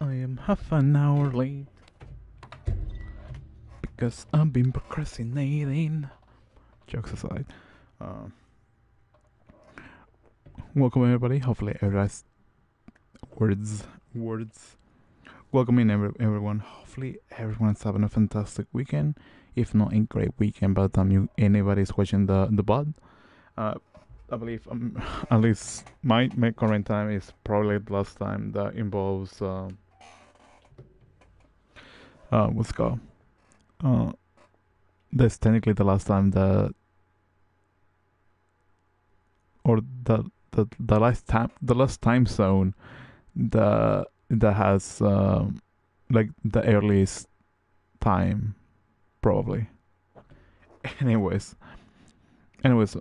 I am half an hour late because I've been procrastinating. Jokes aside, uh, welcome everybody. Hopefully, everyone's words. Welcome in everyone. Hopefully, everyone's having a fantastic weekend. If not a great weekend by the time anybody's watching the pod. Uh, I believe at least my current time is probably the last time that involves what's it called uh that's technically the last time that or the last time zone that has like the earliest time probably. Anyways anyways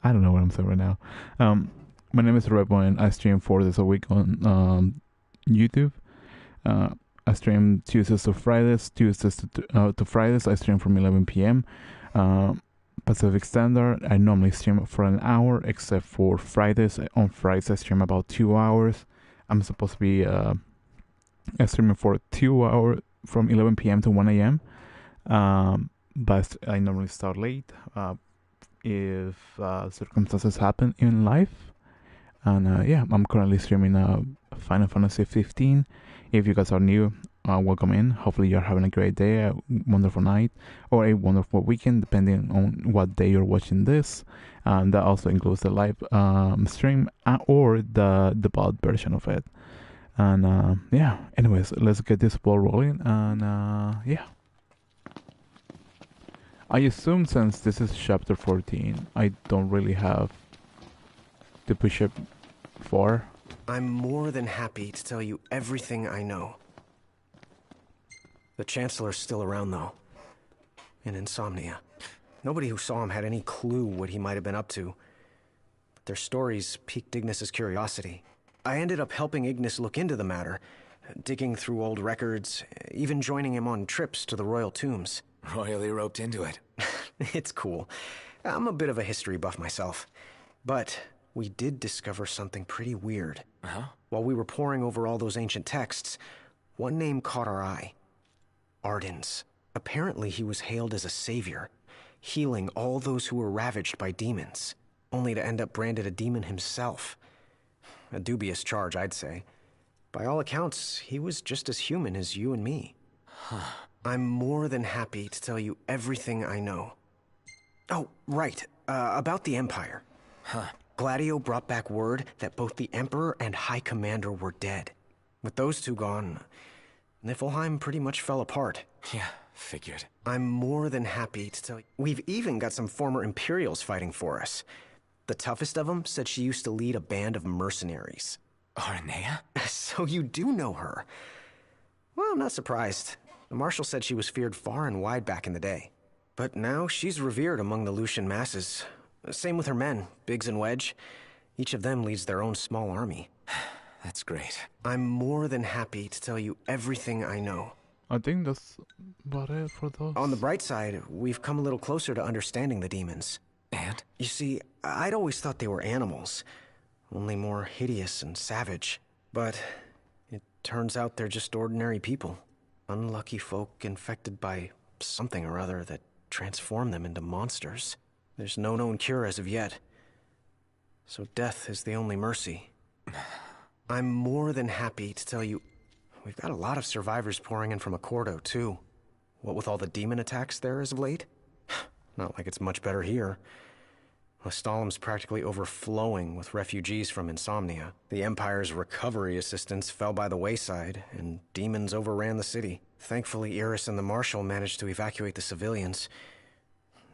I don't know what I'm saying right now. My name is Rebo and I stream 4 days a week on YouTube. uh I stream Tuesdays to Fridays. To Fridays I stream from 11 p.m. Pacific Standard. I normally stream for an hour, except for Fridays. On Fridays, I stream about 2 hours. I'm supposed to be streaming for 2 hours from 11 p.m. to 1 a.m. But I normally start late if circumstances happen in life. And yeah, I'm currently streaming Final Fantasy 15. If you guys are new, welcome in. Hopefully, you're having a great day, a wonderful night, or a wonderful weekend, depending on what day you're watching this. That also includes the live stream or the pod version of it. And yeah, anyways, let's get this ball rolling. And yeah, I assume since this is chapter 14, I don't really have to push it for. I'm more than happy to tell you everything I know. The Chancellor's still around, though. In Insomnia. Nobody who saw him had any clue what he might have been up to. But their stories piqued Ignis's curiosity. I ended up helping Ignis look into the matter, digging through old records, even joining him on trips to the royal tombs. Royally roped into it. It's cool. I'm a bit of a history buff myself. But we did discover something pretty weird. Huh? While we were poring over all those ancient texts, one name caught our eye. Arden's. Apparently he was hailed as a savior, healing all those who were ravaged by demons, only to end up branded a demon himself. A dubious charge, I'd say. By all accounts, he was just as human as you and me. Huh. I'm more than happy to tell you everything I know. Oh, right. About the Empire. Huh. Gladio brought back word that both the Emperor and High Commander were dead. With those two gone, Niflheim pretty much fell apart. Yeah, figured. I'm more than happy to tell you. We've even got some former Imperials fighting for us. The toughest of them said she used to lead a band of mercenaries. Aranea? So you do know her. Well, I'm not surprised. The Marshal said she was feared far and wide back in the day. But now she's revered among the Lucian masses. Same with her men, Biggs and Wedge. Each of them leads their own small army. That's great. I'm more than happy to tell you everything I know. I think that's about it for those. On the bright side, we've come a little closer to understanding the demons. And? You see, I'd always thought they were animals, only more hideous and savage. But it turns out they're just ordinary people. Unlucky folk infected by something or other that transformed them into monsters. There's no known cure as of yet. So death is the only mercy. I'm more than happy to tell you, we've got a lot of survivors pouring in from Accordo, too. What with all the demon attacks there as of late? Not like it's much better here. Lestalem's practically overflowing with refugees from Insomnia. The Empire's recovery assistance fell by the wayside, and demons overran the city. Thankfully, Iris and the Marshal managed to evacuate the civilians.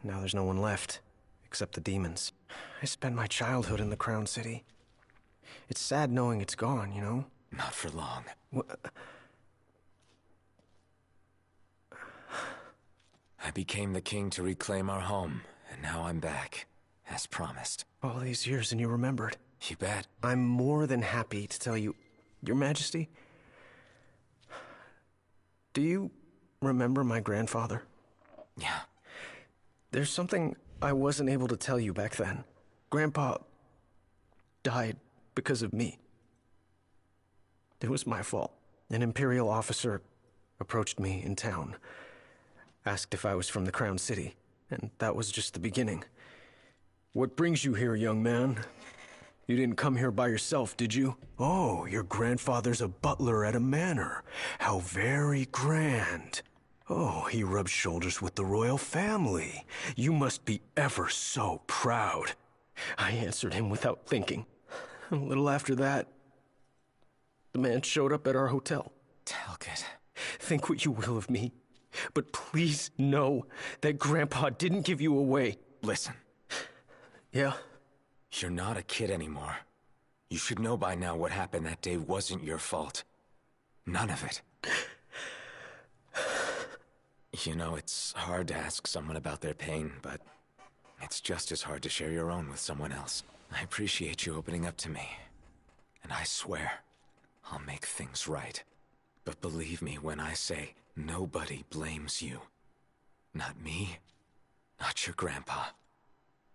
Now there's no one left, except the demons. I spent my childhood in the Crown City. It's sad knowing it's gone, you know? Not for long. I became the king to reclaim our home, and now I'm back, as promised. All these years and you remembered. You bet. I'm more than happy to tell you, Your Majesty, do you remember my grandfather? Yeah. There's something I wasn't able to tell you back then. Grandpa died because of me. It was my fault. An Imperial officer approached me in town, asked if I was from the Crown City, and that was just the beginning. What brings you here, young man? You didn't come here by yourself, did you? Oh, your grandfather's a butler at a manor. How very grand. Oh, he rubs shoulders with the royal family. You must be ever so proud. I answered him without thinking. A little after that, the man showed up at our hotel. Talcott. Think what you will of me, but please know that Grandpa didn't give you away. Listen. Yeah? You're not a kid anymore. You should know by now what happened that day wasn't your fault. None of it. You know, it's hard to ask someone about their pain, but it's just as hard to share your own with someone else. I appreciate you opening up to me. And I swear, I'll make things right. But believe me when I say, nobody blames you. Not me, not your grandpa.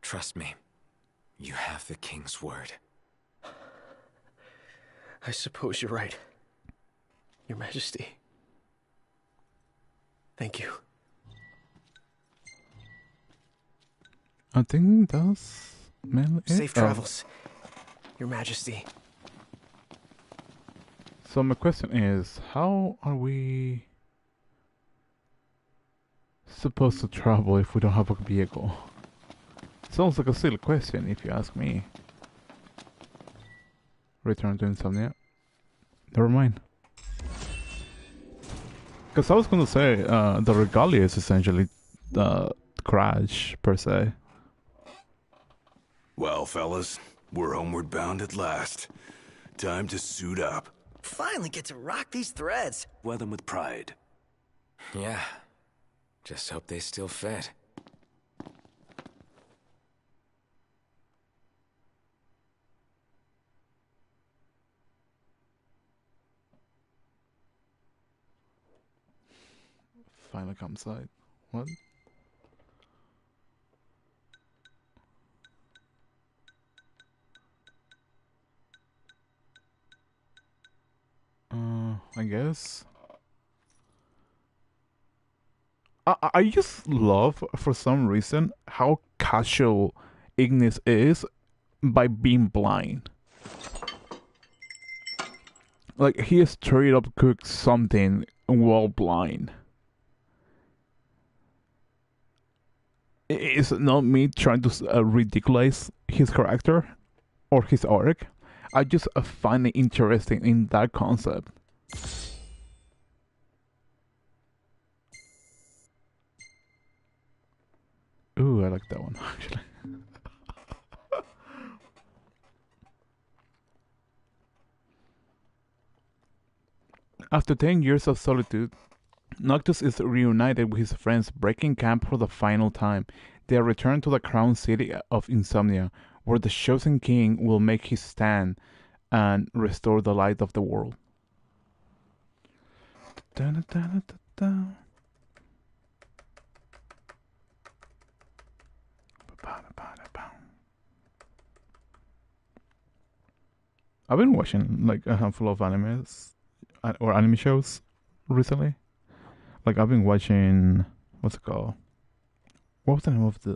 Trust me, you have the king's word. I suppose you're right. Your Majesty. Thank you. I think that's mainly it. Safe travels, Your Majesty. So my question is, how are we supposed to travel if we don't have a vehicle? Sounds like a silly question if you ask me. Return to Insomnia. Never mind. Because I was gonna say, the regalia is essentially the crash, per se. Well, fellas, we're homeward bound at last. Time to suit up. Finally get to rock these threads. Wear them with pride. Yeah. Just hope they still fit. Final campsite. What? I guess. I just love, for some reason, how casual Ignis is by being blind. Like, he straight up cooks something while blind. It's not me trying to ridiculize his character or his arc. I just find it interesting in that concept. Ooh, I like that one, actually. After 10 years of solitude, Noctis is reunited with his friends, breaking camp for the final time. They return to the crown city of Insomnia, where the chosen king will make his stand and restore the light of the world. I've been watching like a handful of animes or anime shows recently. Like I've been watching, what's it called? What was the name of the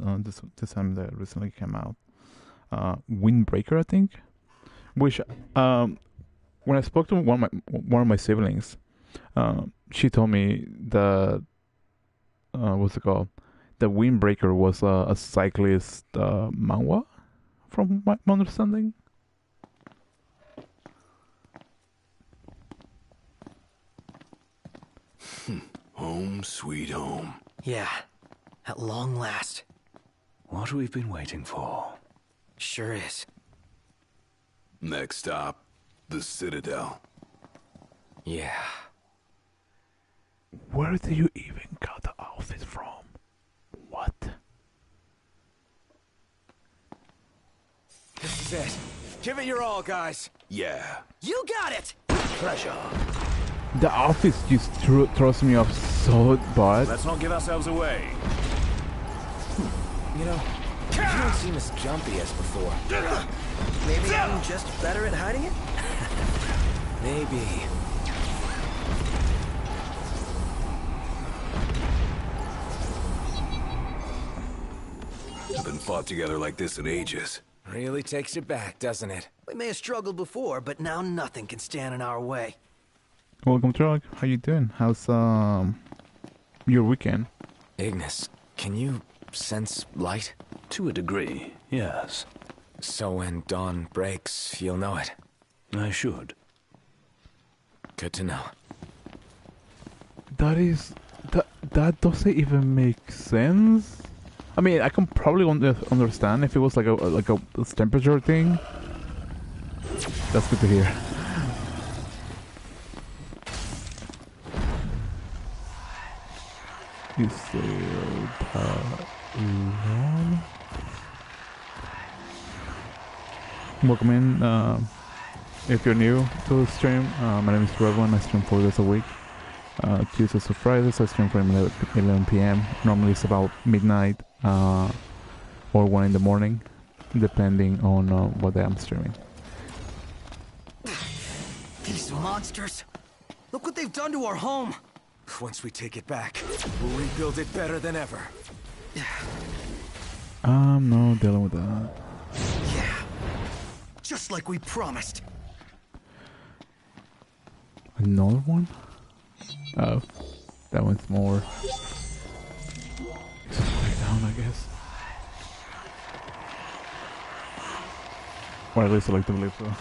this anime that recently came out? Windbreaker, I think. Which when I spoke to one of my siblings, she told me that what's it called? The Windbreaker was a cyclist manhwa, from my understanding. Home sweet home. Yeah, at long last. What we've been waiting for. Sure is. Next stop, the Citadel. Yeah. Where do you even got the outfit from? What? This is it. Give it your all, guys. Yeah. You got it! Pleasure. The outfit just throws me off so bad. Let's not give ourselves away. You know, you don't seem as jumpy as before. Maybe I'm just better at hiding it? Maybe. Haven't fought together like this in ages. Really takes you back, doesn't it? We may have struggled before, but now nothing can stand in our way. Welcome, Trog. How you doing? How's your weekend? Ignis, can you sense light? To a degree, yes. So when dawn breaks, you'll know it. I should. Good to know. That doesn't even make sense. I mean, I can probably understand if it was like a temperature thing. That's good to hear. You sailed alone. Welcome in. If you're new to the stream, my name is Revan. I stream 4 days a week. Tuesdays to Fridays, I stream from 11 p.m. Normally it's about midnight or 1 in the morning, depending on what day I'm streaming. These monsters! Look what they've done to our home! Once we take it back, we'll rebuild it better than ever. I'm not dealing with that. Yeah. Just like we promised. Another one? Oh, that one's more. Just lay down, I guess. Or at least I like to believe so.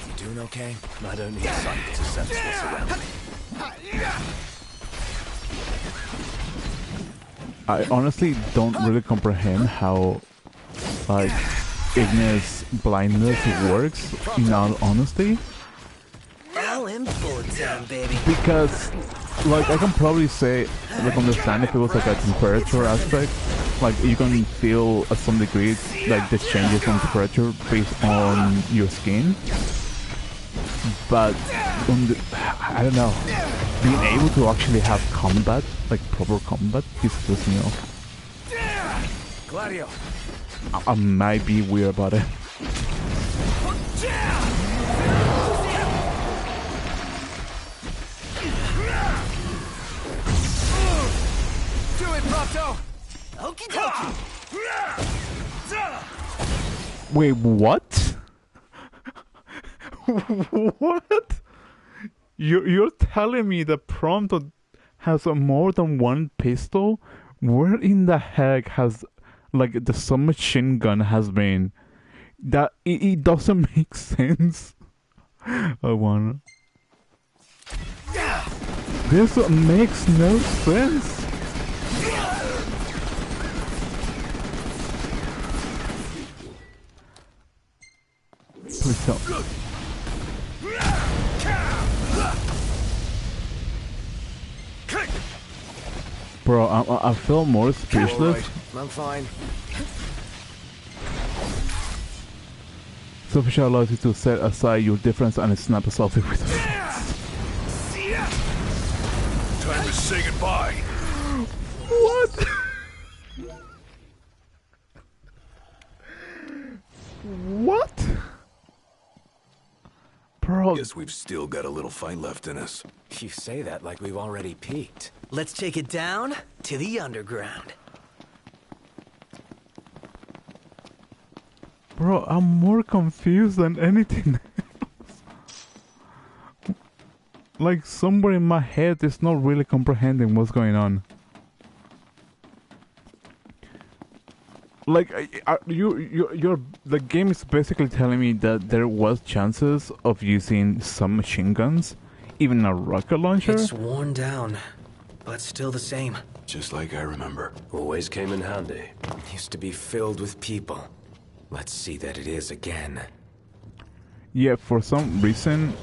You doing okay? I don't need sight to sense what's around me. I honestly don't really comprehend how, like, Ignis' blindness works, in all honesty. All in bullet time, baby. Because, like, I can probably say, like, understand if it was like a temperature aspect. Like, you can feel at some degree, like, the changes in temperature based on your skin. But, I don't know, being able to actually have combat, like proper combat, pisses me off. Gladio! I might be weird about it. Do it, Prompto! Okie dokie! Wait, what? What? You're telling me that Prompto has more than one pistol? Where in the heck has, like, the submachine gun has been? That it doesn't make sense. I wanna. This makes no sense. Please don't. Bro, I feel more speechless. I'm fine. Self-share allows you to set aside your difference and snap a selfie with it. Time to say goodbye. What? What? Bro, Guess we've still got a little fight left in us. You say that like we've already peaked. Let's take it down to the underground. bro, I'm more confused than anything else. Like, somewhere in my head is not really comprehending what's going on. Like, the game is basically telling me that there was chances of using some machine guns, even a rocket launcher. It's worn down, but still the same. Just like I remember. Always came in handy. Used to be filled with people. Let's see that it is again. Yeah, for some reason,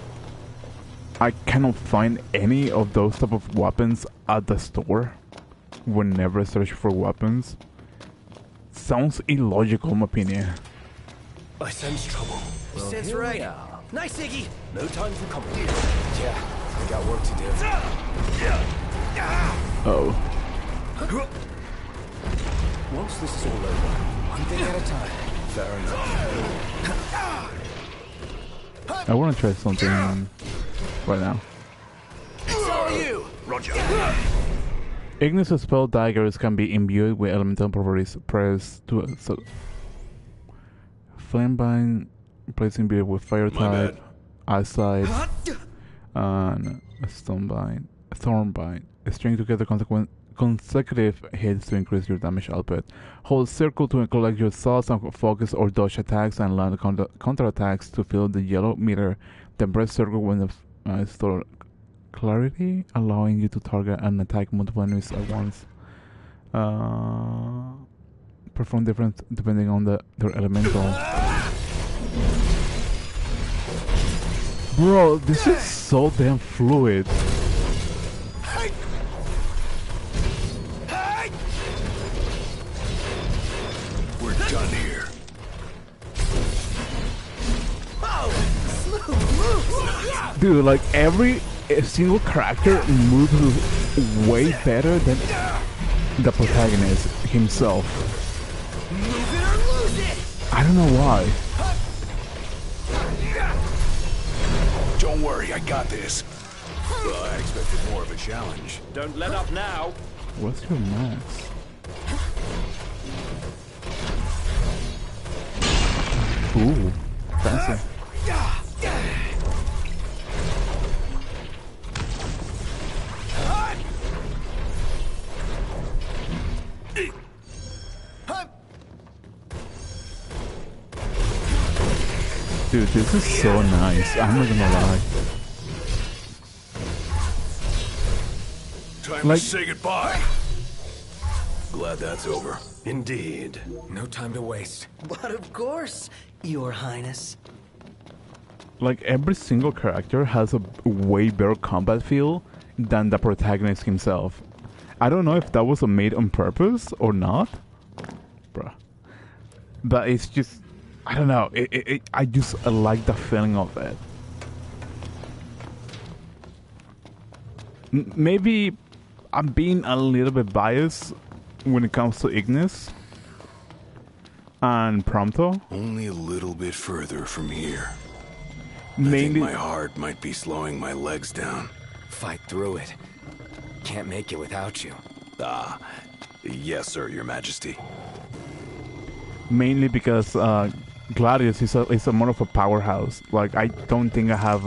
I cannot find any of those type of weapons at the store whenever I search for weapons. Sounds illogical, in my opinion. I sense trouble. He Well, says here we right. are. Nice, Iggy. No time for comedy. Yeah, we got work to do. Oh. Once this is all over, One thing at a time. Fair enough. I want to try something right now. It's all you! Roger. Ignis spell daggers can be imbued with elemental properties. Press to so Flamebind, placed imbued with fire type, eyesight, and Stonebind, Thornbind. String together consecutive hits to increase your damage output. Hold circle to collect your thoughts and focus or dodge attacks and land counter attacks to fill the yellow meter. Then press circle when the store clarity, allowing you to target and attack multiple enemies at once. Perform different depending on their elemental. Bro, this is so damn fluid. We're done here. Dude, like every single character moves way better than the protagonist himself. I don't know why. Don't worry, I got this. Well, I expected more of a challenge. Don't let up now. What's your max? Ooh, fancy. Dude, this is so nice. I'm not gonna lie. Time Like- to say goodbye. Glad that's over. Indeed. No time to waste. But of course, Your Highness. Like every single character has a way better combat feel than the protagonist himself. I don't know if that was made on purpose or not, bruh. But it's just, I don't know. I just like the feeling of it. Maybe I'm being a little bit biased when it comes to Ignis and Prompto. Only a little bit further from here. I think Mainly, my heart might be slowing my legs down. Fight through it. Can't make it without you. Ah, yes, sir, Your Majesty. mainly because Gladius is a more of a powerhouse. Like I don't think I have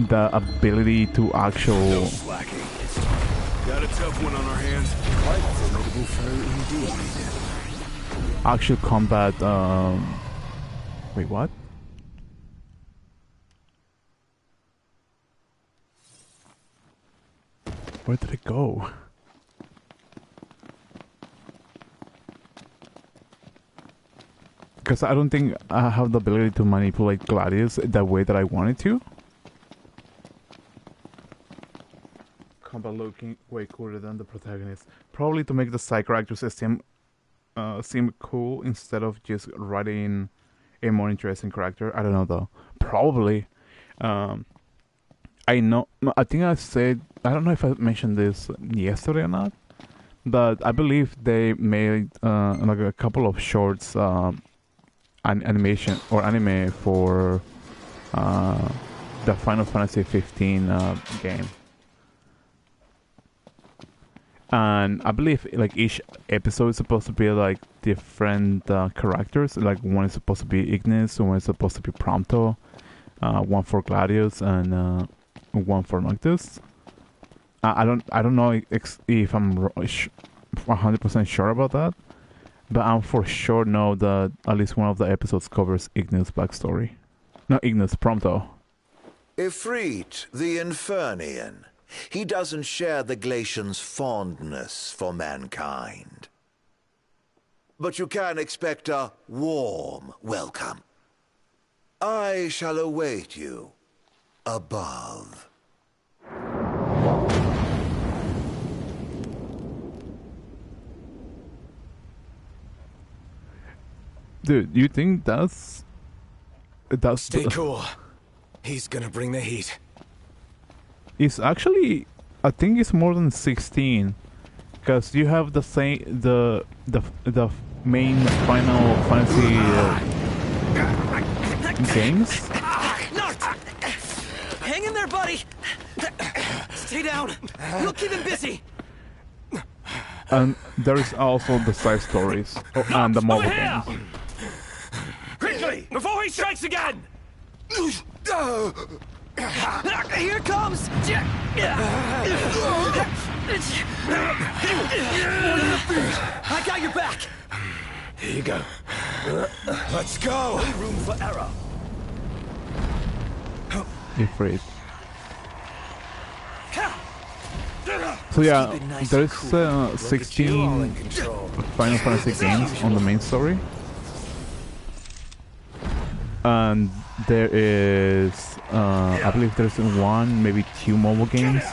the ability to actual. No slacking. Got a tough one on our hands. Quite a formidable foe indeed. Actual combat. Wait, what? Where did it go? Because I don't think I have the ability to manipulate Gladius the way that I wanted to. Combat looking way cooler than the protagonist. Probably to make the side characters seem cool instead of just writing a more interesting character. I don't know though. Probably. I know. I think I said. I don't know if I mentioned this yesterday or not, but I believe they made like a couple of shorts, animation or anime for the Final Fantasy 15 game. And I believe like each episode is supposed to be like different characters. Like one is supposed to be Ignis, one is supposed to be Prompto, one for Gladius, and one for Noctis. I don't know if I'm 100% sure about that, but I'm for sure know that at least one of the episodes covers Ignis' backstory. Not Ignis, Prompto. Ifrit, the Infernian. He doesn't share the Glacian's fondness for mankind. But you can expect a warm welcome. I shall await you above. Dude, you think that's Stay cool. He's gonna bring the heat. It's actually, I think it's more than 16, because you have the same the main Final Fantasy games. No! Hang in there, buddy! Stay down. We'll keep him busy. And there is also the side stories and the mobile games. Quickly, before he strikes again! Here it comes! I got your back! Here you go. Let's go! No room for error. Ifrit. So yeah, there's 16 Final Fantasy games on the main story. And there is, I believe there's one, maybe two mobile games.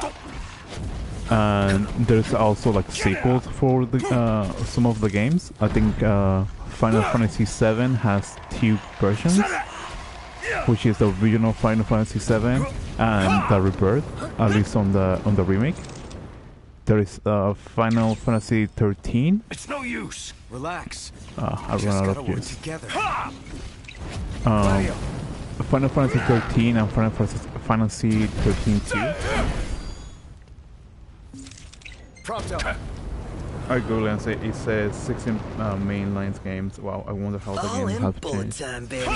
And there's also like sequels for the some of the games. I think Final Fantasy VII has two versions, which is the original Final Fantasy VII and the Rebirth, at least on the remake. There is Final Fantasy 13. It's no use. Relax. I run out of juice. Together. Final Fantasy 13 and Final Fantasy 13 2. Prompto. I Google and say it says 16 main lines games. Wow, I wonder how the All games in have bullet changed. time, baby.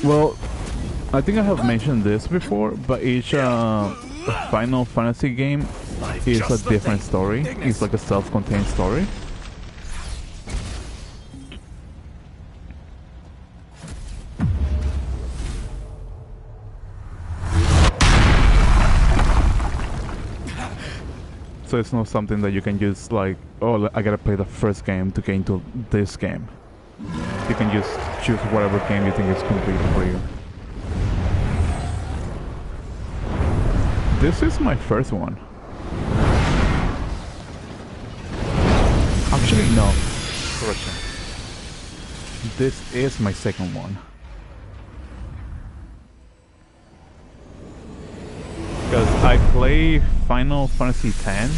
Well, I think I have mentioned this before, but each Final Fantasy game is a different story. It's like a self-contained story. So it's not something that you can just like, oh, I gotta play the first game to get into this game. You can just choose whatever game you think is complete for you. This is my first one. Actually, no. Correction. This is my second one. Because I play Final Fantasy X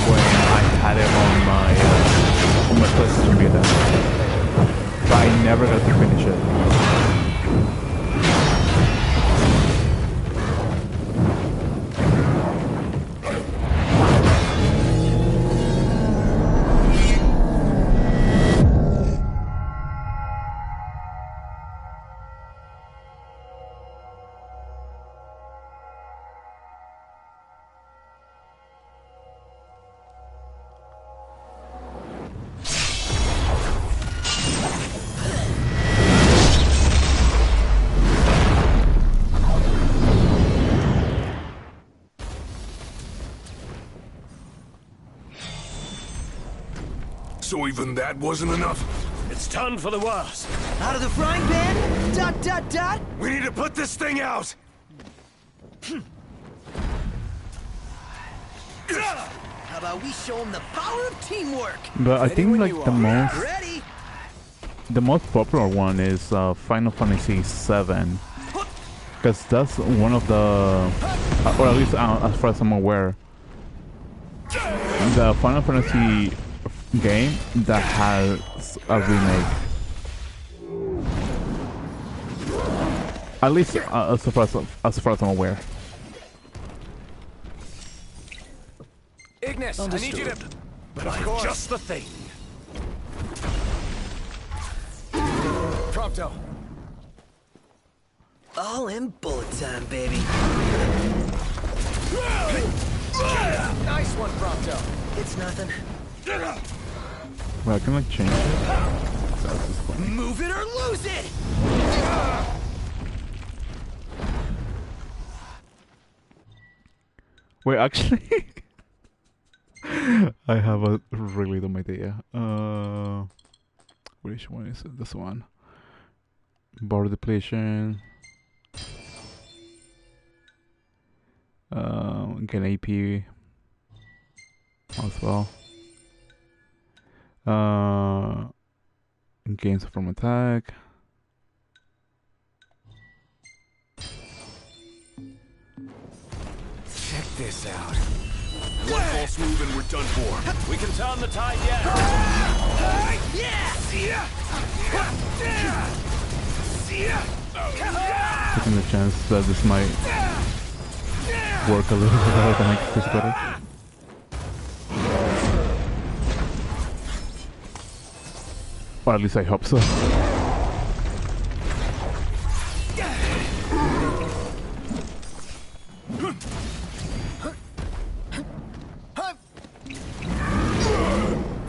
when I had it on my PlayStation Vita, but I never got to finish it. So even that wasn't enough? It's time for the worst. Out of the frying pan? Dot, dot, dot. We need to put this thing out. How about we show them the power of teamwork? But I think like Ready? the most popular one is Final Fantasy VII, because that's one of the, or at least as far as I'm aware, the Final Fantasy game that has a remake. At least as far as I'm aware. Ignis, I need you to... But of course. Just the thing. Prompto. All in bullet time, baby. Nice one, Prompto. It's nothing. Well, I can like change it. That's just funny. Move it or lose it! Wait, actually, I have a really dumb idea. Which one is it? This one. Bar depletion. Get AP as well. Gains from attack. Check this out. One false move and we're done for. We can turn the tide yet. Taking the chance that this might work a little bit better than I anticipated. Or at least I hope so.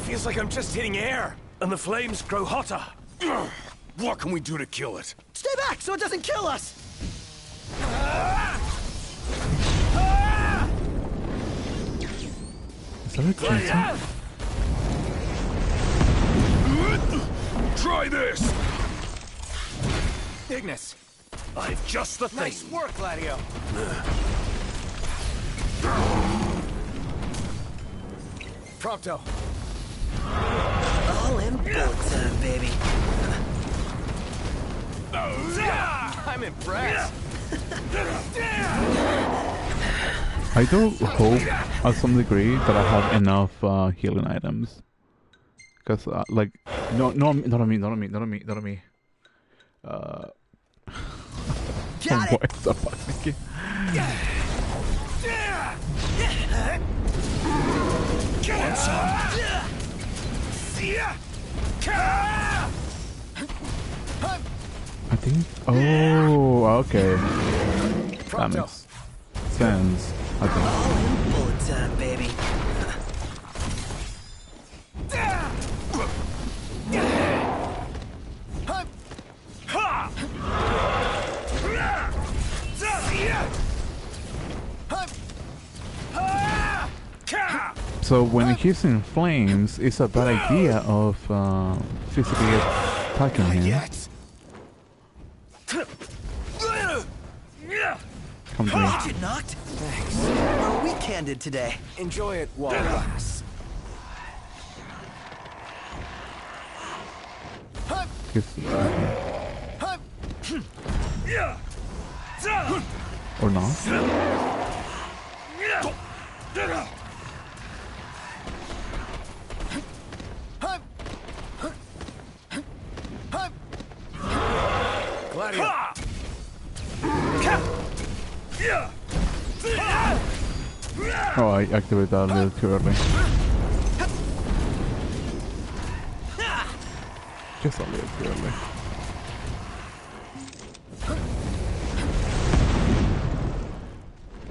Feels like I'm just hitting air, and the flames grow hotter. What can we do to kill it? Stay back so it doesn't kill us! Is that a chainsaw? Try this! Ignis. I've just the thing. Nice work, Gladio. Prompto. All in bullet time, baby. I'm impressed. I do hope, at some degree, that I have enough healing items. Because, like, no, not on me. Got it! What's up, Nikki? Want some? I think. Oh, okay. That Prompto. makes sense. I think. All in bullet time, baby. So when he's in flames, it's a bad idea of physically attacking him. Come to me. Did you knocked? Thanks. Well, we candid today. Enjoy it while it lasts. Guess, or not. Gladio. Oh, I activated that a little too early. Just a little too early.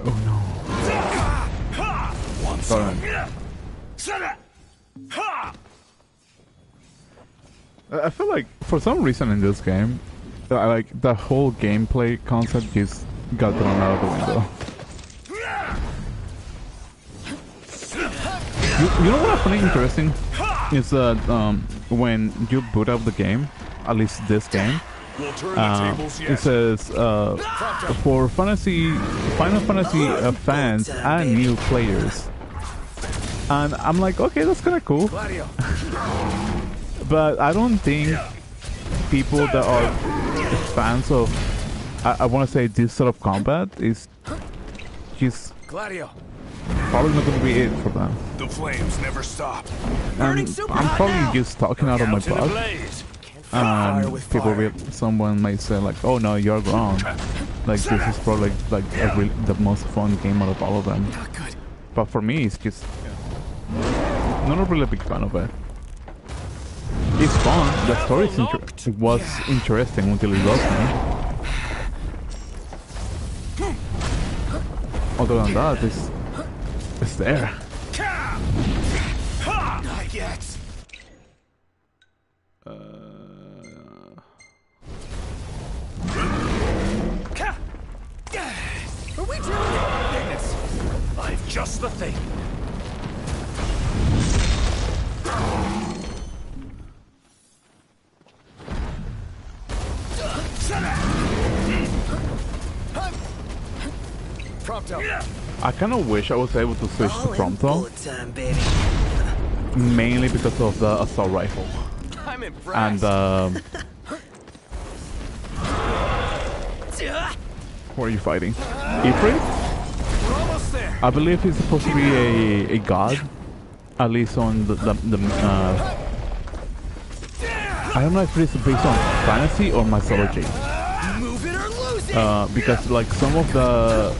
Oh no. Sorry. I feel like for some reason in this game, like the whole gameplay concept just got thrown out of the window. You know what I find interesting is that when you boot up the game, at least this game, We'll turn the tables it yet. says for Final Fantasy fans and new players, and I'm like, okay, that's kind of cool. Gladio. But I don't think people that are fans of, I want to say, this sort of combat is just Gladio. probably not going to be it for them. The flames never stop. And I'm probably just talking out of my Out in a butt. blaze. Fire with People fire. someone might say like, "Oh no, you're wrong. Like this is probably like the most fun game out of all of them." Not good. But for me, it's just not really a big fan of it. It's fun. The story was interesting until it lost me. Other than that, it's there. Not yet. Are we doing it? Ignis. I've just the thing. Prompto. I kind of wish I was able to switch to All in Prompto, bullet time, baby. mainly because of the assault rifle. I'm impressed. And who are you fighting? Ifrit? I believe he's supposed to be a god, at least on the I don't know if it's based on fantasy or mythology. Because like some of the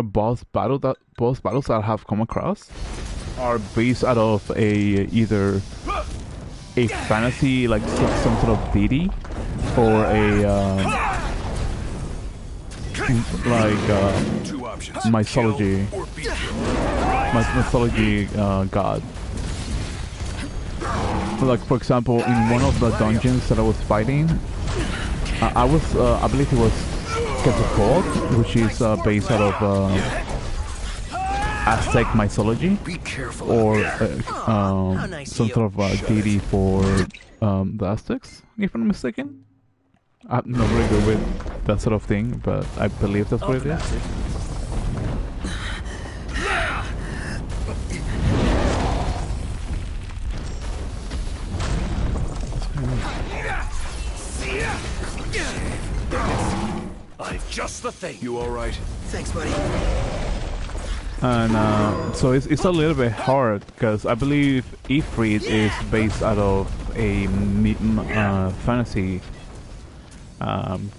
boss battles that I have come across are based out of either a fantasy, like some sort of deity, or a mythology god. Like for example, in one of the dungeons that I was fighting, I believe it was Quetzalcoatl, which is based out of Aztec mythology, or some sort of deity for the Aztecs, if I'm not mistaken. I'm not really good with that sort of thing, but I believe that's what it is. I've just the thing. You all right? Thanks, buddy. And so it's a little bit hard because I believe Ifrit is based out of a fantasy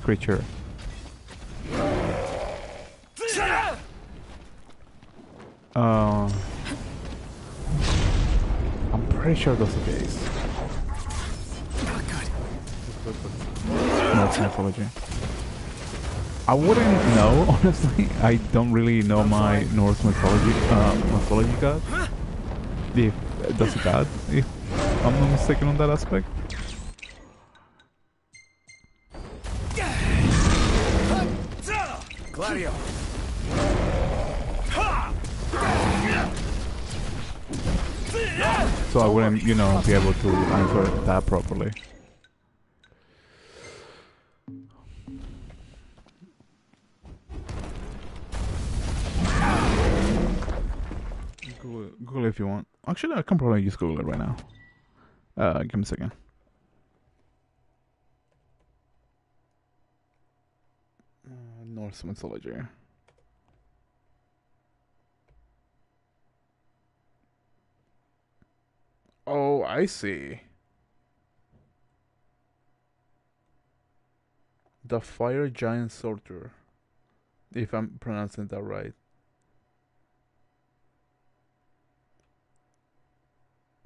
creature. I'm pretty sure that's the case. No, it's mythology. I wouldn't know, honestly. I don't really know my Norse mythology god. If that's a god, if I'm not mistaken on that aspect. Gladio. So I wouldn't, be able to answer that properly. Google if you want. Actually, I can probably just Google it right now. Give me a second. Norse mythology. Oh, I see. The fire giant sorter. If I'm pronouncing that right.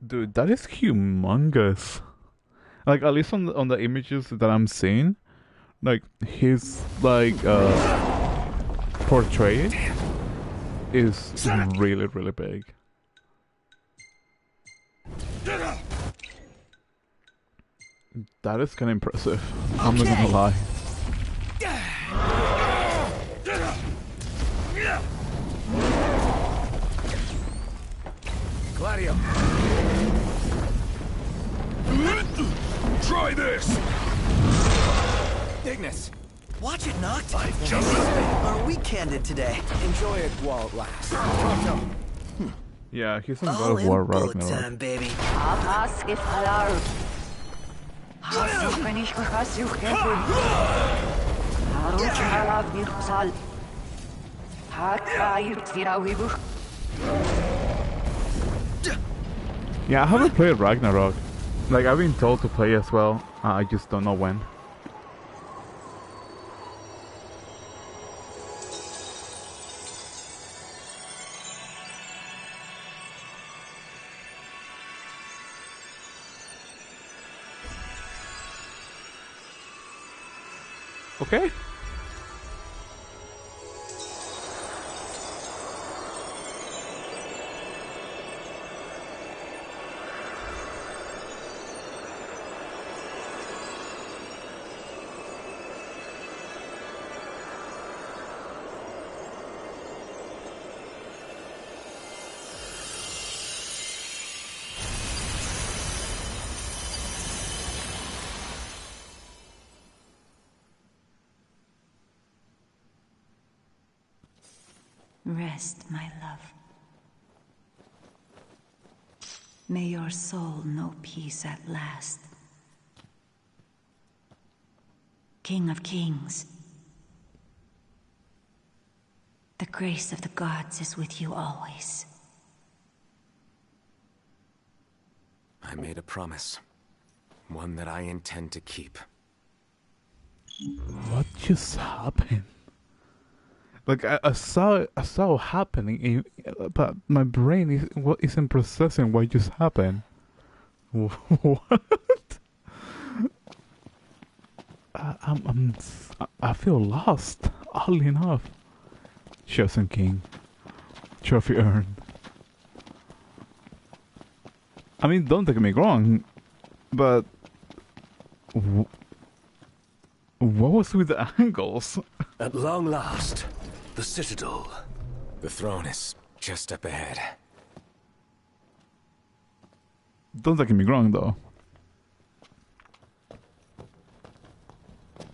Dude, that is humongous. Like, at least on the images that I'm seeing, like his portrait is really, really big. That is kind of impressive. I'm not gonna lie. Gladio. Try this. Ignis. Watch it, Noct. I've just the thing. Are we candid today? Enjoy it while it lasts. Yeah, he's in God All of War in bullet Ragnarok. time, baby. Yeah, I haven't played Ragnarok. Like, I've been told to play as well. I just don't know when. Okay. Rest, my love. May your soul know peace at last. King of Kings. The grace of the gods is with you always. I made a promise. One that I intend to keep. What just happened? Like I saw it happening, but my brain isn't processing what just happened. What? I feel lost. Oddly enough. Chosen King. Trophy earned. I mean, don't take me wrong, but what was with the angles? At long last, the Citadel. The throne is just up ahead. Don't take me wrong, though.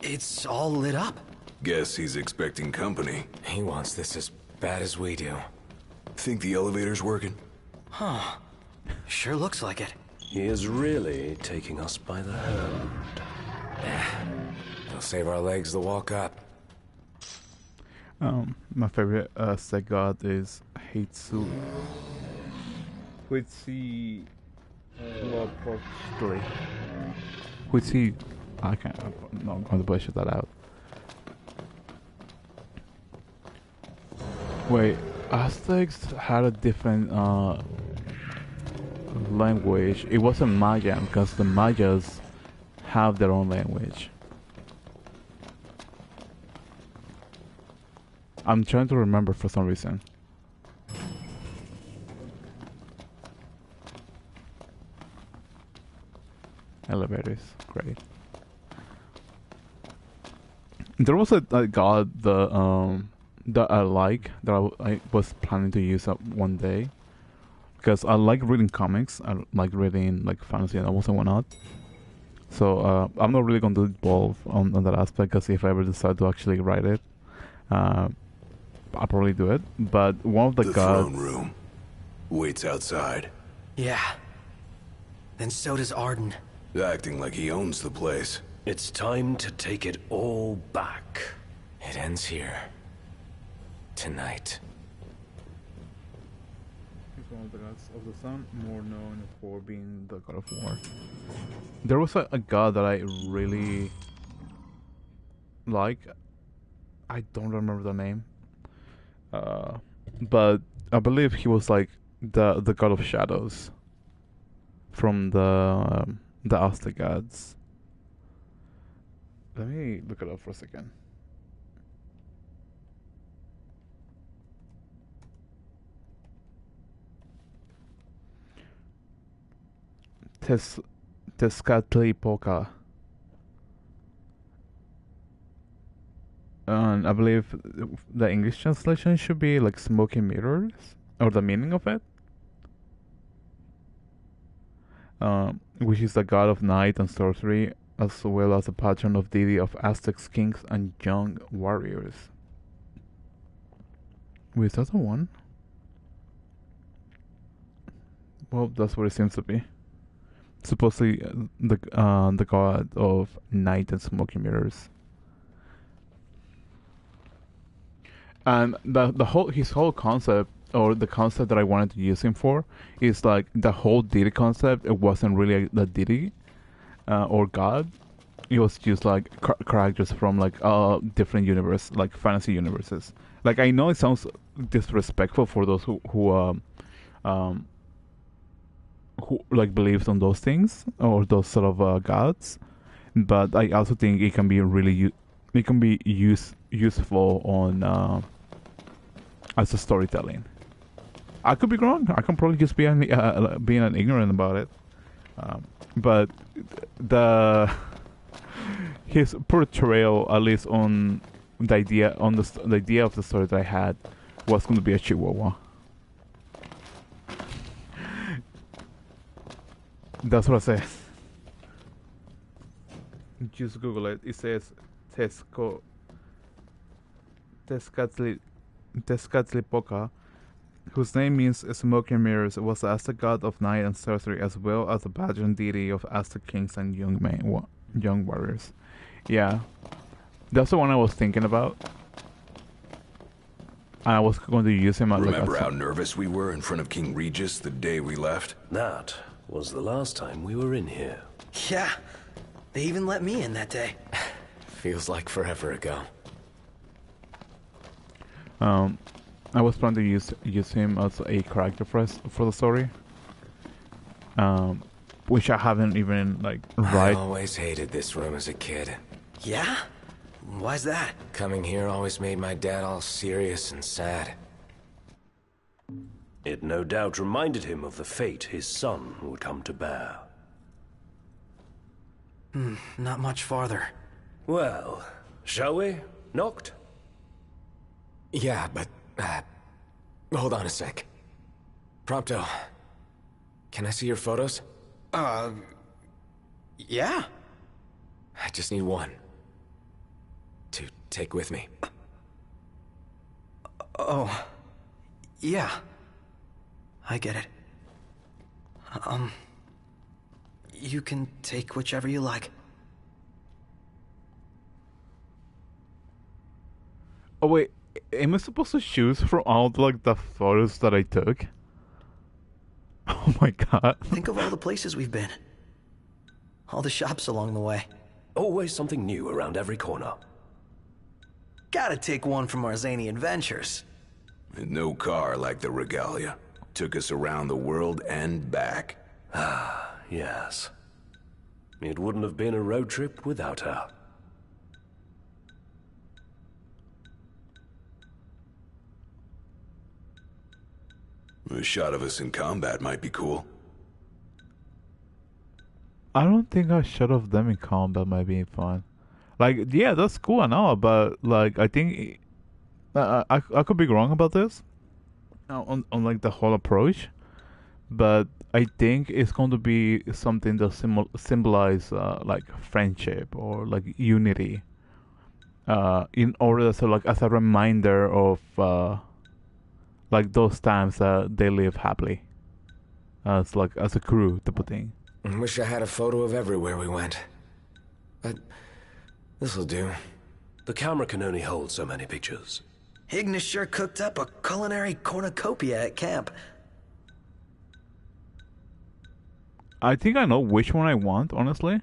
It's all lit up. Guess he's expecting company. He wants this as bad as we do. Think the elevator's working? Huh. Sure looks like it. He is really taking us by the hand. He'll save our legs the walk up. My favorite set god is Heitsu. Huitsi Lopostly. Huitsi. I'm not going to butcher that out. Wait, Aztecs had a different language. It wasn't Maya because the Mayas have their own language. I'm trying to remember for some reason. Elevators, great. There was a god that I like that I was planning to use up one day because I like reading comics. I like reading like fantasy novels and whatnot. So I'm not really going to evolve on that aspect because if I ever decide to actually write it, I'll probably do it. But one of the gods. Throne room waits outside, Yeah. And so does Arden. acting like he owns the place. It's time to take it all back. It ends here. Tonight. He's one of the gods of the sun, more known for being the god of war. There was a god that I really like. I don't remember the name. But I believe he was like the god of shadows from the Aztec gods. Let me look it up for a second. Tezcatlipoca. And I believe the English translation should be like smoky mirrors, or the meaning of it. Which is the god of night and sorcery, as well as the patron of deity of Aztec kings and young warriors. Wait, is that the one? Well, that's what it seems to be. Supposedly the god of night and smoky mirrors. And the whole his whole concept, or the concept that I wanted to use him for, is like the whole deity concept. It wasn't really the deity or god. It was just like characters from like different universe, like fantasy universes. Like I know it sounds disrespectful for those who like believes on those things or those sort of gods, but I also think it can be really useful on as a storytelling. I could be wrong. I can probably just be being an ignorant about it, but his portrayal, at least on the idea of the story that I had, was going to be a Chihuahua. That's what I said. Just Google it. It says Tezcatlipoca, whose name means smoky mirrors, was the Aztec god of night and sorcery, as well as the patron deity of Aztec kings and young warriors. Yeah, that's the one I was thinking about. and I was going to use him as Remember like how nervous we were in front of King Regis the day we left? That was the last time we were in here. Yeah, they even let me in that day. Feels like forever ago. I was planning to use him as a character for the story. Which I haven't even like I always hated this room as a kid. Yeah? Why's that? Coming here always made my dad all serious and sad. It no doubt reminded him of the fate his son would come to bear. Not much farther. Well, shall we, Noct? Yeah, but hold on a sec. Prompto, can I see your photos? Yeah. I just need one to take with me. Oh, yeah. I get it. You can take whichever you like. Oh wait, am I supposed to choose from all the photos that I took? Oh my god. Think of all the places we've been. All the shops along the way. Always something new around every corner. Gotta take one from our zany adventures. And no car like the Regalia. Took us around the world and back. Ah, yes. It wouldn't have been a road trip without her. A shot of us in combat might be cool. I don't think a shot of them in combat might be fun. Like, yeah, that's cool and all, but like, I think I could be wrong about this on like the whole approach, but I think it's going to be something that symbolize like friendship or like unity. In order to like as a reminder of like those times that they live happily, as like as a crew type of thing. I wish I had a photo of everywhere we went. But this'll do. The camera can only hold so many pictures. Ignis sure cooked up a culinary cornucopia at camp. I think I know which one I want, honestly.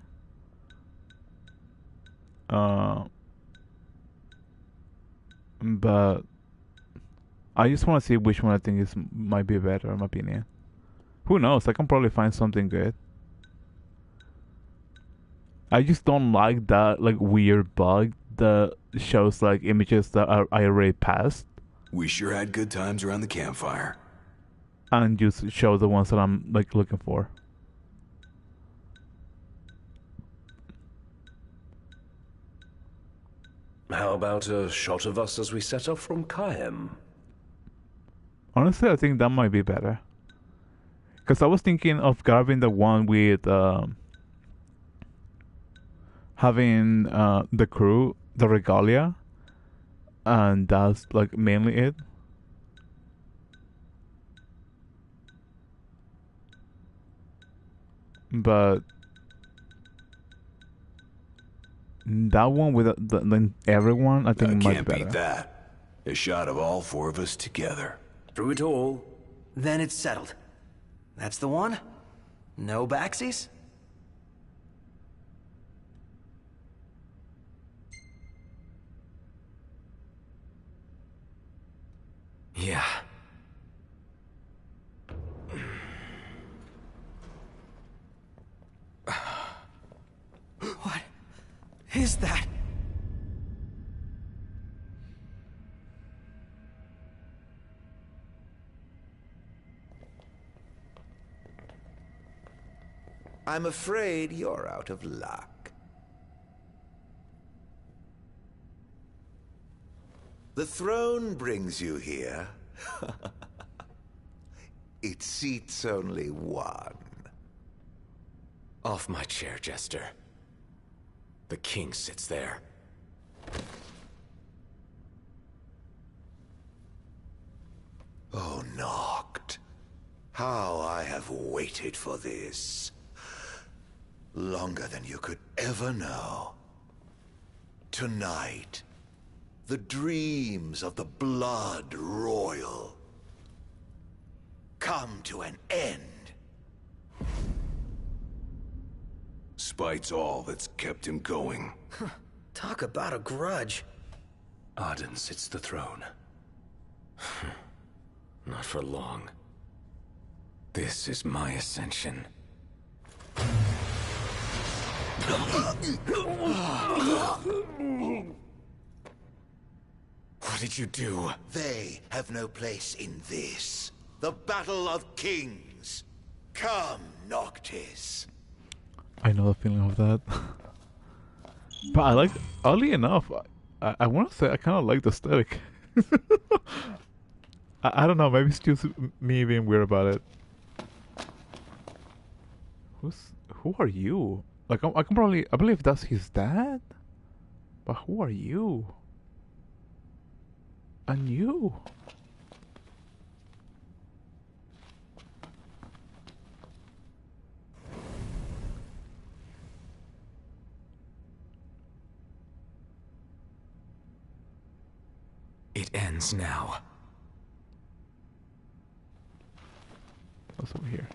But I just want to see which one I think might be better, in my opinion. Who knows? I can probably find something good. I just don't like that like weird bug that shows like images that I already passed We sure had good times around the campfire. and just show the ones that I'm like looking for. How about a shot of us as we set off from Kaem? Honestly, I think that might be better. Because I was thinking of grabbing the one with having the crew, the regalia, and that's like mainly it. But that one with everyone, I think might Can't be better. beat that. A shot of all four of us together. Through it all, Then it's settled. That's the one? No backsies? Yeah. What is that? I'm afraid you're out of luck. The throne brings you here. It seats only one. Off my chair, Jester. The king sits there. Oh, Noct. How I have waited for this. Longer than you could ever know. Tonight, the dreams of the blood royal come to an end. Spite's all that's kept him going. Talk about a grudge. Aden sits the throne. Not for long. This is my ascension. What did you do? They have no place in this. The Battle of Kings. Come, Noctis. I know the feeling of that. But I like, oddly enough, I want to say I kind of like the aesthetic. I don't know, maybe it's just me being weird about it. Who are you? Like, I believe that's his dad? But who are you? And you? It ends now. What's over here?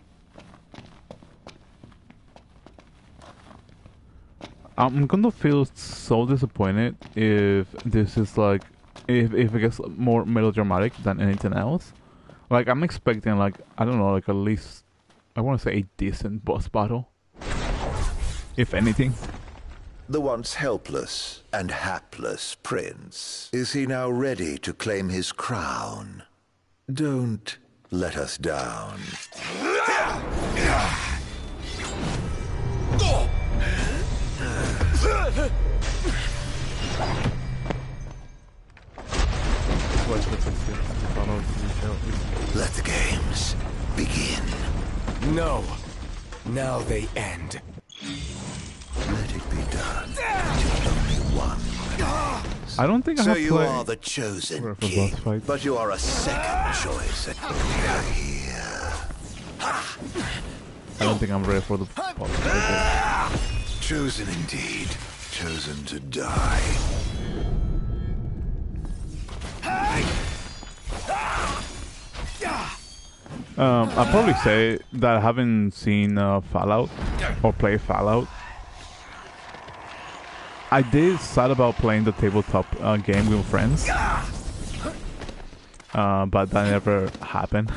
I'm gonna feel so disappointed if this is like, if it gets more melodramatic than anything else. Like, I'm expecting, like, I don't know, like at least, I want to say a decent boss battle, if anything. The once helpless and hapless prince. Is he now ready to claim his crown? Don't let us down. Let the games begin. No. Now they end. Let it be done. Till only one remains. I don't think I So have you played are the chosen for king, boss fight. but you are a second choice at here. I don't think I'm ready for the boss fight. Chosen indeed. Chosen to die. I'd probably say that I haven't seen Fallout or play Fallout. I did sad about playing the tabletop game with friends, but that never happened.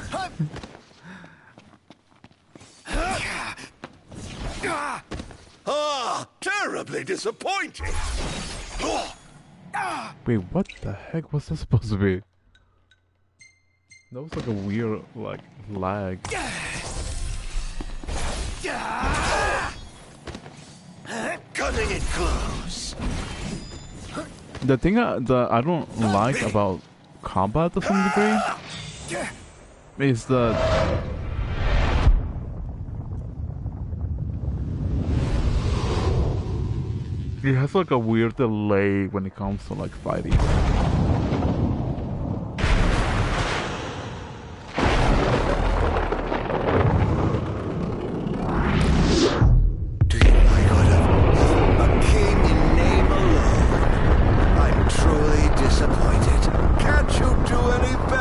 Terribly disappointing. Wait, what the heck was that supposed to be? That was like a weird, like, lag. Cutting it close. The thing that I don't like about combat to some degree is that it has like a weird delay when it comes to like fighting.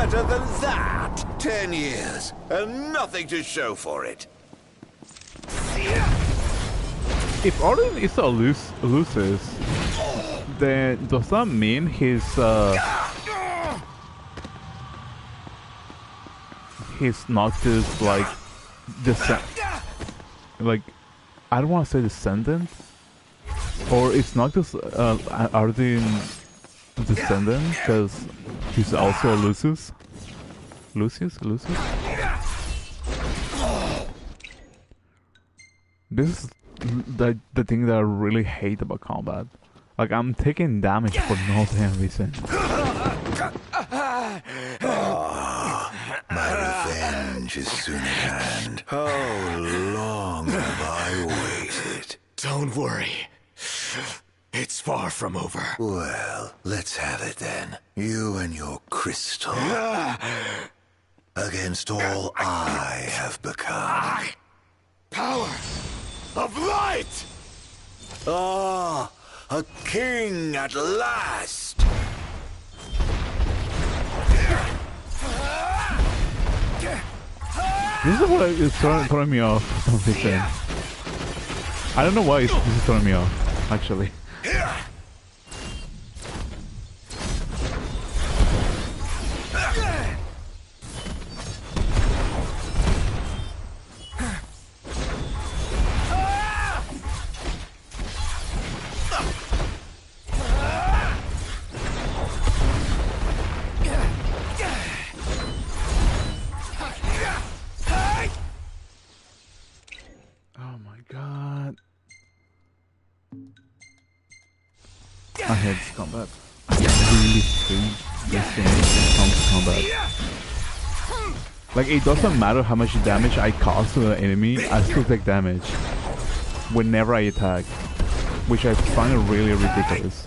Than that. 10 years, and nothing to show for it. If Arden is loses, then does that mean his Noctis like like, I don't want to say descendant, or is Noctis Arden descendant because he's also a Lucius? Lucius? This is the thing that I really hate about combat. Like, I'm taking damage for no damn reason. My revenge is soon at hand. How long have I waited? Don't worry. It's far from over. Well, let's have it then. You and your crystal. Against all I have become. Power of light! Ah, a king at last! This is what is throwing me off of this thing. I don't know why this is throwing me off, actually. Oh my god. I hate this combat. I really hate this game when it comes to combat. Like, it doesn't matter how much damage I cause to the enemy, I still take damage whenever I attack, which I find really ridiculous.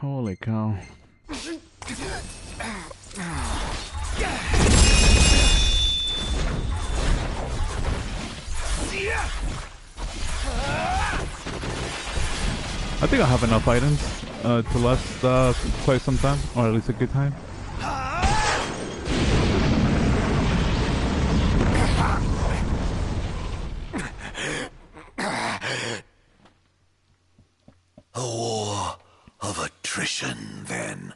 Holy cow. I think I have enough items to last quite some time, or at least a good time. A war of attrition, then.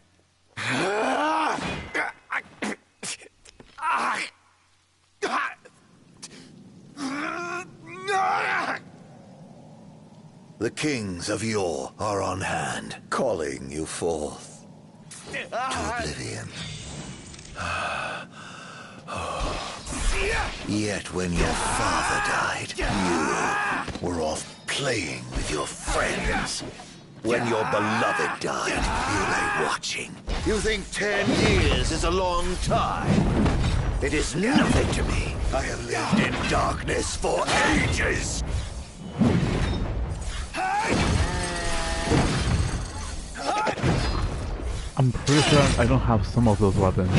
The kings of yore are on hand, calling you forth to oblivion. Yet when your father died, you were off playing with your friends. When your beloved died, you lay watching. You think 10 years is a long time? It is nothing to me. I have lived in darkness for ages. I'm pretty sure I don't have some of those weapons.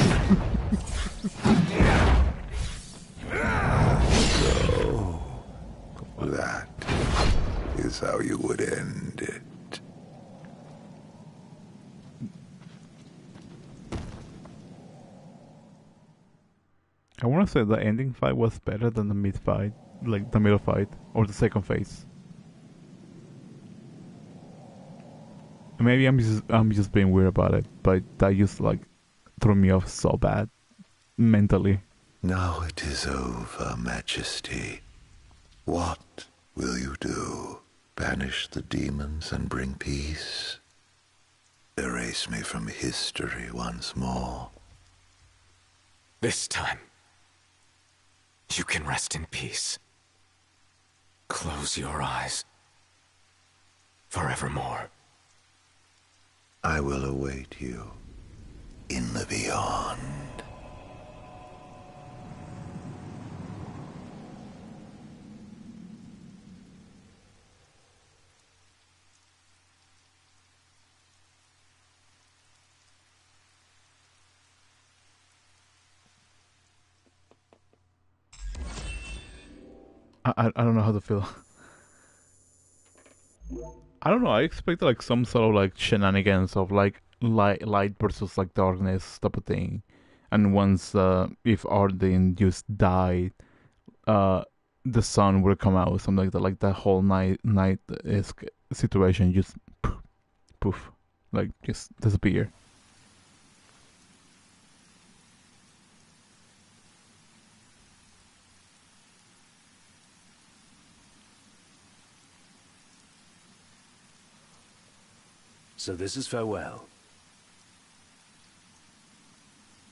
So, that is how you would end it. I want to say the ending fight was better than the mid fight, like the middle fight, or the second phase. Maybe I'm just being weird about it, but that just like threw me off so bad mentally. Now it is over, Majesty. What will you do? Banish the demons and bring peace? Erase me from history once more? This time, you can rest in peace. Close your eyes. Forevermore. I will await you in the beyond. I don't know how to feel. I don't know. I expected like some sort of like shenanigans of like light versus like darkness type of thing, and once if Arden just died, the sun would come out or something like that. Like that whole night esque situation just poof, like just disappear. So this is farewell.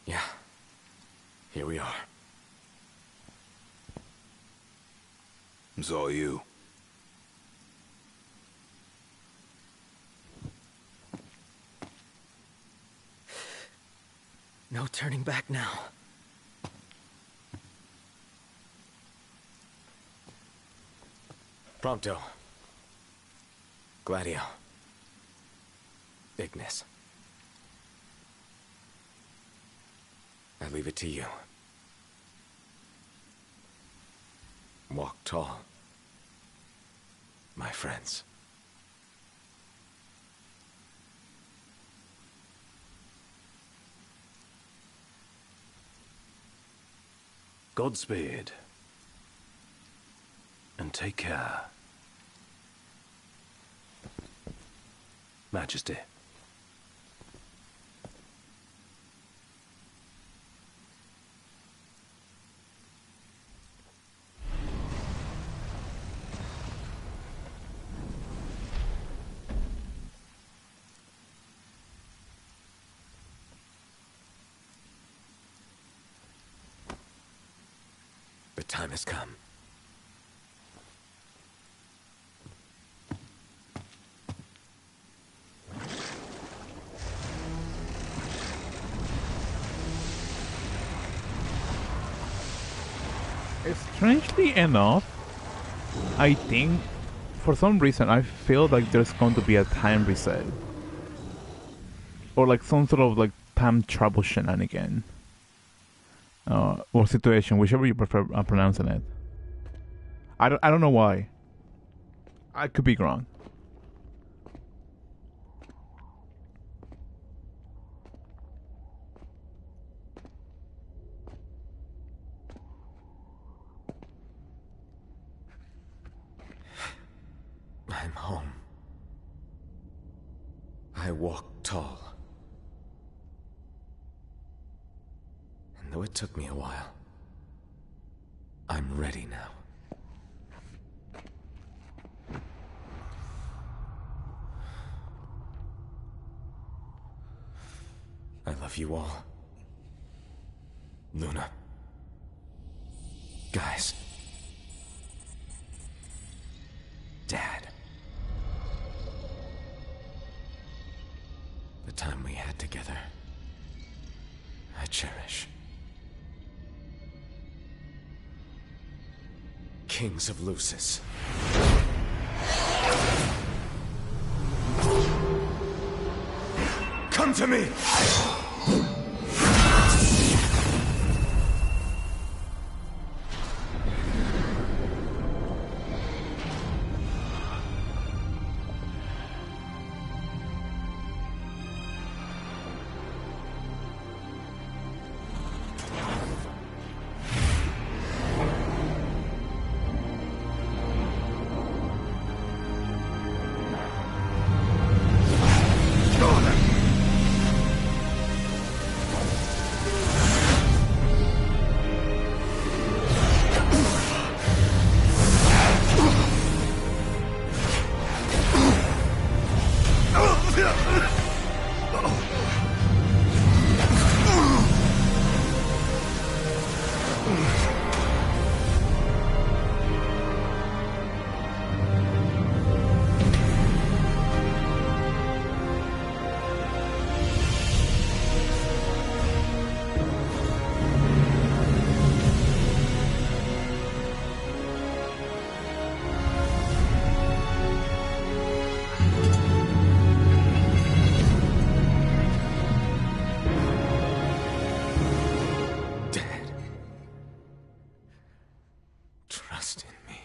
Yeah. Here we are. It's all you. No turning back now. Prompto. Gladio. Ignis. I leave it to you. Walk tall, my friends. Godspeed. And take care. Majesty. The time has come. Strangely enough, I think for some reason I feel like there's going to be a time reset. Or like some sort of like time travel shenanigan. Or situation, whichever you prefer pronouncing it. I don't know why. I could be wrong. I'm home. I walk tall. And though it took me a while, I'm ready now. I love you all. Luna. Guys. Dad. The time we had together, I cherish. Kings of Lucis. Come to me! Trust in me.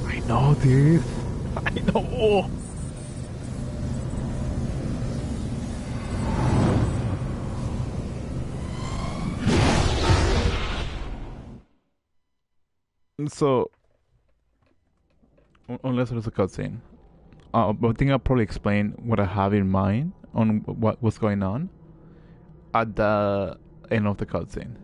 I know, dude. I know. So, unless there's a cutscene, I think I'll probably explain what I have in mind on what's going on at the end of the cutscene.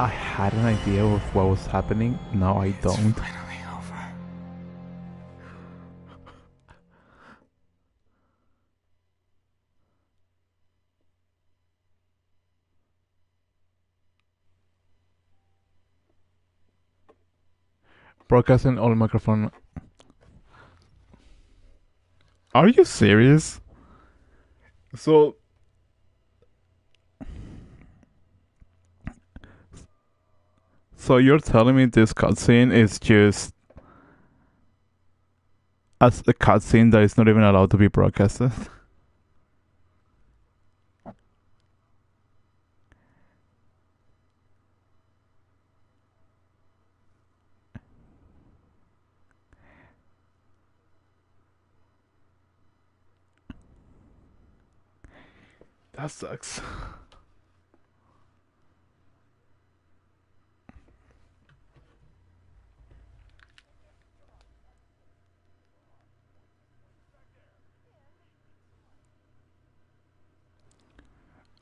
I had an idea of what was happening. Now I don't. It's finally over. Broadcasting all microphone. Are you serious? So you're telling me this cutscene is just as a cutscene that is not even allowed to be broadcasted? That sucks.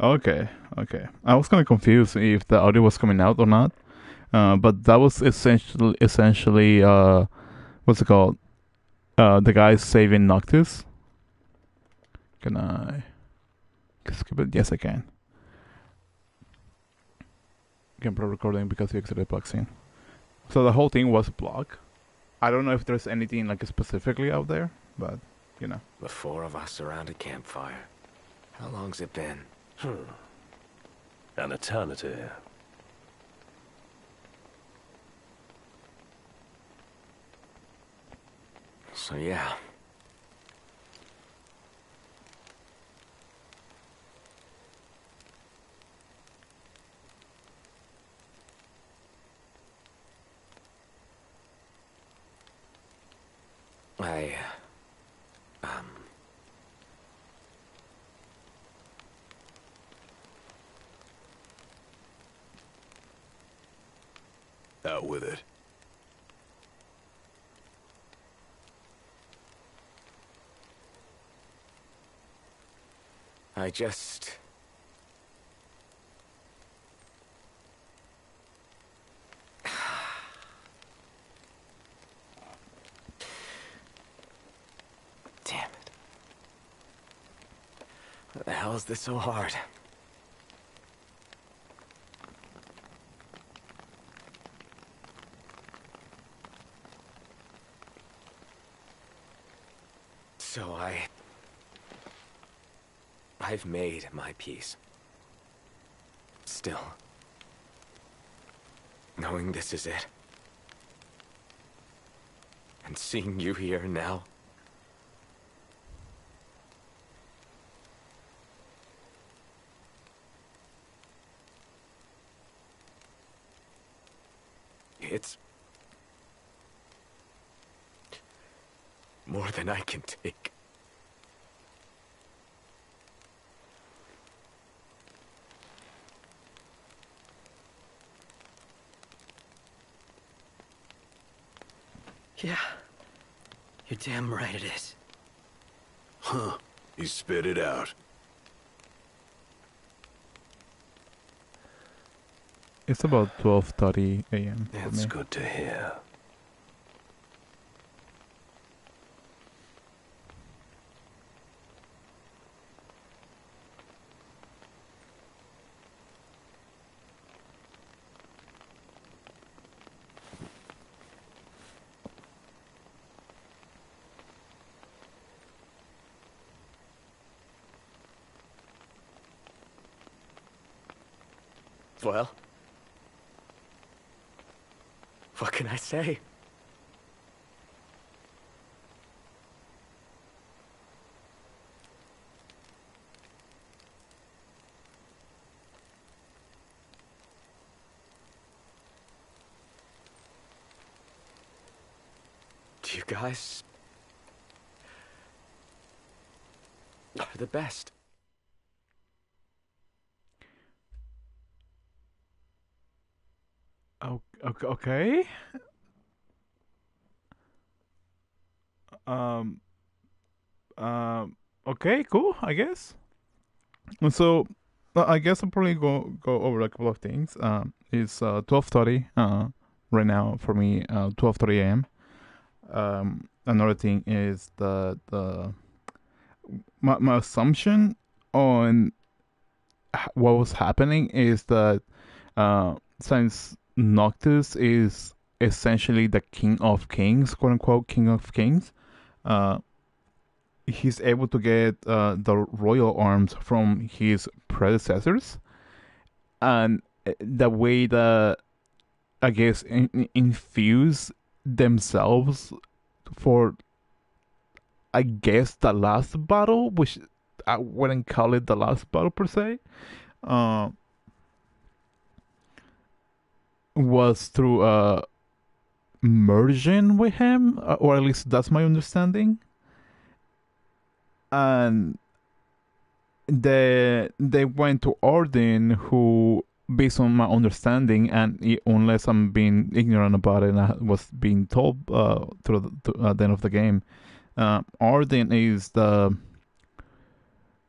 Okay, okay. I was kind of confused if the audio was coming out or not. But that was essentially what's it called? The guy saving Noctis. Can I skip it? Yes, I can. Can pro recording because you exited block scene. So the whole thing was block. I don't know if there's anything like specifically out there, but you know. The four of us around a campfire. How long's it been? An eternity. So yeah. I, Out with it. I just... Damn it. What the hell is this so hard? So I've made my peace. Still, knowing this is it, and seeing you here now, it's more than I can take. Yeah. You're damn right it is. Huh. You spit it out. It's about 12:30 a.m. for It's me. good to hear. Well, what can I say? You guys are the best. Okay. Um. Okay. Cool. I guess. And so, I guess I'll probably go over a couple of things. It's 12:30 right now for me. 12:30 a.m. Another thing is the my assumption on what was happening is that since Noctis is essentially the king of kings, quote unquote, king of kings, uh, he's able to get the royal arms from his predecessors, and the way that I guess infuse themselves for I guess the last battle, which I wouldn't call it the last battle per se, uh, was through merging with him, or at least that's my understanding. And they went to Arden, who, based on my understanding, and unless I'm being ignorant about it, and I was being told through the end of the game, Arden is the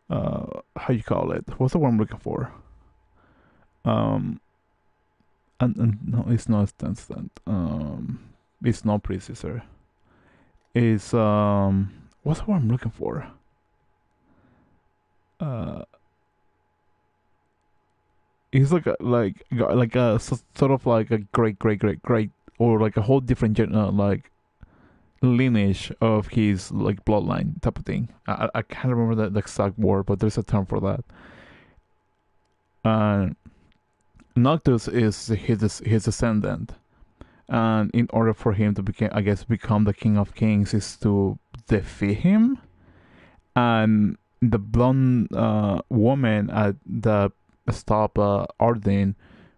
how you call it? What's the word I'm looking for? Um, and no, it's not instant. It's not predecessor. It's what's the word I'm looking for? Uh, he's like a sort of like a great or like a whole different like lineage of his like bloodline type of thing. I can't remember the exact word, but there's a term for that. And Noctis is his descendant, and in order for him to become the king of kings is to defeat him. And the blonde woman at the stop Arden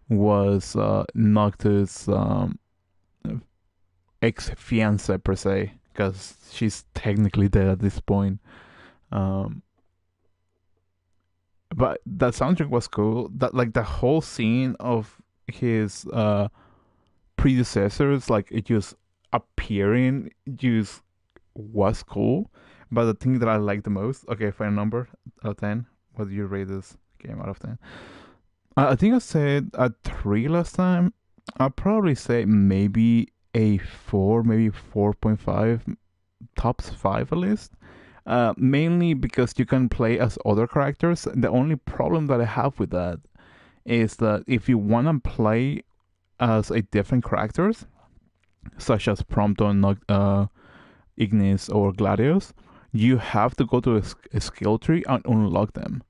was Noctis' ex fiance per se, because she's technically dead at this point. Um, but that soundtrack was cool. That like the whole scene of his predecessors, like it just appearing, just was cool. But the thing that I like the most, okay, final number out of 10. What do you rate this game out of 10? I think I said a 3 last time. I'll probably say maybe a 4, maybe 4.5, tops 5 at least. Mainly because you can play as other characters. The only problem that I have with that is that if you want to play as a different characters, such as Prompto, Ignis, or Gladius, you have to go to a skill tree and unlock them,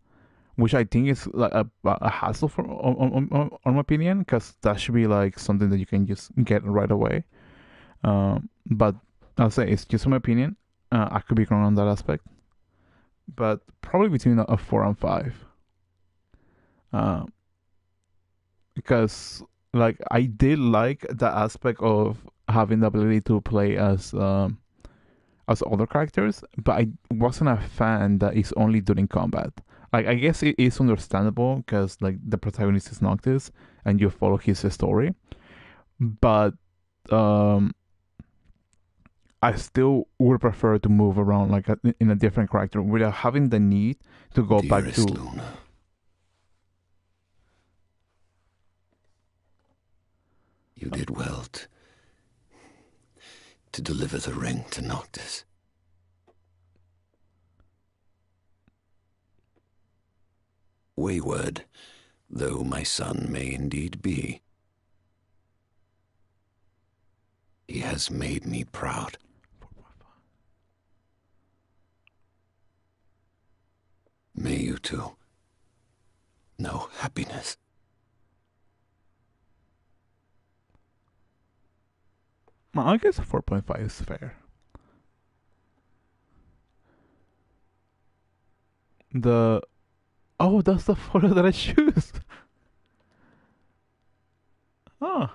which I think is like a hassle for on my opinion, because that should be like something that you can just get right away. But I'll say it's just my opinion. I could be wrong on that aspect, but probably between a 4 and 5. Uh, because like I did like the aspect of having the ability to play as other characters, but I wasn't a fan that it's only during combat. Like I guess it is understandable because like the protagonist is Noctis and you follow his story, but um, I still would prefer to move around like in a different character without having the need to go back Dearest to. Luna, you did well to deliver the ring to Noctis. Wayward, though my son may indeed be, he has made me proud. May you too know happiness. I guess 4.5 is fair. The that's the photo that I choose. Oh,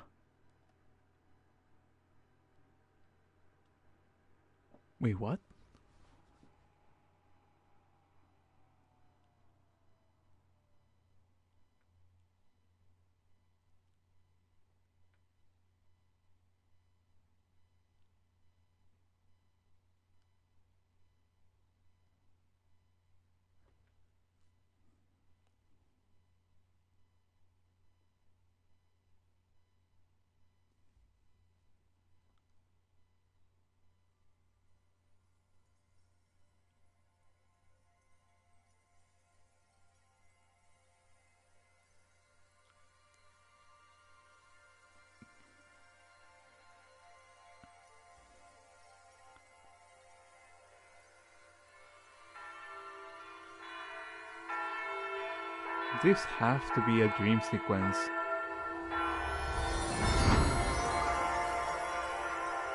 wait, what? this have to be a dream sequence?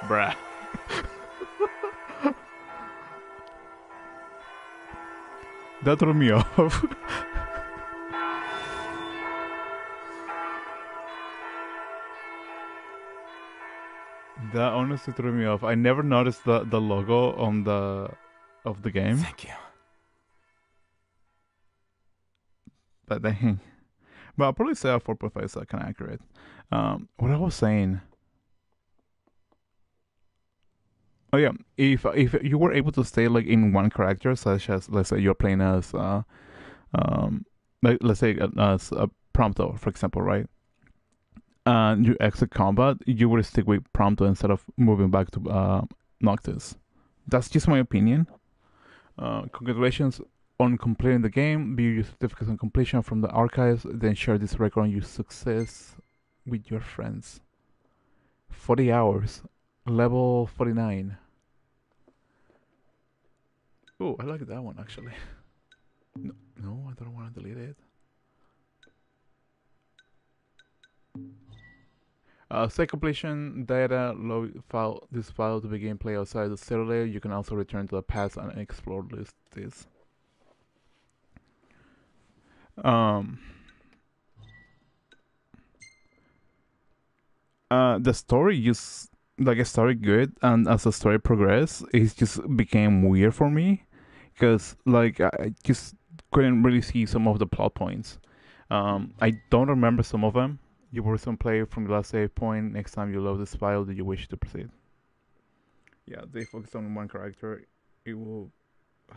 Bruh. That threw me off. That honestly threw me off. I never noticed the logo on the of the game. Thank you. But dang. But I'll probably say a 4.5 is kind of accurate. What I was saying. Oh yeah, if you were able to stay like in one character, such as let's say you're playing as like let's say as Prompto, for example, right? And you exit combat, you would stick with Prompto instead of moving back to Noctis. That's just my opinion. Congratulations on completing the game. View your certificates on completion from the archives, then share this record on your success with your friends. 40 hours. Level 49. Oh, I like that one actually. No, I don't want to delete it. Set completion data, load file this file to begin play outside the citadel. You can also return to the past and explore this. The story just like it started good, and as the story progressed, it just became weird for me because like I just couldn't really see some of the plot points. I don't remember some of them. You will resume play from the last save point. Next time you load this file, do you wish to proceed? Yeah, they focus on one character. It will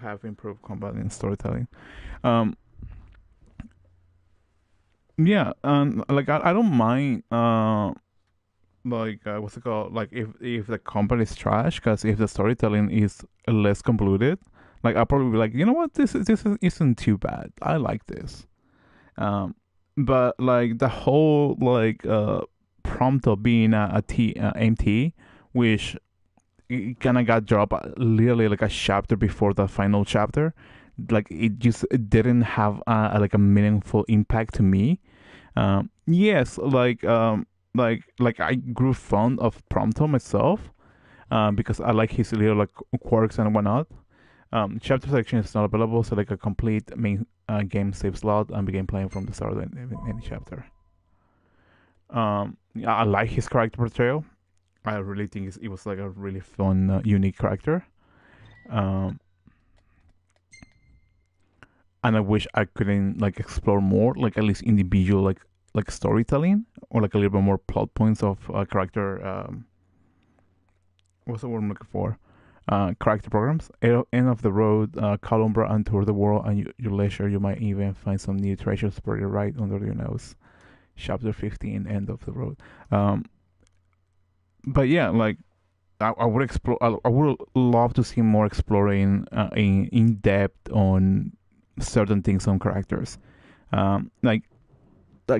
have improved combat and storytelling. Yeah, like I don't mind. Like what's it called? Like if the combat is trash, because if the storytelling is less convoluted, like I'll probably be like, you know what, isn't too bad. I like this. But like the whole like prompt of being a MT, which it kind of got dropped literally like a chapter before the final chapter. Like it didn't have like a meaningful impact to me. Yes, like I grew fond of Prompto myself, because I like his little like quirks and whatnot. Chapter selection is not available, so like a complete main game save slot and begin playing from the start of any chapter. Yeah, I like his character portrayal. I really think it was like a really fun, unique character. Um, and I wish I couldn't like explore more, like at least individual like storytelling or like a little bit more plot points of character. What's the word I'm looking for? Character programs. End of the road, Columbra, and tour the world, and your leisure. You might even find some new treasures buried right under your nose. Chapter 15, end of the road. But yeah, like I would explore. I would love to see more exploring in depth on certain things on characters. Like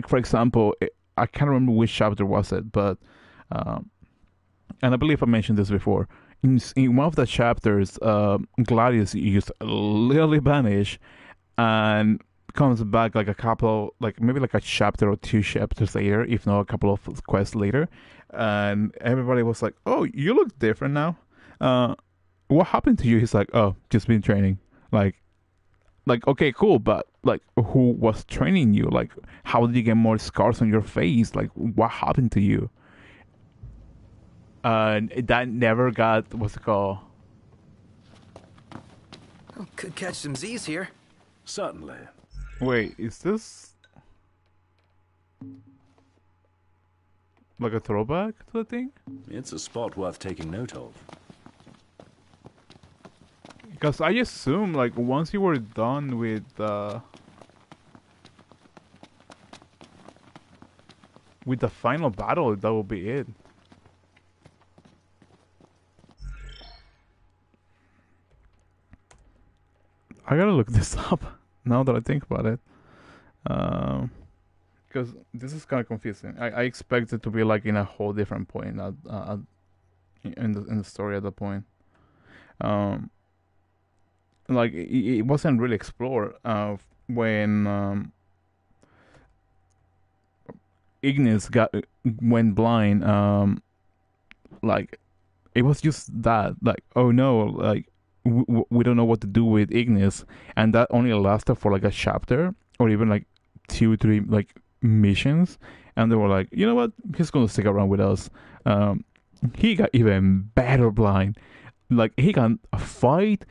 for example, I can't remember which chapter was it, but and I believe I mentioned this before. In one of the chapters, Gladius used literally vanish and comes back like a couple, like maybe like a chapter or two chapters later, if not a couple of quests later, and everybody was like, "Oh, you look different now. What happened to you?" He's like, "Oh, just been training." Like okay, cool, but like who was training you? Like how did you get more scars on your face? Like what happened to you? That never got what's it called? Oh, could catch some Z's here. Certainly. Wait, is this like a throwback to the thing? It's a spot worth taking note of. Because I assume like once you were done with the final battle, that will be it. I gotta look this up now that I think about it. Because this is kind of confusing. I expect it to be like in a whole different point in the story at that point. Like it wasn't really explored when Ignis went blind, like it was just that, like, oh no, like we don't know what to do with Ignis, and that only lasted for like a chapter or even like 2 3 like missions, and they were like, you know what, he's gonna stick around with us. He got even better blind, like he can fight.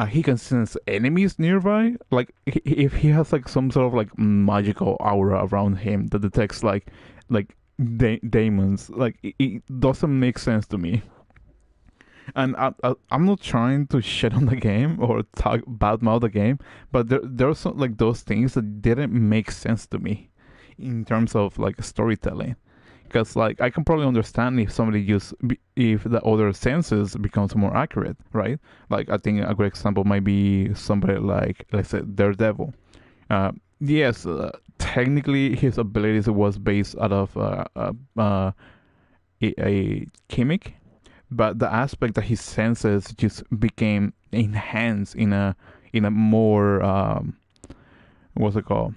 He can sense enemies nearby. Like if he has like some sort of like magical aura around him that detects like demons, like it doesn't make sense to me. And I'm not trying to shit on the game or talk badmouth the game, but there's some like those things that didn't make sense to me in terms of like storytelling. Because like I can probably understand if somebody if the other senses becomes more accurate, right? Like I think a great example might be somebody like, let's say, Daredevil. Yes, technically his abilities was based out of a chemic, but the aspect that his senses just became enhanced in a more what's it called,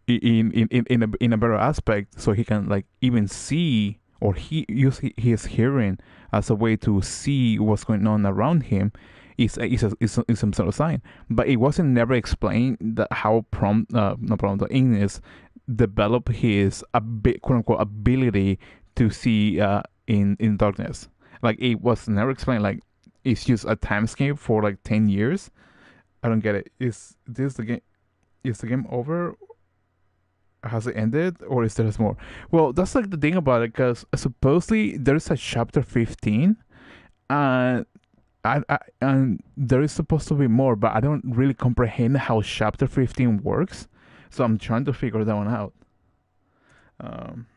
in a better aspect, so he can like even see, or he use his hearing as a way to see what's going on around him. Is some sort of sign, but it wasn't never explained that how the Ignis developed his quote unquote ability to see in darkness. Like it was never explained. Like it's just a timescape for like 10 years. I don't get it. Is this the game? Is the game over? Has it ended, or is there more? Well, that's like the thing about it, because supposedly there's a chapter 15, and and there is supposed to be more, but I don't really comprehend how chapter 15 works, so I'm trying to figure that one out. Um,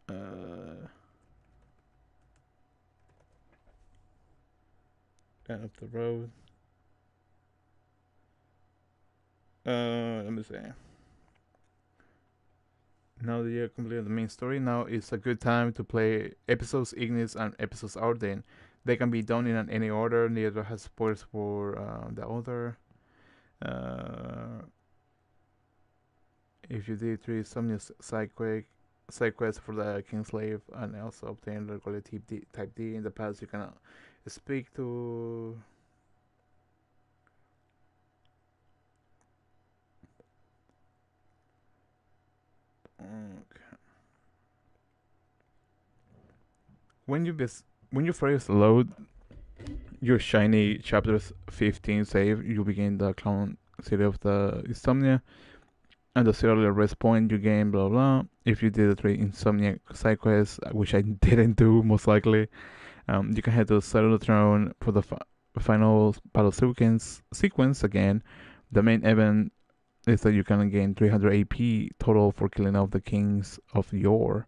uh, End of the road. Let me see. Now that you completed the main story, now is a good time to play episodes Ignis and episodes Arden. They can be done in any order. Neither has spoilers for the other. If you did 3 Somnia side quests for the Kingslave and also obtain the quality type D in the past, you can speak to. Okay. When you first load your shiny chapters 15 save, you begin the clown city of the Insomnia, and the serial rest point you gain, blah blah. If you did the 3 Insomnia side quests, which I didn't do most likely, you can head to Settle the Throne for the final battle sequence again. The main event is that you can gain 300 AP total for killing off the kings of yore.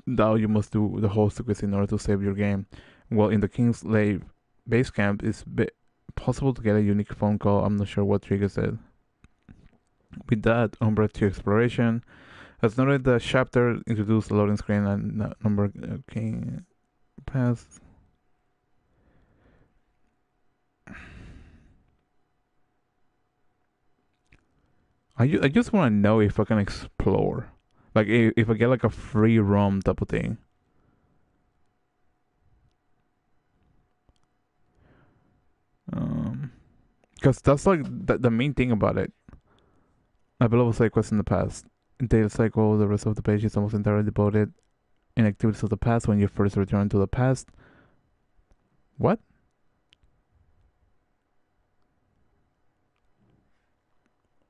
Now you must do the whole sequence in order to save your game. Well, in the Kingslave base camp, it's possible to get a unique phone call. I'm not sure what triggers it. With that, Umbra 2 Exploration has noted the chapter introduced the loading screen and number King Pass. I just want to know if I can explore. Like, if I get like a free roam type of thing. Because that's like the main thing about it. I've level side quests in the past. Data cycle, the rest of the page is almost entirely devoted in activities of the past when you first return to the past. What?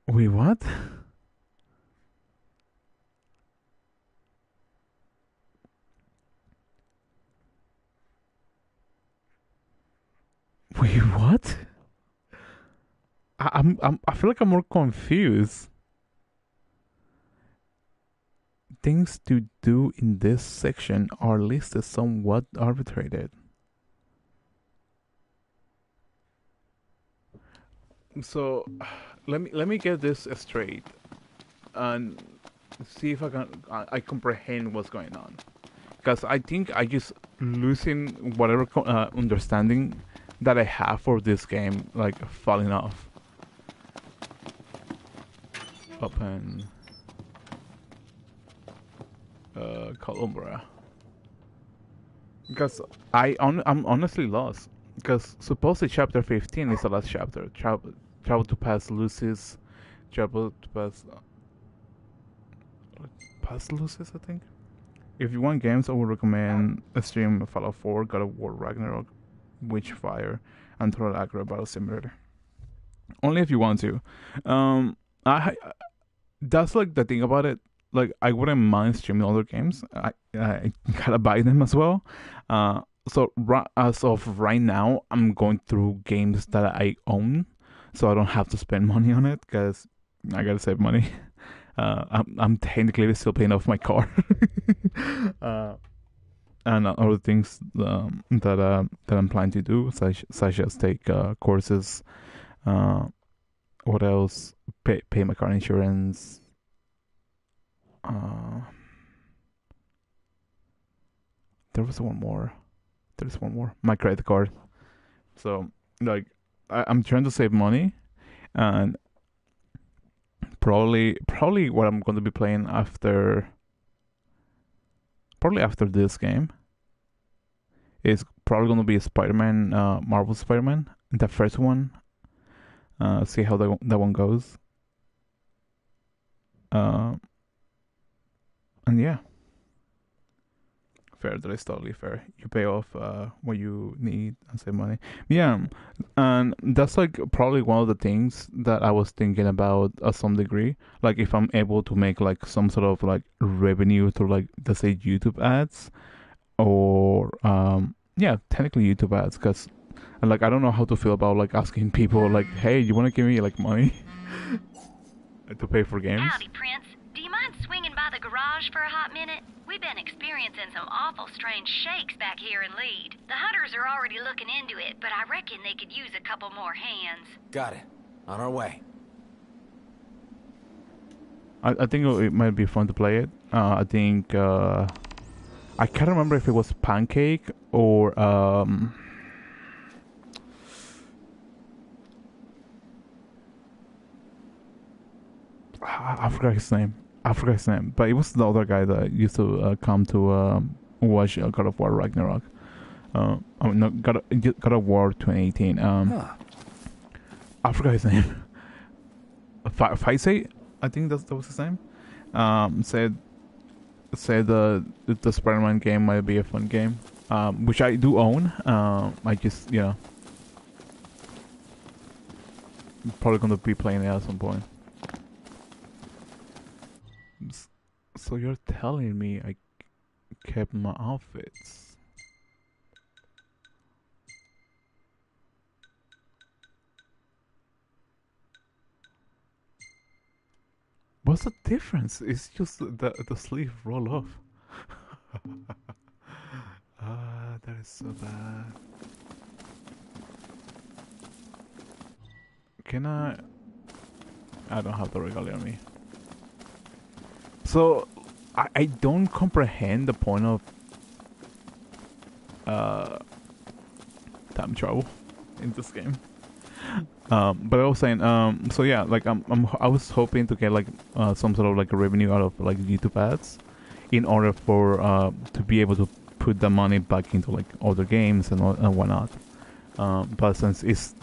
Wait, what? Wait, what? I feel like I'm more confused. Things to do in this section are listed somewhat arbitrated. So, let me get this straight and see if I comprehend what's going on. Because I think I just losing whatever understanding that I have for this game, like falling off. open Columbra. Because I'm honestly lost. Because supposedly chapter 15 is the last chapter. Travel to past Lucis. Travel to past Lucis, I think. If you want games, I would recommend a stream of Fallout 4, God of War Ragnarok, Witchfire, and Total Accurate Battle Simulator. Only if you want to. I that's like the thing about it. Like I wouldn't mind streaming other games. I gotta buy them as well. So as of right now, I'm going through games that I own, so I don't have to spend money on it because I gotta save money. I'm technically still paying off my car, and other things that I'm planning to do, such as take courses. What else? Pay my car insurance. There was one more. There's one more. My credit card. So like, I'm trying to save money, and probably what I'm going to be playing after. Probably after this game. Is probably going to be Spider-Man, Marvel Spider-Man, the first one. See how that one goes. And yeah, fair. That is totally fair. You pay off what you need and save money. Yeah, and that's like probably one of the things that I was thinking about at some degree. Like if I'm able to make like some sort of like revenue through like let's say YouTube ads, or yeah, technically YouTube ads, because like I don't know how to feel about like asking people like, hey, you want to give me like money to pay for games? Howdy, Prince. Do you mind swinging by the garage for a hot minute? We've been experiencing some awful strange shakes back here in Lead. The hunters are already looking into it, but I reckon they could use a couple more hands. Got it. On our way. I think it might be fun to play it. I think I can't remember if it was Pancake or I forgot his name. But it was the other guy that used to come to watch God of War Ragnarok. No, God of War 2018. I forgot his name. Faisei, I think that was his name. Said the Spider-Man game might be a fun game, which I do own. I just probably gonna be playing it at some point. So you're telling me I kept my outfits? What's the difference? It's just the sleeve roll off. That is so bad. Can I don't have the regalia on me. So I don't comprehend the point of time travel in this game. But I was saying, so yeah, like I was hoping to get like some sort of like a revenue out of like YouTube ads, in order for to be able to put the money back into like other games and whatnot. But since it's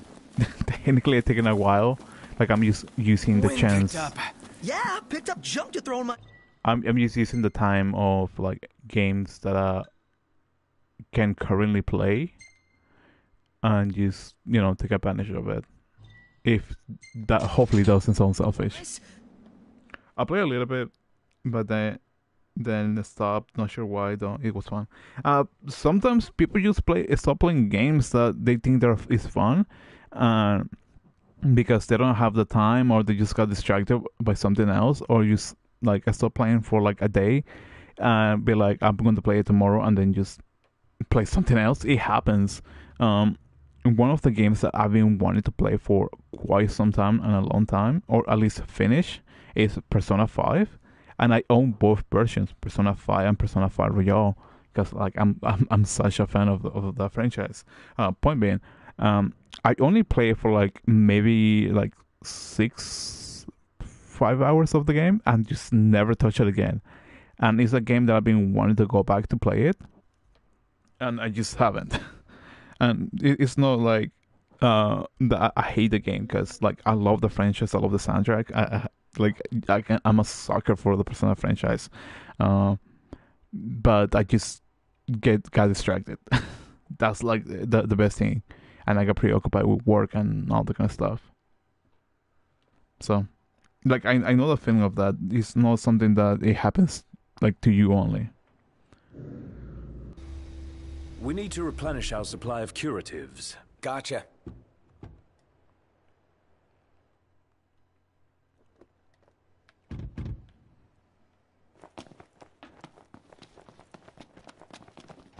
technically taking a while, like I'm just using the chance. Yeah, picked up junk to throw in my. I'm just using the time of like games that I can currently play, and just take advantage of it. If that hopefully doesn't sound selfish. I play a little bit, but then stop. Not sure why. Though it was fun. Sometimes people just stop playing games that they think is fun, because they don't have the time, or they just got distracted by something else, or just like I stop playing for like a day, and be like I'm going to play it tomorrow, and then just play something else. It happens. One of the games that I've been wanting to play for quite some time, and a long time, or at least finish, is Persona 5, and I own both versions, Persona 5 and Persona 5 Royal, because like I'm such a fan of the franchise. Point being, I only play for like maybe like 5 hours of the game and just never touch it again. And it's a game that I've been wanting to go back to play it, and I just haven't. And it's not like that I hate the game, because like I love the franchise, I love the soundtrack. I'm a sucker for the Persona franchise, but I just got distracted. That's like the best thing, and I got preoccupied with work and all that kind of stuff. So, like I know the feeling of that. It's not something that it happens like to you only. We need to replenish our supply of curatives. Gotcha.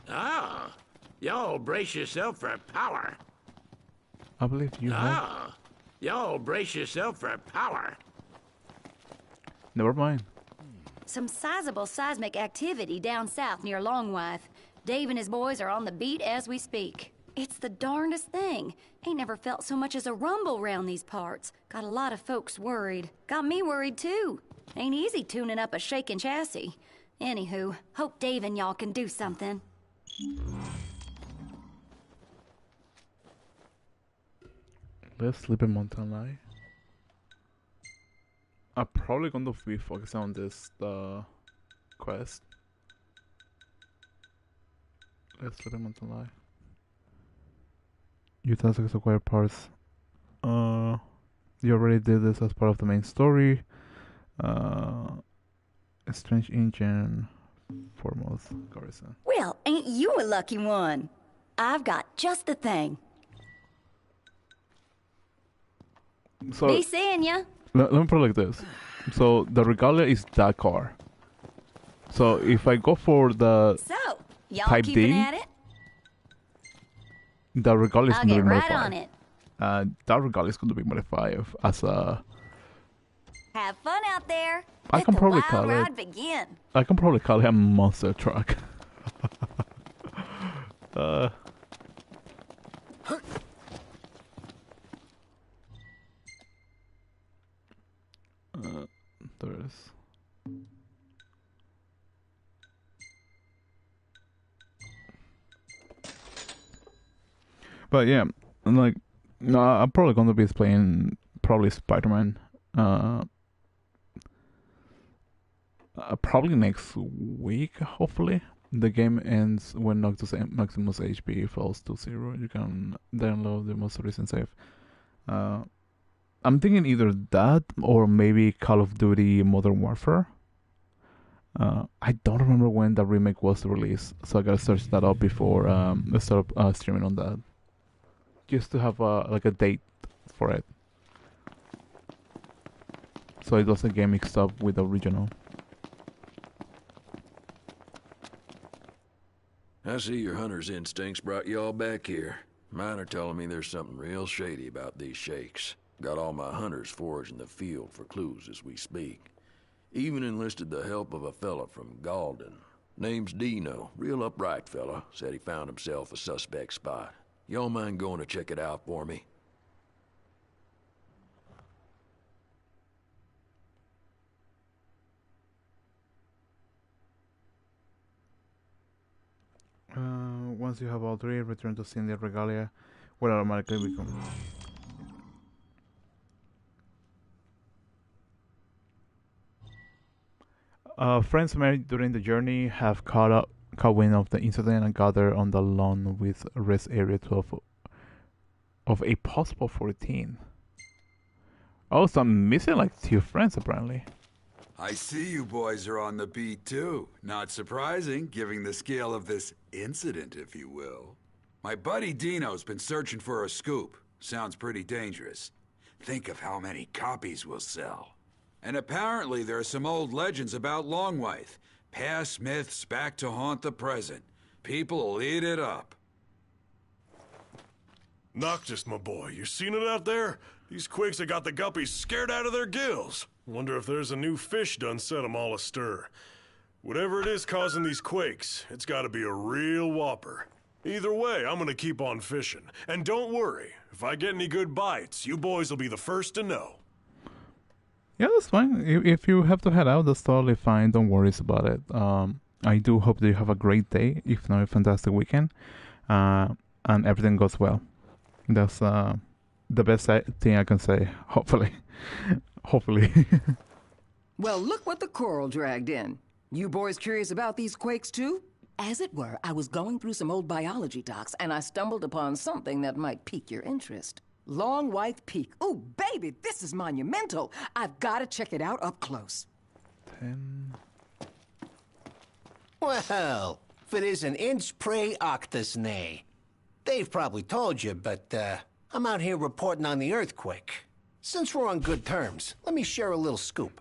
Ah, y'all brace yourself for power. I believe you have. Ah, y'all brace yourself for power. Never mind. Some sizable seismic activity down south near Longwife. Dave and his boys are on the beat as we speak. It's the darndest thing. Ain't never felt so much as a rumble round these parts. Got a lot of folks worried. Got me worried too. Ain't easy tuning up a shaking chassis. Anywho, hope Dave and y'all can do something. Let's sleep in Mountain Light. I'm probably going to be focusing on this quest. Let's sleep in Mountain Light. You task is acquire parts. You already did this as part of the main story. A strange engine. Foremost garrison. Well, ain't you a lucky one? I've got just the thing. So Be seeing ya. let me put it like this. So the Regalia is that car. So if I go for the So, y'all Type keeping D? at it? the Regalia is I'll going to get be right modified. on it. That Regalia is going to be modified as a. Have fun out there. I Let can the probably wild call it- ride begin. I can probably call it a monster truck. There's. But yeah, like, no, I'm probably going to be playing probably Spider-Man. Probably next week, hopefully. The game ends when Maximus HP falls to 0. You can download the most recent save. I'm thinking either that or maybe Call of Duty Modern Warfare. I don't remember when the remake was released, so I gotta search that up before I start streaming on that. Just to have like a date for it, so it doesn't get mixed up with the original. I see your hunter's instincts brought you all back here. Mine are telling me there's something real shady about these shakes. Got all my hunters foraged in the field for clues as we speak. Even enlisted the help of a fella from Galden. Name's Dino, real upright fella. Said he found himself a suspect spot. Y'all mind going to check it out for me? Once you have all three, return to Cindy Regalia, will automatically become. Friends married during the journey have caught wind of the incident and gather on the lawn with rest area 12 of a possible 14. Oh, so I'm missing like 2 friends apparently. I see you boys are on the beat too. Not surprising, given the scale of this incident, if you will. My buddy Dino's been searching for a scoop. Sounds pretty dangerous. Think of how many copies we'll sell. And apparently there are some old legends about Longwife. Past myths back to haunt the present. People will eat it up. Noctis, my boy, you seen it out there? These quakes have got the guppies scared out of their gills. Wonder if there's a new fish done set 'em all astir. Whatever it is causing these quakes, it's gotta be a real whopper. Either way, I'm gonna keep on fishing. And don't worry, if I get any good bites, you boys will be the first to know. Yeah, that's fine. If you have to head out, that's totally fine. Don't worry about it. I do hope that you have a great day, if not a fantastic weekend, and everything goes well. That's the best thing I can say. Hopefully, hopefully. Well, look what the Coral dragged in. You boys curious about these quakes too? As it were, I was going through some old biology docs and I stumbled upon something that might pique your interest. Long White Peak. Oh, baby, this is monumental. I've got to check it out up close. 10. Well, if it is an inch pre octus nay. Dave probably told you, but I'm out here reporting on the earthquake. Since we're on good terms, let me share a little scoop.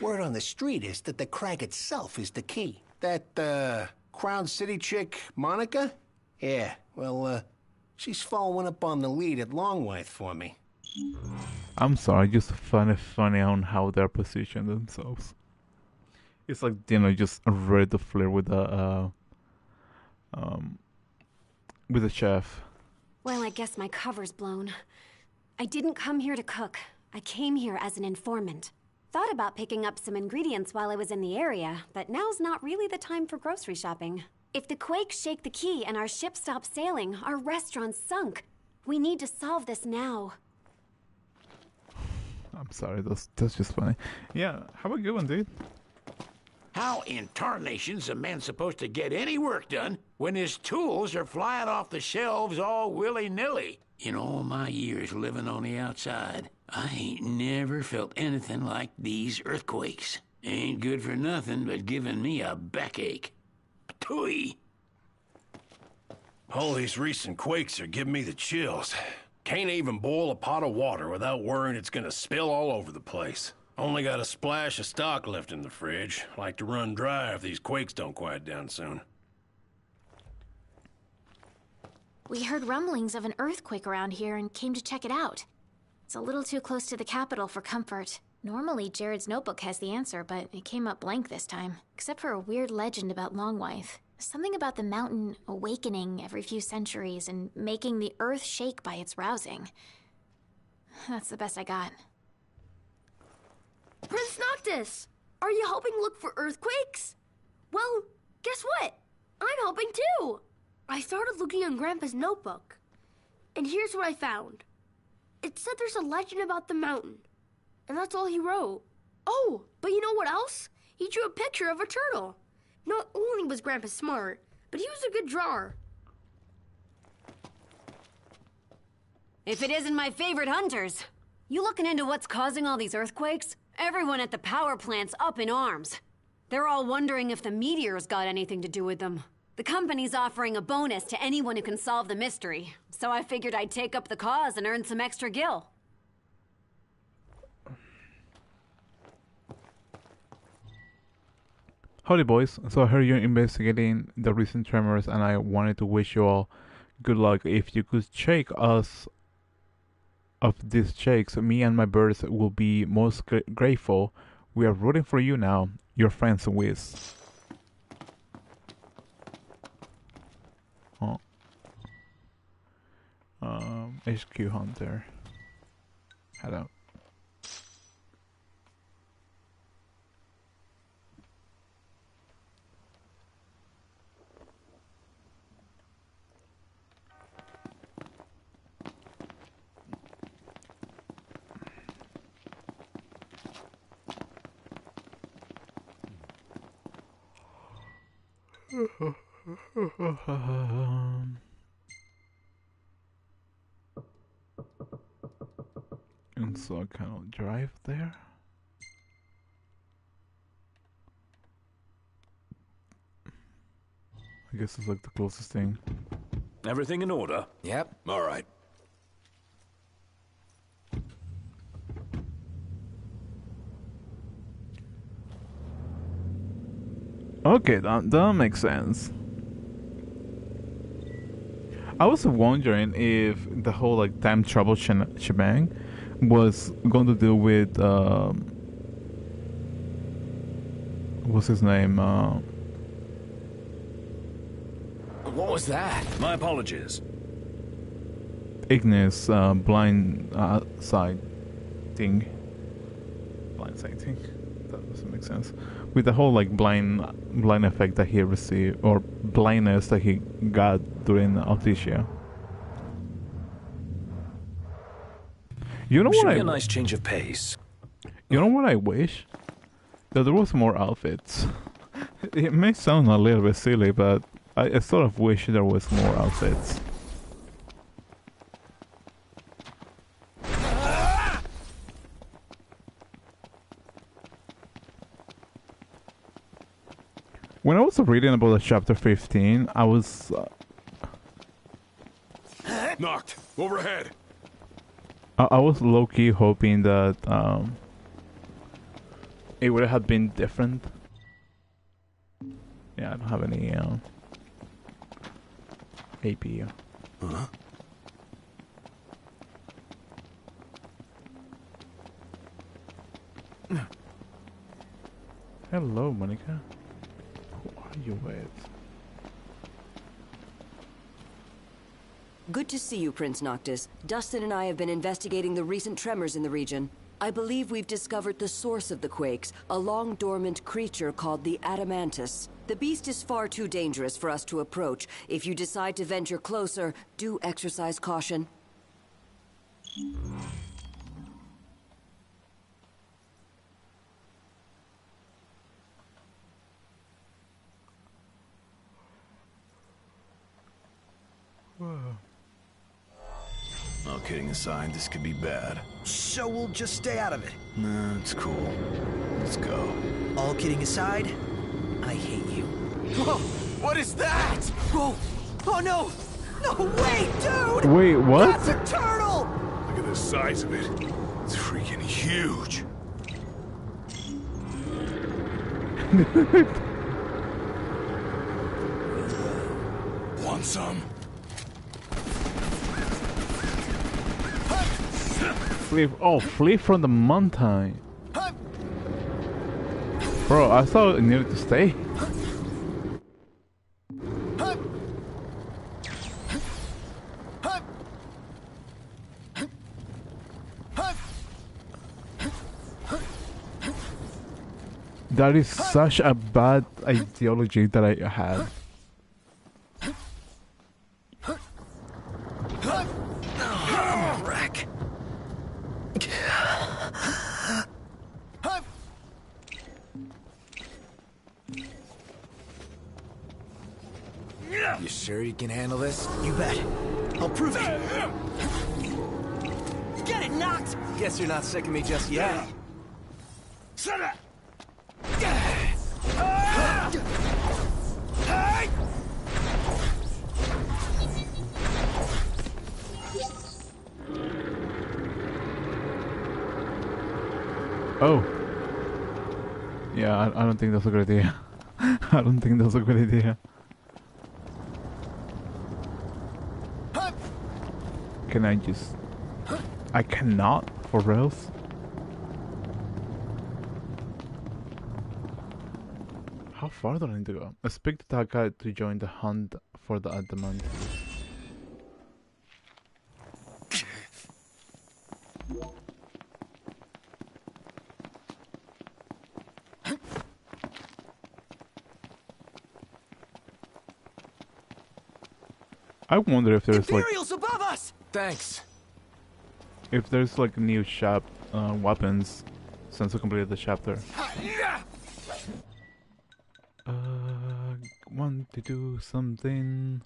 Word on the street is that the crag itself is the key. That, Crown City chick, Monica? Yeah, well, she's following up on the lead at Longwythe for me. I'm sorry, I just find it funny on how they're positioned themselves. It's like, you know, just ready to flirt with the chef. Well, I guess my cover's blown. I didn't come here to cook. I came here as an informant. Thought about picking up some ingredients while I was in the area, but now's not really the time for grocery shopping. If the quakes shake the key and our ship stops sailing, our restaurant's sunk. We need to solve this now. I'm sorry, that's just funny. Yeah, have a good one, dude. How in tarnation's a man supposed to get any work done when his tools are flying off the shelves all willy-nilly? In all my years living on the outside, I ain't never felt anything like these earthquakes. Ain't good for nothing but giving me a backache. Ptooey! All these recent quakes are giving me the chills. Can't even boil a pot of water without worrying it's gonna spill all over the place. Only got a splash of stock left in the fridge. Like to run dry if these quakes don't quiet down soon. We heard rumblings of an earthquake around here and came to check it out. It's a little too close to the capital for comfort. Normally, Jared's notebook has the answer, but it came up blank this time. Except for a weird legend about Longwythe. Something about the mountain awakening every few centuries and making the earth shake by its rousing. That's the best I got. Prince Noctis! Are you helping look for earthquakes? Well, guess what? I'm helping too! I started looking in Grandpa's notebook. And here's what I found. It said there's a legend about the mountain. And that's all he wrote. Oh, but you know what else? He drew a picture of a turtle. Not only was Grandpa smart, but he was a good drawer. If it isn't my favorite hunters. You looking into what's causing all these earthquakes? Everyone at the power plant's up in arms. They're all wondering if the meteor's got anything to do with them. The company's offering a bonus to anyone who can solve the mystery, so I figured I'd take up the cause and earn some extra gil. Howdy boys, so I heard you're investigating the recent tremors and I wanted to wish you all good luck. If you could shake us of these shakes, me and my birds will be most grateful. We are rooting for you now, your friends Wiz. Oh. HQ Hunter. Hello. And so I cannot drive there. I guess it's like the closest thing. Everything in order? Yep. All right. Okay, that makes sense. I was wondering if the whole like time travel shebang was going to do with what's his name? What was that? My apologies. Ignis blind side thing. blind sighting. That doesn't make sense. With the whole like blind effect that he received, or blindness that he got during Altissia. You know Should what be a nice change of pace. You know what I wish? That there was more outfits. It may sound a little bit silly, but I sort of wish there was more outfits. When I was reading about the chapter 15, I was... Knocked. Overhead. I was low-key hoping that it would have been different. Yeah, I don't have any AP. Huh? Hello, Monica. Who are you with? Good to see you, Prince Noctis. Dustin and I have been investigating the recent tremors in the region. I believe we've discovered the source of the quakes, a long-dormant creature called the Adamantus. The beast is far too dangerous for us to approach. If you decide to venture closer, do exercise caution. All kidding aside, this could be bad. So we'll just stay out of it. Nah, it's cool. Let's go. All kidding aside, I hate you. Whoa! What is that? Whoa! Oh no! No, wait, dude! Wait, what? That's a turtle! Look at the size of it. It's freaking huge. Want some? Flee from the mountain. Bro, I thought it needed to stay. That is such a bad ideology that I had. I'm a wreck. You sure you can handle this? You bet. I'll prove it. Get it knocked! Guess you're not sick of me just yet. Shut up! Oh. Yeah, I don't think that's a good idea. I don't think that's a good idea. Can I just... I cannot, for reals? How far do I need to go? I speak to that guy to join the hunt for the adamant. I wonder if there's like... Imperials above us! Thanks. If there's like new shop weapons since I completed the chapter. Want to do something.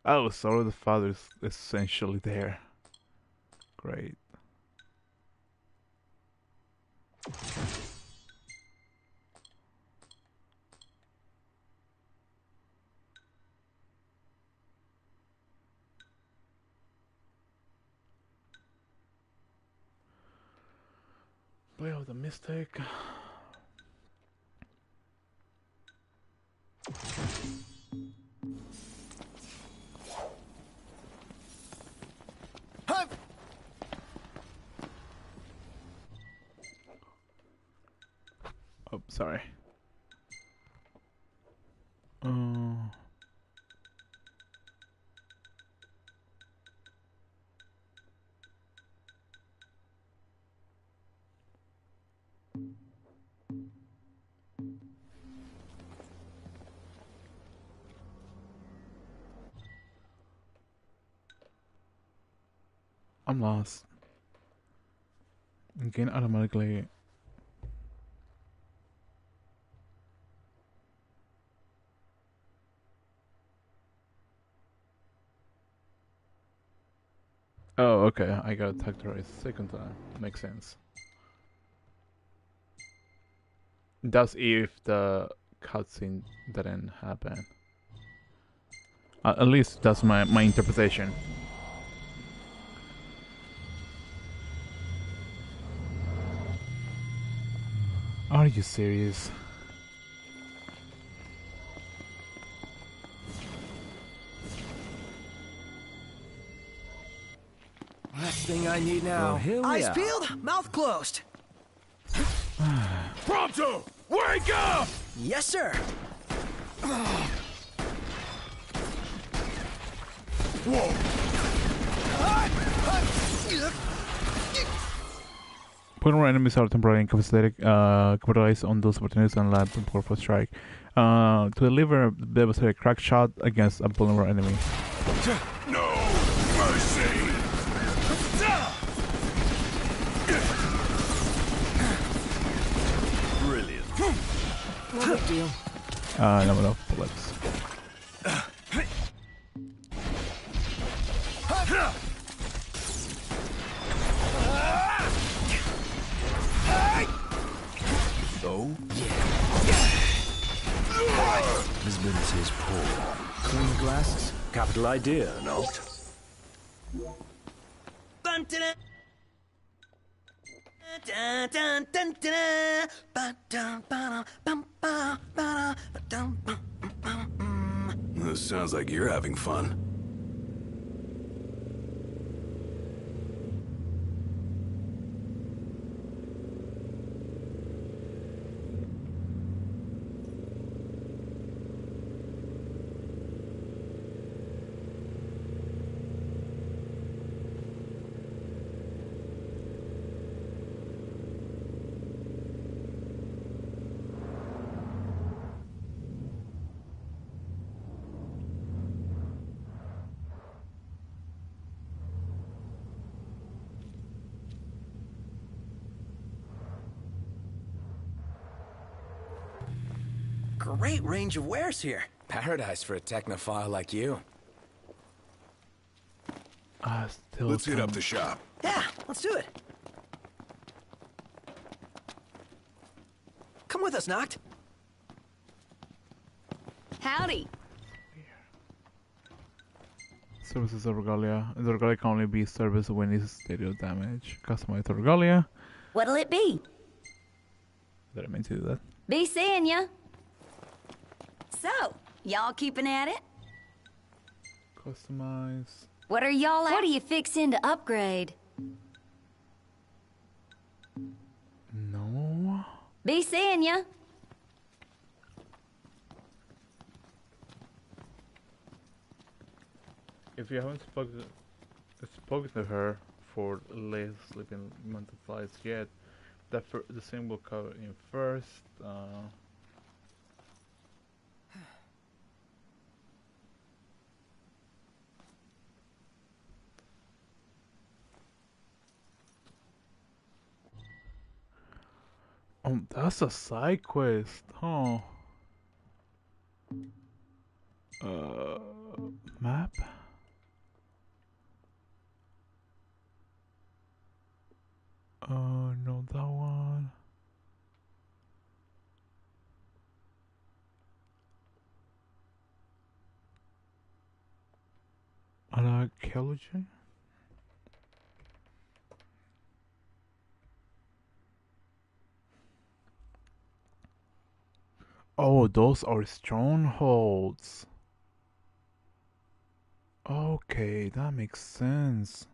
Oh, Sorrow the Father is essentially there. Great. Play of the Mystic. Oh, sorry. I'm lost. Again, automatically. Oh, okay. I got attacked twice. Second time. Makes sense. That's if the cutscene didn't happen. At least that's my interpretation. Are you serious? Last thing I need now. Well, here we Eyes are. peeled, mouth closed. Prompto! Wake up! Yes, sir. Whoa! When enemies are temporarily incapacitated, capitalize on those opportunities and land a powerful strike. To deliver a devastating crack shot against a vulnerable enemy. No mercy! Brilliant. No big deal. Not enough bullets. So? Visibility is poor. Clean glasses. Capital idea, no? This sounds like you're having fun. Great range of wares here. Paradise for a technophile like you. Let's hit up the shop. Yeah, let's do it. Come with us, Noct. Howdy. Services of Regalia. The Regalia can only be serviced when it's stereo damage. Customize the Regalia. What'll it be? Did I mean to do that? Be seeing ya. So, y'all keeping at it? Customize. What are y'all at? What are you fixing to upgrade? No. Be seeing ya. If you haven't spoken to her for late sleeping month of flies yet, the same will cover in first. Oh, that's a side quest, huh? Map? No, that one. Archaeology? Oh, those are strongholds. Okay, that makes sense.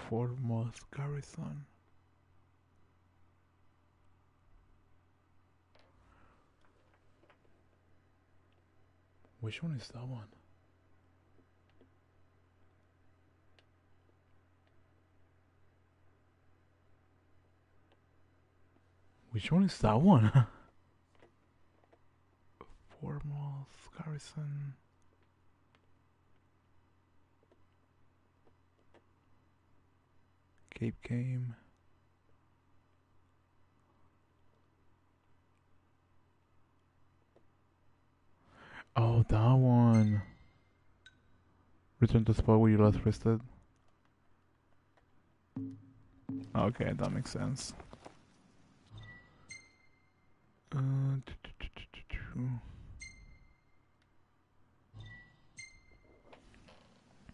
foremost garrison. Which one is that one? Which one is that one? Foremost garrison. Cape Game. Oh, that one. Return to the spot where you last rested. Okay, that makes sense.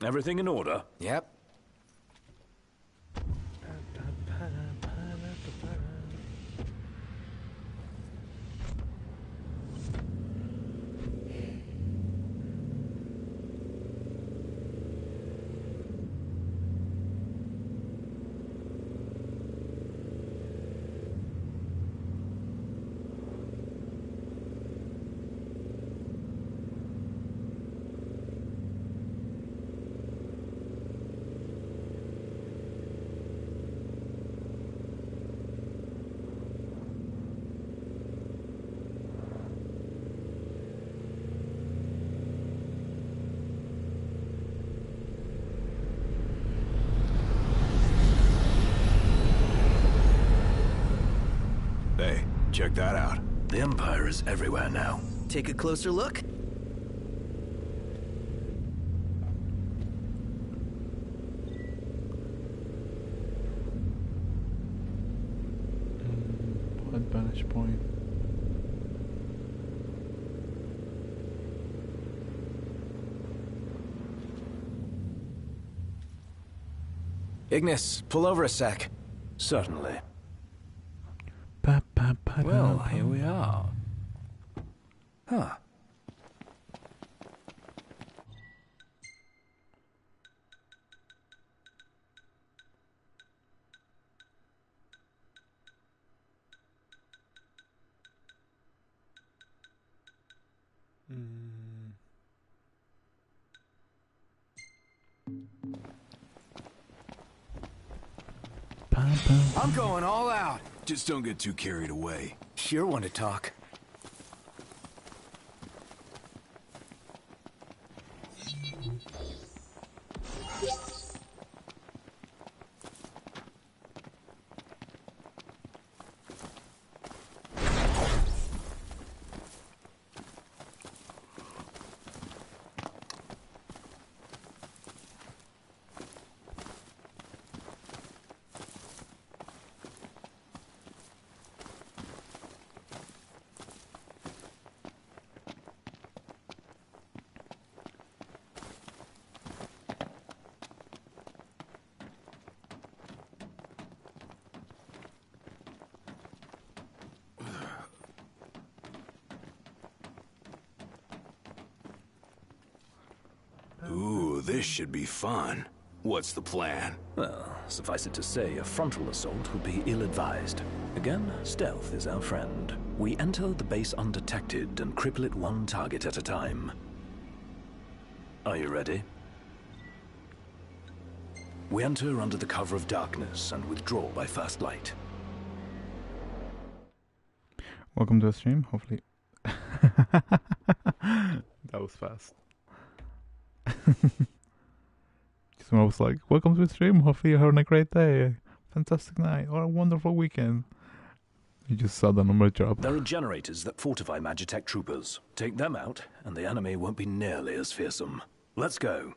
Everything in order? Yep. Hey, check that out. The Empire is everywhere now. Take a closer look. Vantage point. Ignis, pull over a sec. Certainly. Well, here we are. Huh. I'm going all out. Just don't get too carried away. You're one to talk. Ooh, this should be fun. What's the plan? Well, suffice it to say, a frontal assault would be ill-advised. Again, stealth is our friend. We enter the base undetected and cripple it one target at a time. Are you ready? We enter under the cover of darkness and withdraw by first light. Welcome to the stream, hopefully. That was fast. Someone was like, welcome to the stream, hopefully you're having a great day, fantastic night, or a wonderful weekend. You just saw the number drop. There are generators that fortify Magitech troopers. Take them out, and the enemy won't be nearly as fearsome. Let's go.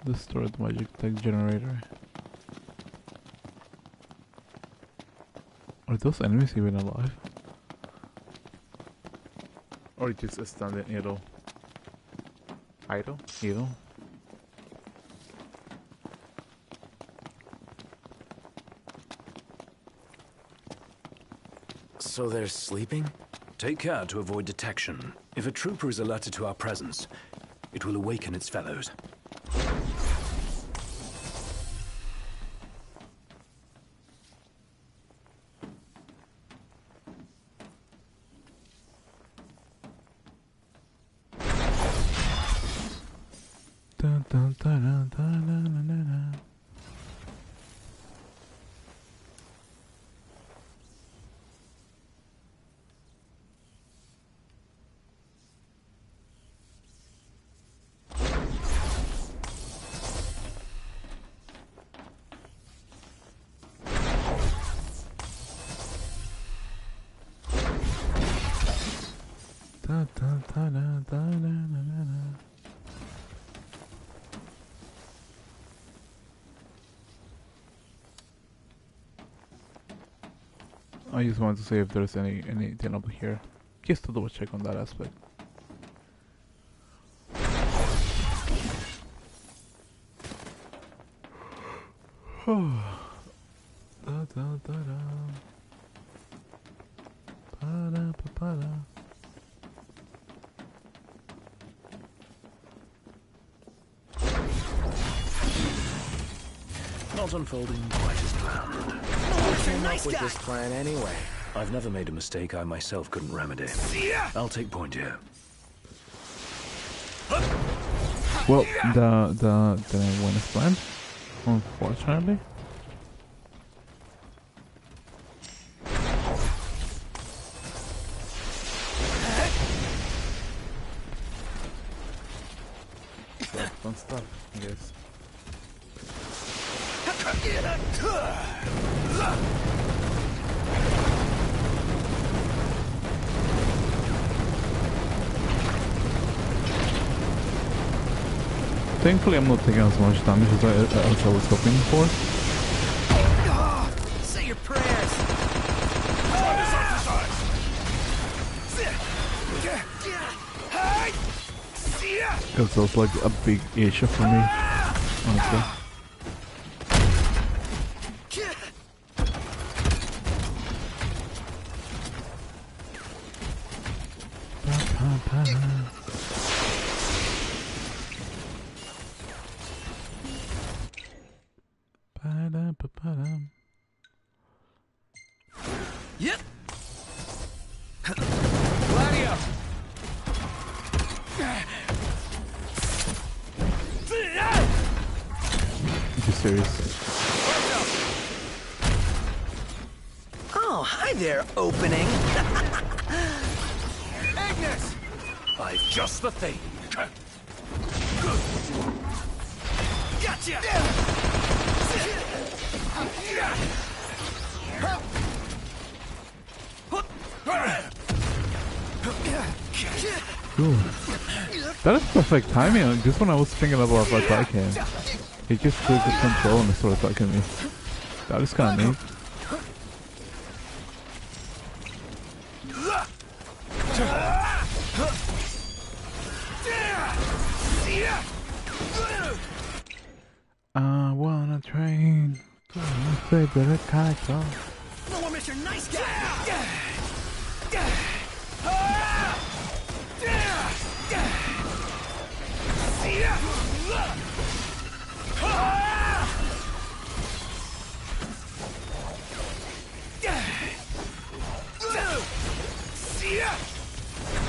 Destroy the Magitech generator. Are those enemies even alive? Or just a standing idle? Idle? Idle? So they're sleeping? Take care to avoid detection. If a trooper is alerted to our presence, it will awaken its fellows. Dun, dun, dun, dun, dun, dun, dun, dun. Dun, dun, dun, dun, dun, dun, dun, dun. I just wanted to see if there's anything up here, just to double check on that aspect. Da, da, da, da. Ba-da, ba-ba-da. Not unfolding quite as planned. Who came up with this plan anyway? I've never made a mistake I myself couldn't remedy. I'll take point here. Well, the one is planned, unfortunately. Fun stuff, I guess. Thankfully, I'm not taking as much damage as I was hoping for. Say your prayers. Because that was like a big issue for me, honestly. Yep. Gladio. Are you serious? Oh, hi there, opening. Agnes! I've just the thing. Gotcha! Ooh. That is perfect timing. Just when I was thinking about attacking him, he just took the control and started attacking me. That is kind of neat. I wanna train to my favorite title. No more Mr. Nice Guy!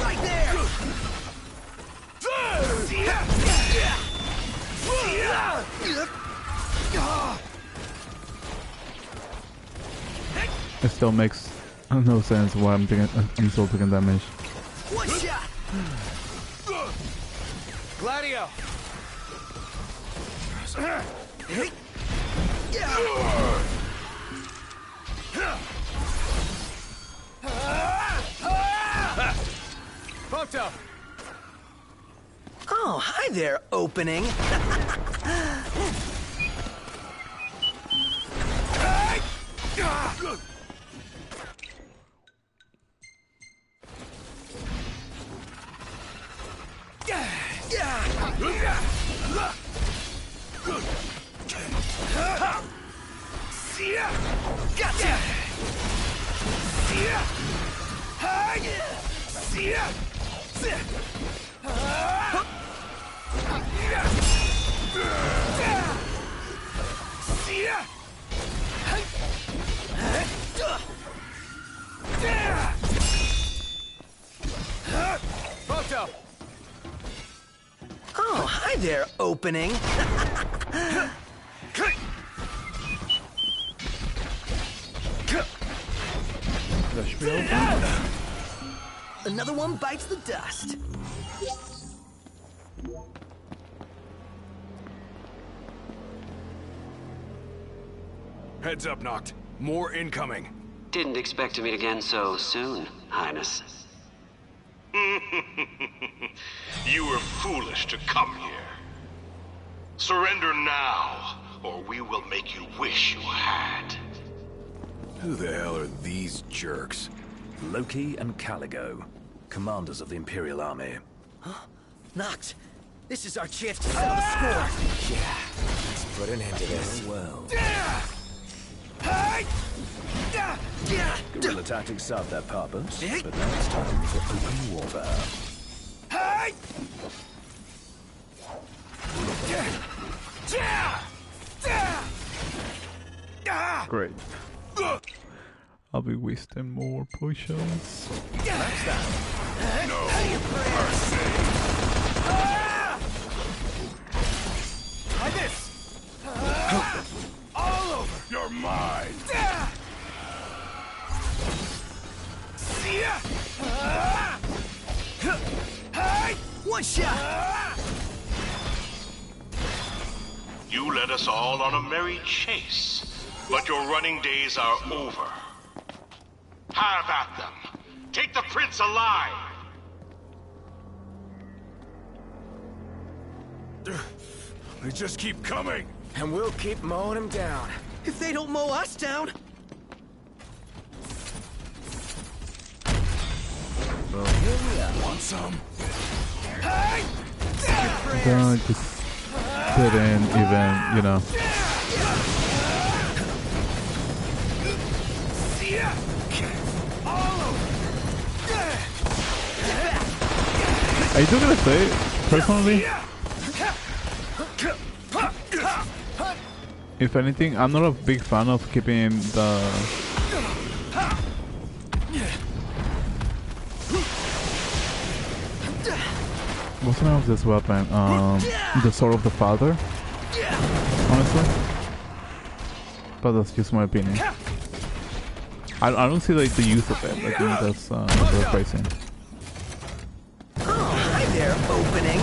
Right there! It still makes no sense why I'm still taking damage. One shot! Gladio! Photo! Oh, hi there, opening. Gotcha! Photo! Oh, hi there, opening. Another one bites the dust. Heads up, Noct. More incoming. Didn't expect to meet again so soon, Highness. You were foolish to come here. Surrender now, or we will make you wish you had. Who the hell are these jerks? Loki and Caligo, commanders of the Imperial Army. Huh? Noct, this is our chance to settle the score. Yeah, let's put an end to this. Well. Guerrilla tactics served their purpose, but now it's time for open warfare. Great. I'll be wasting more potions. No mercy! Try this! All over! You're mine! One shot! You led us all on a merry chase, but your running days are over. Have at them. Take the prince alive. They just keep coming. And we'll keep mowing them down. If they don't mow us down... Well, here we are. Want some? Don't just didn't even, you know. I do gotta say, personally, if anything, I'm not a big fan of keeping the what's the name of this weapon? The Sword of the Father. Honestly, but that's just my opinion. I don't see like the use of it. I think that's crazy. Oh, hi there, opening.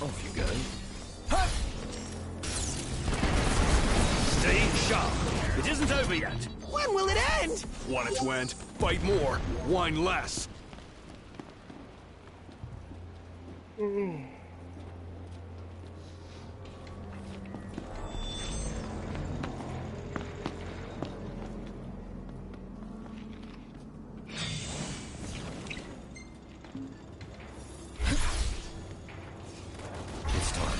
Off you go. Stay sharp. It isn't over yet. When will it end? Want it to end? Fight more, whine less. It's time.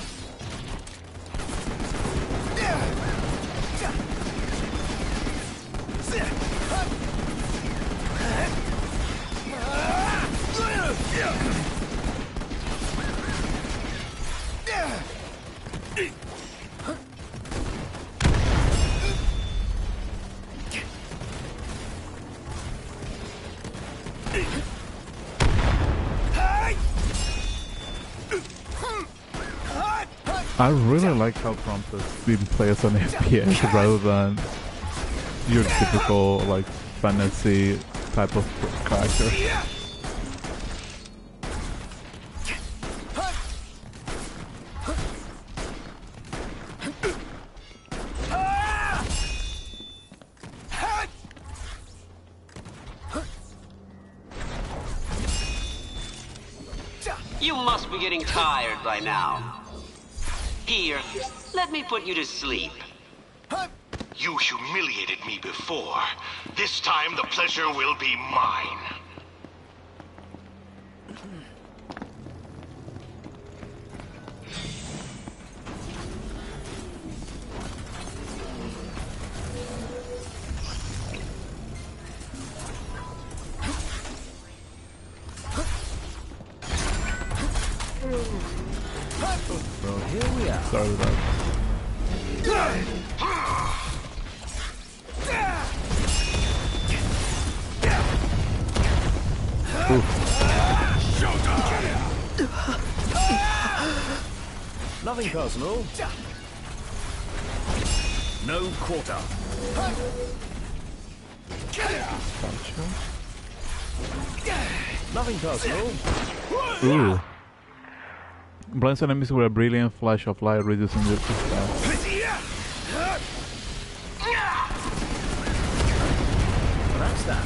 I really like how Trump is being played as an FPS rather than your typical like fantasy type of character. You must be getting tired by now. Here, let me put you to sleep. You humiliated me before. This time the pleasure will be mine. Well, here we are. Sorry about that. Nothing personal. No quarter. Nothing personal. Ooh. Blinds enemies with a brilliant flash of light, reducing their stats. That's that.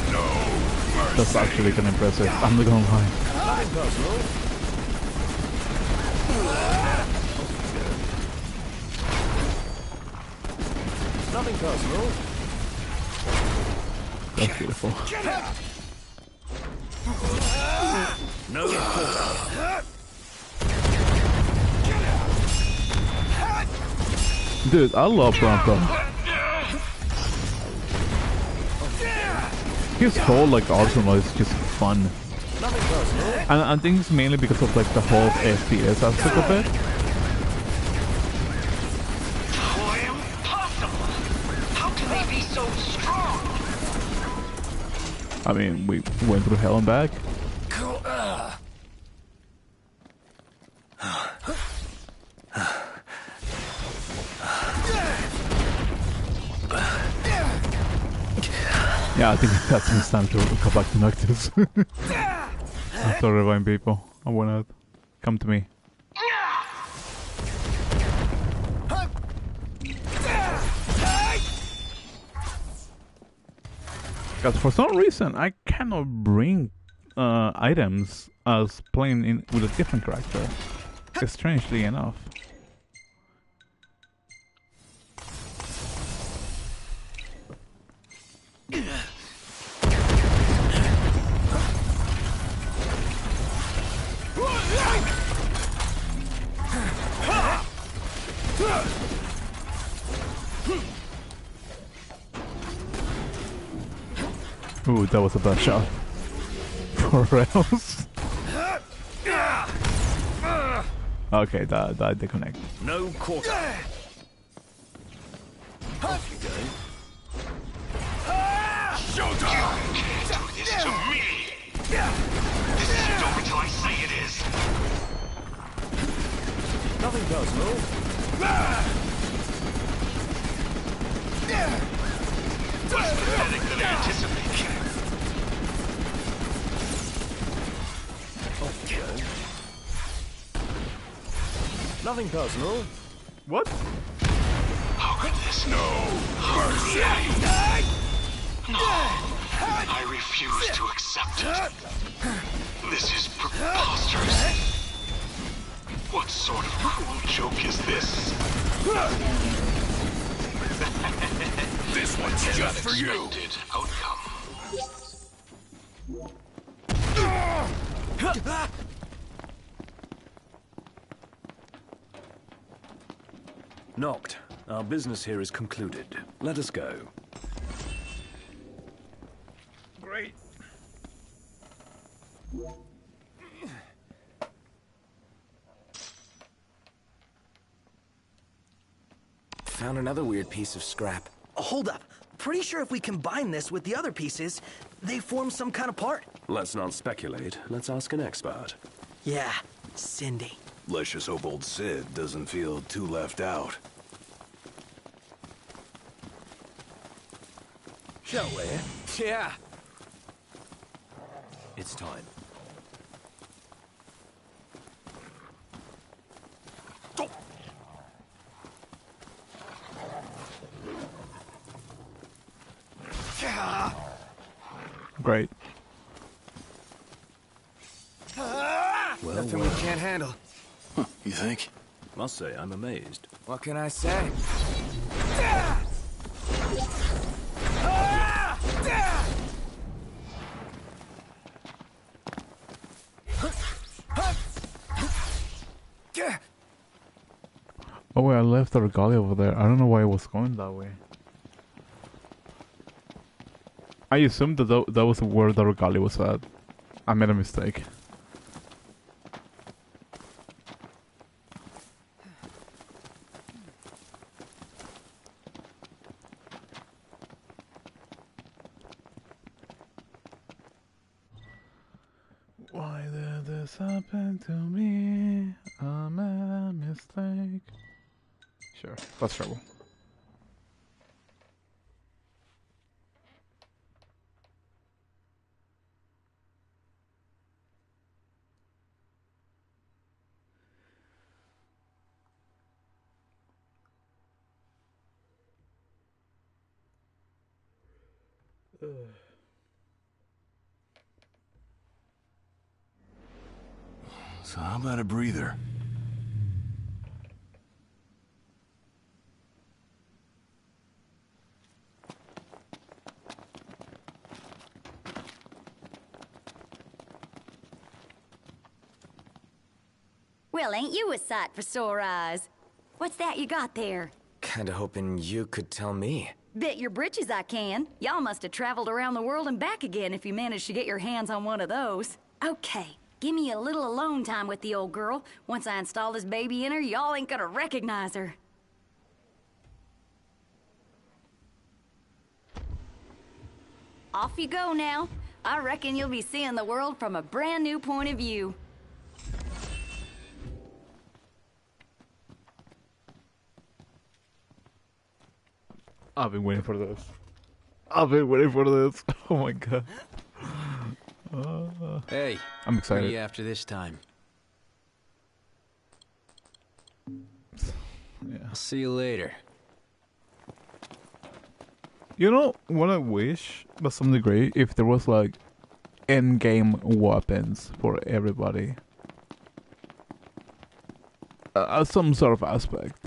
That's actually kind of impressive. I'm not gonna lie. Nothing personal. Nothing personal. That's beautiful. No quarter. Dude, I love Bronco. His whole like arsenal is just fun. And I think it's mainly because of like the whole FPS aspect of it. How can they be so strong? I mean, we went through hell and back. Yeah, I think that's time to come back to Noctis. After reviving people, I wanna come to me. Because for some reason I cannot bring items as playing in with a different character. Strangely enough. Ooh, that was a bad shot. For reals. Okay, that disconnect. No quarter. Off you go. Showtime! You can't do this to me! This isn't over till I say it is! Nothing personal. Less pathetic than I anticipated. Off you go. Nothing personal. What? How could this hurt me? No, I refuse to accept it. This is preposterous. What sort of cruel joke is this? This one's just for you. Unexpected outcome. Knocked. Our business here is concluded. Let us go. Great. Found another weird piece of scrap. Hold up. Pretty sure if we combine this with the other pieces, they form some kind of part. Let's not speculate. Let's ask an expert. Yeah, Cindy. Let's just hope old Sid doesn't feel too left out. Shall we? Yeah. It's time. Great. Well, Nothing we can't handle. You think? Must say, I'm amazed. What can I say? Oh wait, I left the regalia over there. I don't know why it was going that way. I assumed that that was where the regalia was at. I made a mistake. did this happen to me? I'm a mistake. Sure, let's travel. So how about a breather? Well, ain't you a sight for sore eyes? What's that you got there? Kinda hoping you could tell me. Bet your britches I can. Y'all must have traveled around the world and back again if you managed to get your hands on one of those. Okay, give me a little alone time with the old girl. Once I install this baby in her, y'all ain't gonna recognize her. Off you go now. I reckon you'll be seeing the world from a brand new point of view. I've been waiting for this. I've been waiting for this. Oh my god. Hey, I'm excited. What are you after this time? Yeah. I'll see you later. You know what I wish, to some degree, if there was like end-game weapons for everybody, some sort of aspect.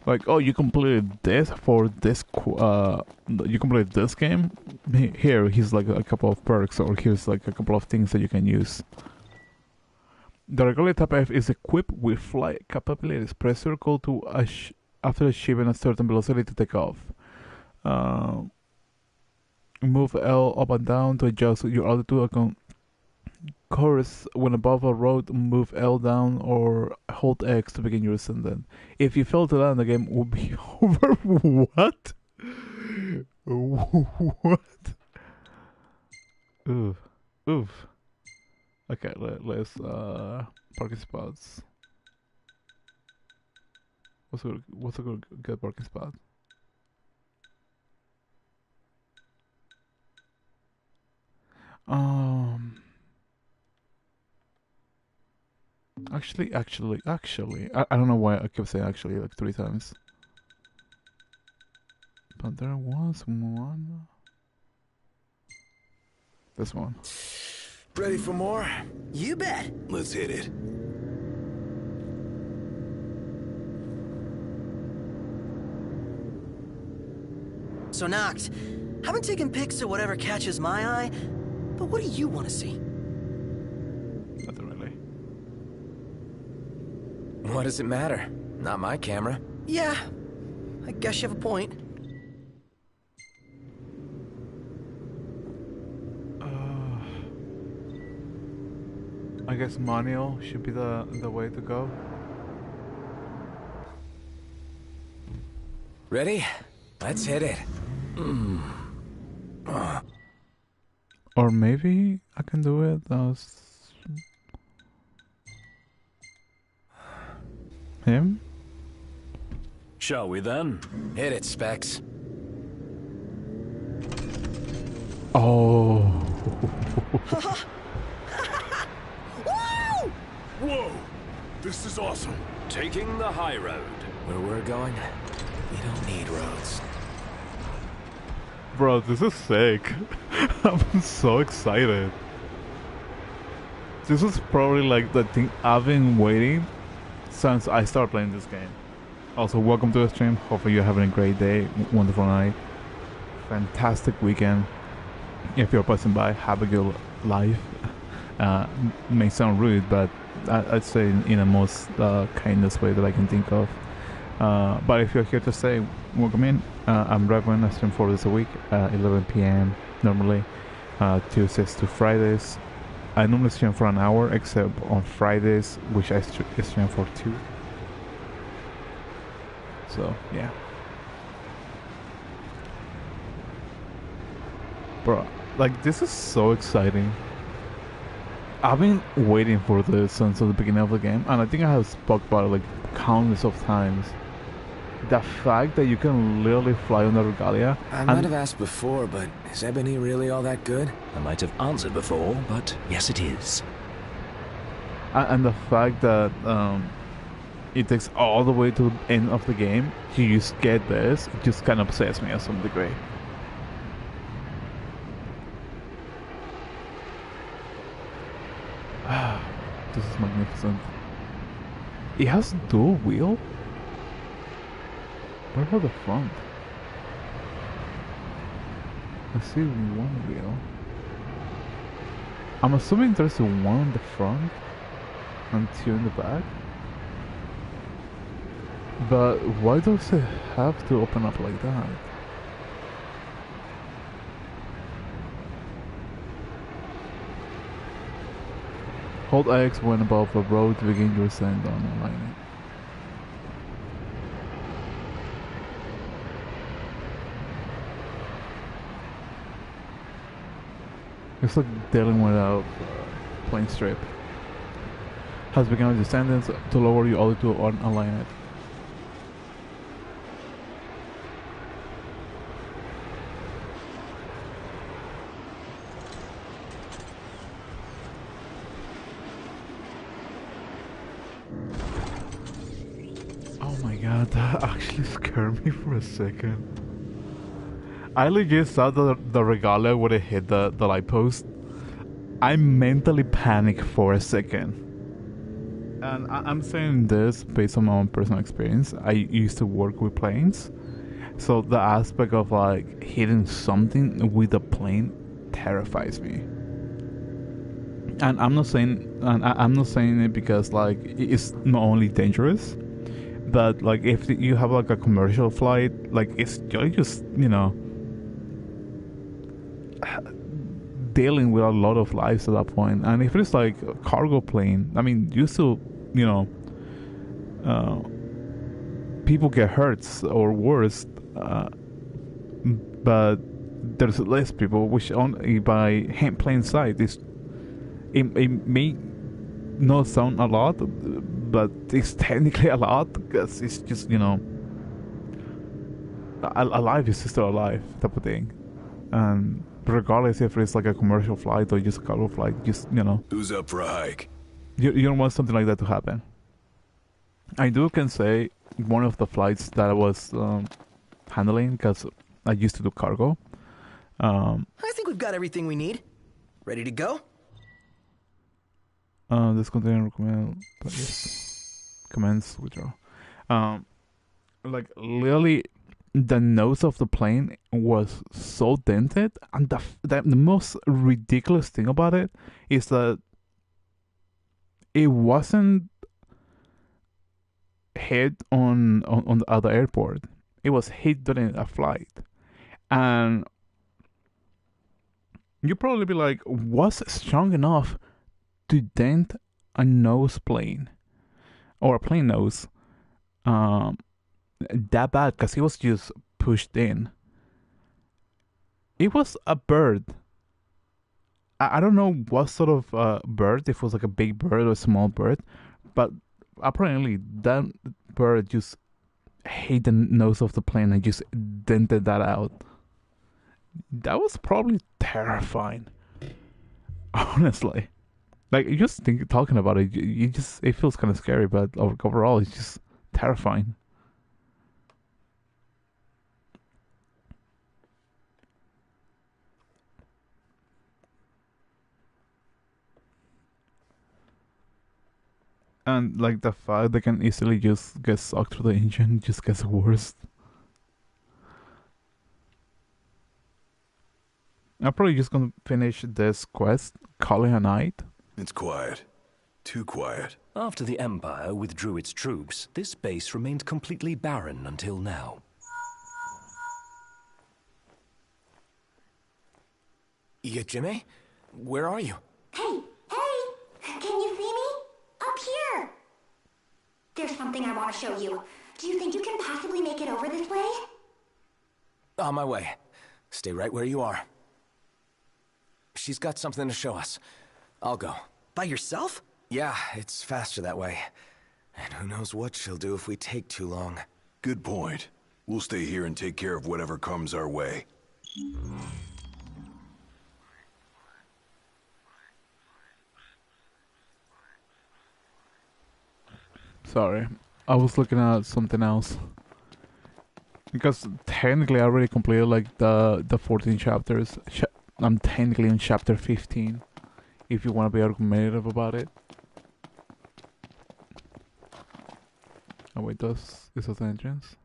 Like, oh, you completed this for this. You completed this game. Here, here's like a couple of perks, or here's like a couple of things that you can use. The regular type F is equipped with flight capabilities. Press circle to after achieving a certain velocity to take off. Move L up and down to adjust your altitude. Course, when above a road, move L down or hold X to begin your ascendant. If you fail to land, the game will be over. What? What? Oof. Oof. Okay, let's parking spots. What's a good parking spot? Actually, I don't know why I kept saying actually like 3 times. But there was one. This one. Ready for more? You bet. Let's hit it. So, Noct, I've been taking pics of whatever catches my eye, but what do you want to see? Nothing really. What does it matter? Not my camera. Yeah, I guess you have a point. I guess manual should be the way to go. Ready? Let's hit it. Or maybe I can do it as him? Shall we then? Hit it, Specs. Oh. Whoa! This is awesome. Taking the high road. Where we're going, we don't need roads. Bro, this is sick. I'm so excited. This is probably like the thing I've been waiting since I started playing this game. Also, welcome to the stream. Hopefully you're having a great day, wonderful night, fantastic weekend. If you're passing by, have a good life. May sound rude, but I'd say in the most kindest way that I can think of. But if you're here to stay, welcome in. I'm Reverend. I stream 4 days a week, 11 p.m. normally, Tuesdays to Fridays. I normally stream for an hour, except on Fridays, which I stream for 2. So, yeah. Bro, like, this is so exciting. I've been waiting for this since the beginning of the game, and I think I have spoke about it like countless of times. The fact that you can literally fly on the regalia. I might have asked before, but is ebony really all that good? I might have answered before, but yes, it is. And the fact that it takes all the way to the end of the game to just get this, it just kind of obsessed me to some degree. This is magnificent. It has a dual wheel? What about the front? I see one wheel. I'm assuming there's one on the front and two in the back. But why does it have to open up like that? Hold X when above a road to begin your ascent on alignment. It's like dealing with a plane strip. Has begun a descendants to lower you all to align it. Oh my god, that actually scared me for a second. I legit thought that the regalia would have hit the light post. I mentally panicked for a second. And I'm saying this based on my own personal experience. I used to work with planes. So the aspect of like hitting something with a plane terrifies me. And I'm not saying it because like it's not only dangerous, but like if you have like a commercial flight, like it's just, you know, dealing with a lot of lives at that point. And if it's like a cargo plane, I mean, you still, you know, people get hurt or worse, but there's less people, which only by plain sight is it may not sound a lot, but it's technically a lot because it's just, you know, a life is still alive type of thing. And regardless if it's like a commercial flight or just a cargo flight, just, you know. Who's up for a hike? You don't want something like that to happen. I can say one of the flights that I was handling, because I used to do cargo. I think we've got everything we need. Ready to go? This container recommend, but yes, commence withdraw. Like literally, the nose of the plane was so dented, and the most ridiculous thing about it is that it wasn't hit on the other airport. It was hit during a flight, and you probably be like, "What's strong enough to dent a nose plane or a plane nose that bad?" Because it was just pushed in. It was a bird. I don't know what sort of bird, if it was like a big bird or a small bird, but apparently that bird just hit the nose of the plane and just dented that out. That was probably terrifying. Honestly. Like, you just talking about it, it feels kind of scary, but overall it's just terrifying. And like the fact they can easily just get sucked through the engine just gets worse. I'm probably just gonna finish this quest, call it a night. It's quiet. Too quiet. After the Empire withdrew its troops, this base remained completely barren until now. Yeah, Jimmy? Where are you? Hey! Can you see me? Up here! There's something I want to show you. Do you think you can possibly make it over this way? On my way. Stay right where you are. She's got something to show us. I'll go. By yourself? Yeah, it's faster that way. And who knows what she'll do if we take too long. Good point. We'll stay here and take care of whatever comes our way. Sorry, I was looking at something else. Because technically I already completed like the 14 chapters. I'm technically in chapter 15. If you want to be argumentative about it. Oh wait, is that the entrance?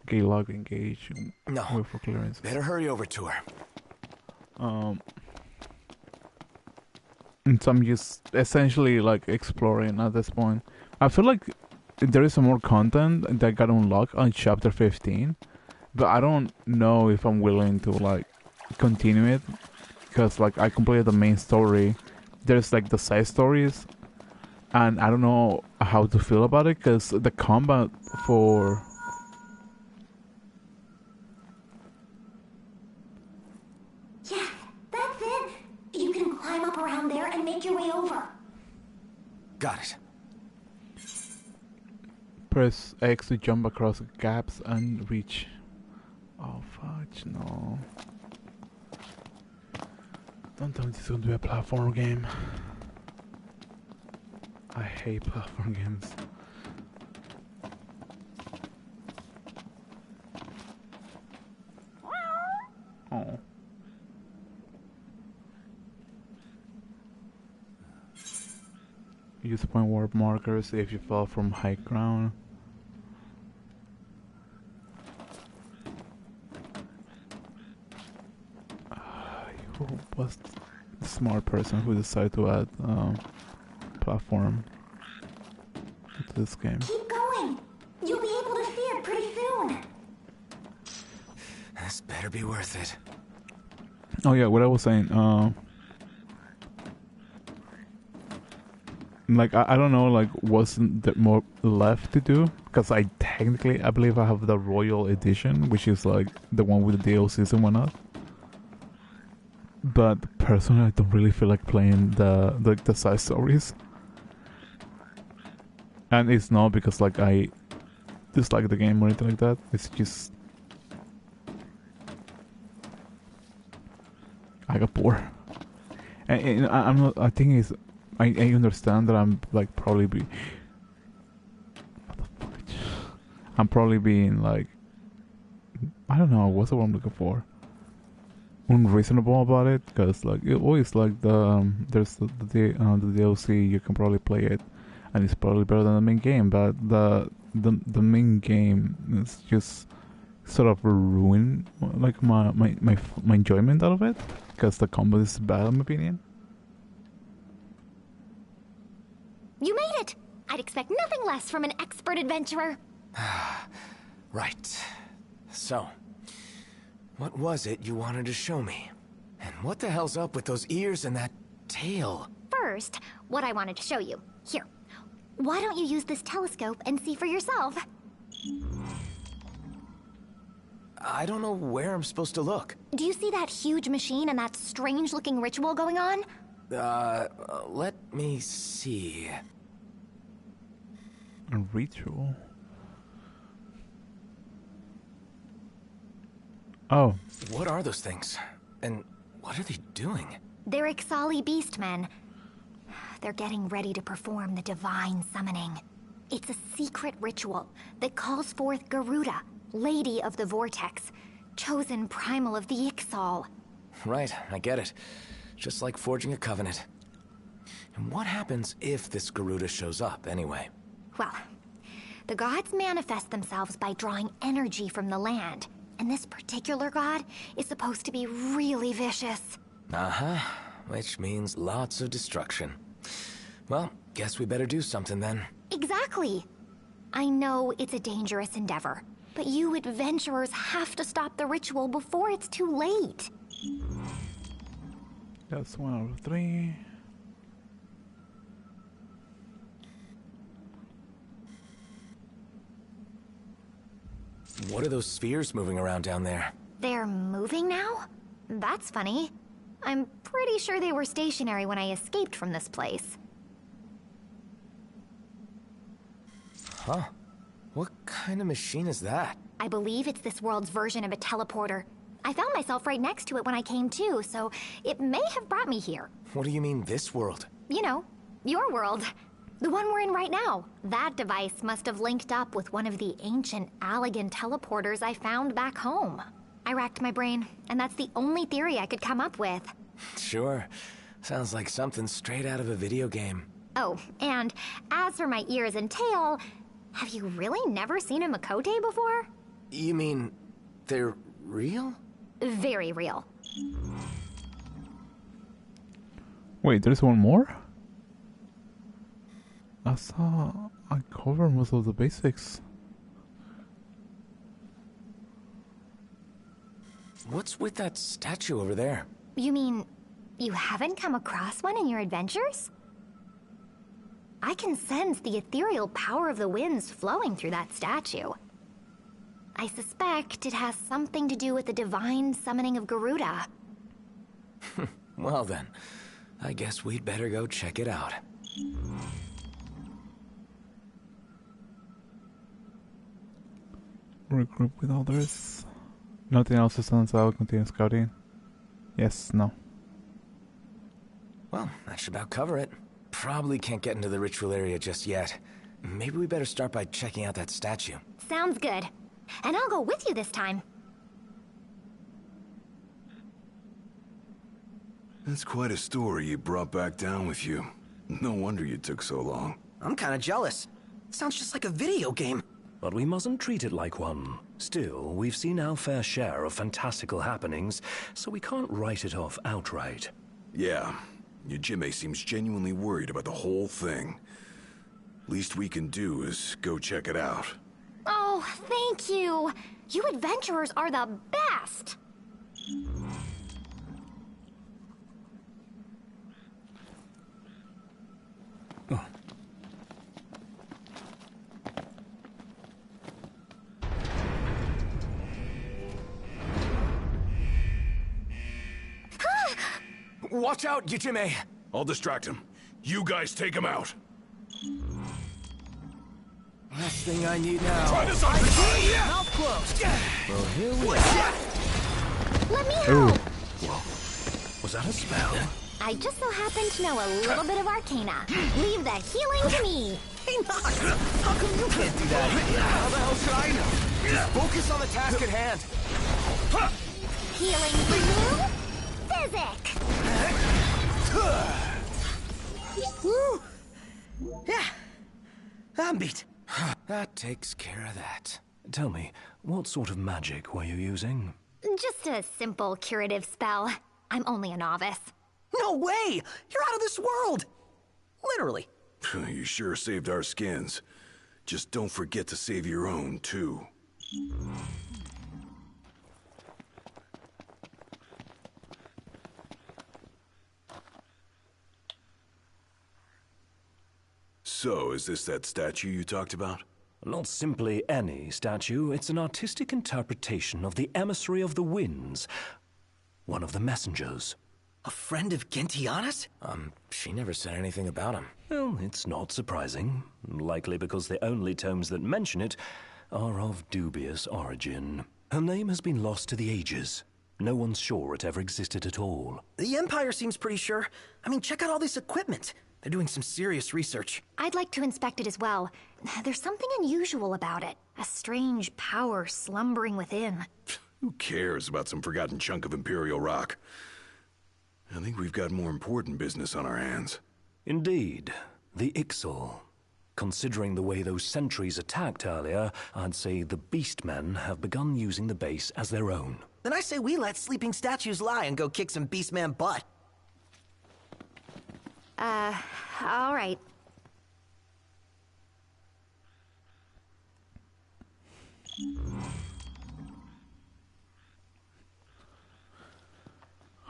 Gate log engage. No. Wait for clearance. Better hurry over to her. And so I'm just essentially like exploring at this point. I feel like there is some more content that got unlocked on chapter 15, but I don't know if I'm willing to like continue it because like I completed the main story. There's like the side stories, and I don't know how to feel about it because the combat for Yeah, that's it. You can climb up around there and make your way over. Got it. press X to jump across gaps and reach. Oh fudge, no. Don't tell me this is going to be a platform game. I hate platform games. Oh. Use point warp markers if you fall from high ground. Who was the smart person who decided to add platform to this game? Keep going. You'll be able to see it pretty soon. This better be worth it. Oh yeah, what I was saying. Like I don't know, like wasn't there more left to do? Because I believe I have the Royal Edition, which is like the one with the DLCs and whatnot. But personally, I don't really feel like playing the side stories. And it's not because like I dislike the game or anything like that. It's just I got bored. And I'm not. I think it's. I understand that I'm like probably be. What the fuck? I'm probably being like. I don't know. What's the word I'm looking for? Unreasonable about it, because like it always like there's the DLC, you can probably play it, and it's probably better than the main game. But the main game is just sort of ruin like my enjoyment out of it, because the combat is bad in my opinion. You made it! I'd expect nothing less from an expert adventurer. Right. So, what was it you wanted to show me? And what the hell's up with those ears and that tail? First, what I wanted to show you. Here, why don't you use this telescope and see for yourself? I don't know where I'm supposed to look. Do you see that huge machine and that strange-looking ritual going on? Let me see. A ritual? Oh. What are those things? And what are they doing? They're Ixali beastmen. They're getting ready to perform the divine summoning. It's a secret ritual that calls forth Garuda, Lady of the Vortex, chosen primal of the Ixal. Right, I get it. Just like forging a covenant. And what happens if this Garuda shows up, anyway? Well, the gods manifest themselves by drawing energy from the land. And this particular god is supposed to be really vicious. Uh-huh, which means lots of destruction. Well, guess we better do something then. Exactly. I know it's a dangerous endeavor, but you adventurers have to stop the ritual before it's too late. That's 1 out of 3. What are those spheres moving around down there? They're moving now? That's funny. I'm Pretty sure they were stationary when I escaped from this place. Huh. What kind of machine is that? I believe it's this world's version of a teleporter. I found myself right next to it when I came to, so it may have brought me here. What do you mean, this world? You know, your world. The one we're in right now. That device must have linked up with one of the ancient Allegan teleporters I found back home. I racked my brain, and that's the only theory I could come up with. Sure. Sounds like something straight out of a video game. Oh, and as for my ears and tail, have you really never seen a Makote before? You mean they're real? Very real. Wait, there's one more? I saw I covered most of the basics. What's with that statue over there? You mean you haven't come across one in your adventures? I can sense the ethereal power of the winds flowing through that statue. I suspect it has something to do with the divine summoning of Garuda. Well then, I guess we'd better go check it out. Regroup with others. Nothing else is done, so I'll continue scouting. Yes, no. Well, that should about cover it. Probably can't get into the ritual area just yet. Maybe we better start by checking out that statue. Sounds good. And I'll go with you this time. That's quite a story you brought back down with you. No wonder you took so long. I'm kind of jealous. Sounds just like a video game. But we mustn't treat it like one. Still, we've seen our fair share of fantastical happenings, so we can't write it off outright. Yeah, Yajime seems genuinely worried about the whole thing. Least we can do is go check it out. Oh, thank you. You adventurers are the best. Oh. Watch out, Yajime! I'll distract him. You guys take him out. Last thing I need now. Try this on the Mouth closed. Well, here we are. Let me help. Whoa. Was that a spell? I just so happen to know a little bit of Arcana. Leave the healing to me. Hey, Nox! How come you can't do that? How the hell should I know? Just focus on the task at hand. Healing for you? Physic! Yeah, I'm beat. That takes care of that. Tell me, what sort of magic were you using? Just a simple curative spell. I'm only a novice. No way! You're out of this world! Literally. You sure saved our skins. Just don't forget to save your own, too. So, is this that statue you talked about? Not simply any statue, it's an artistic interpretation of the emissary of the winds. One of the messengers. A friend of Gentiana's? She never said anything about him. Well, it's not surprising. Likely because the only tomes that mention it are of dubious origin. Her name has been lost to the ages. No one's sure it ever existed at all. The Empire seems pretty sure. I mean, check out all this equipment. They're doing some serious research. I'd like to inspect it as well. There's something unusual about it. A strange power slumbering within. Who cares about some forgotten chunk of Imperial rock? I think we've got more important business on our hands. Indeed. The Ixal. Considering the way those sentries attacked earlier, I'd say the Beastmen have begun using the base as their own. Then I say we let sleeping statues lie and go kick some Beastman butt. All right.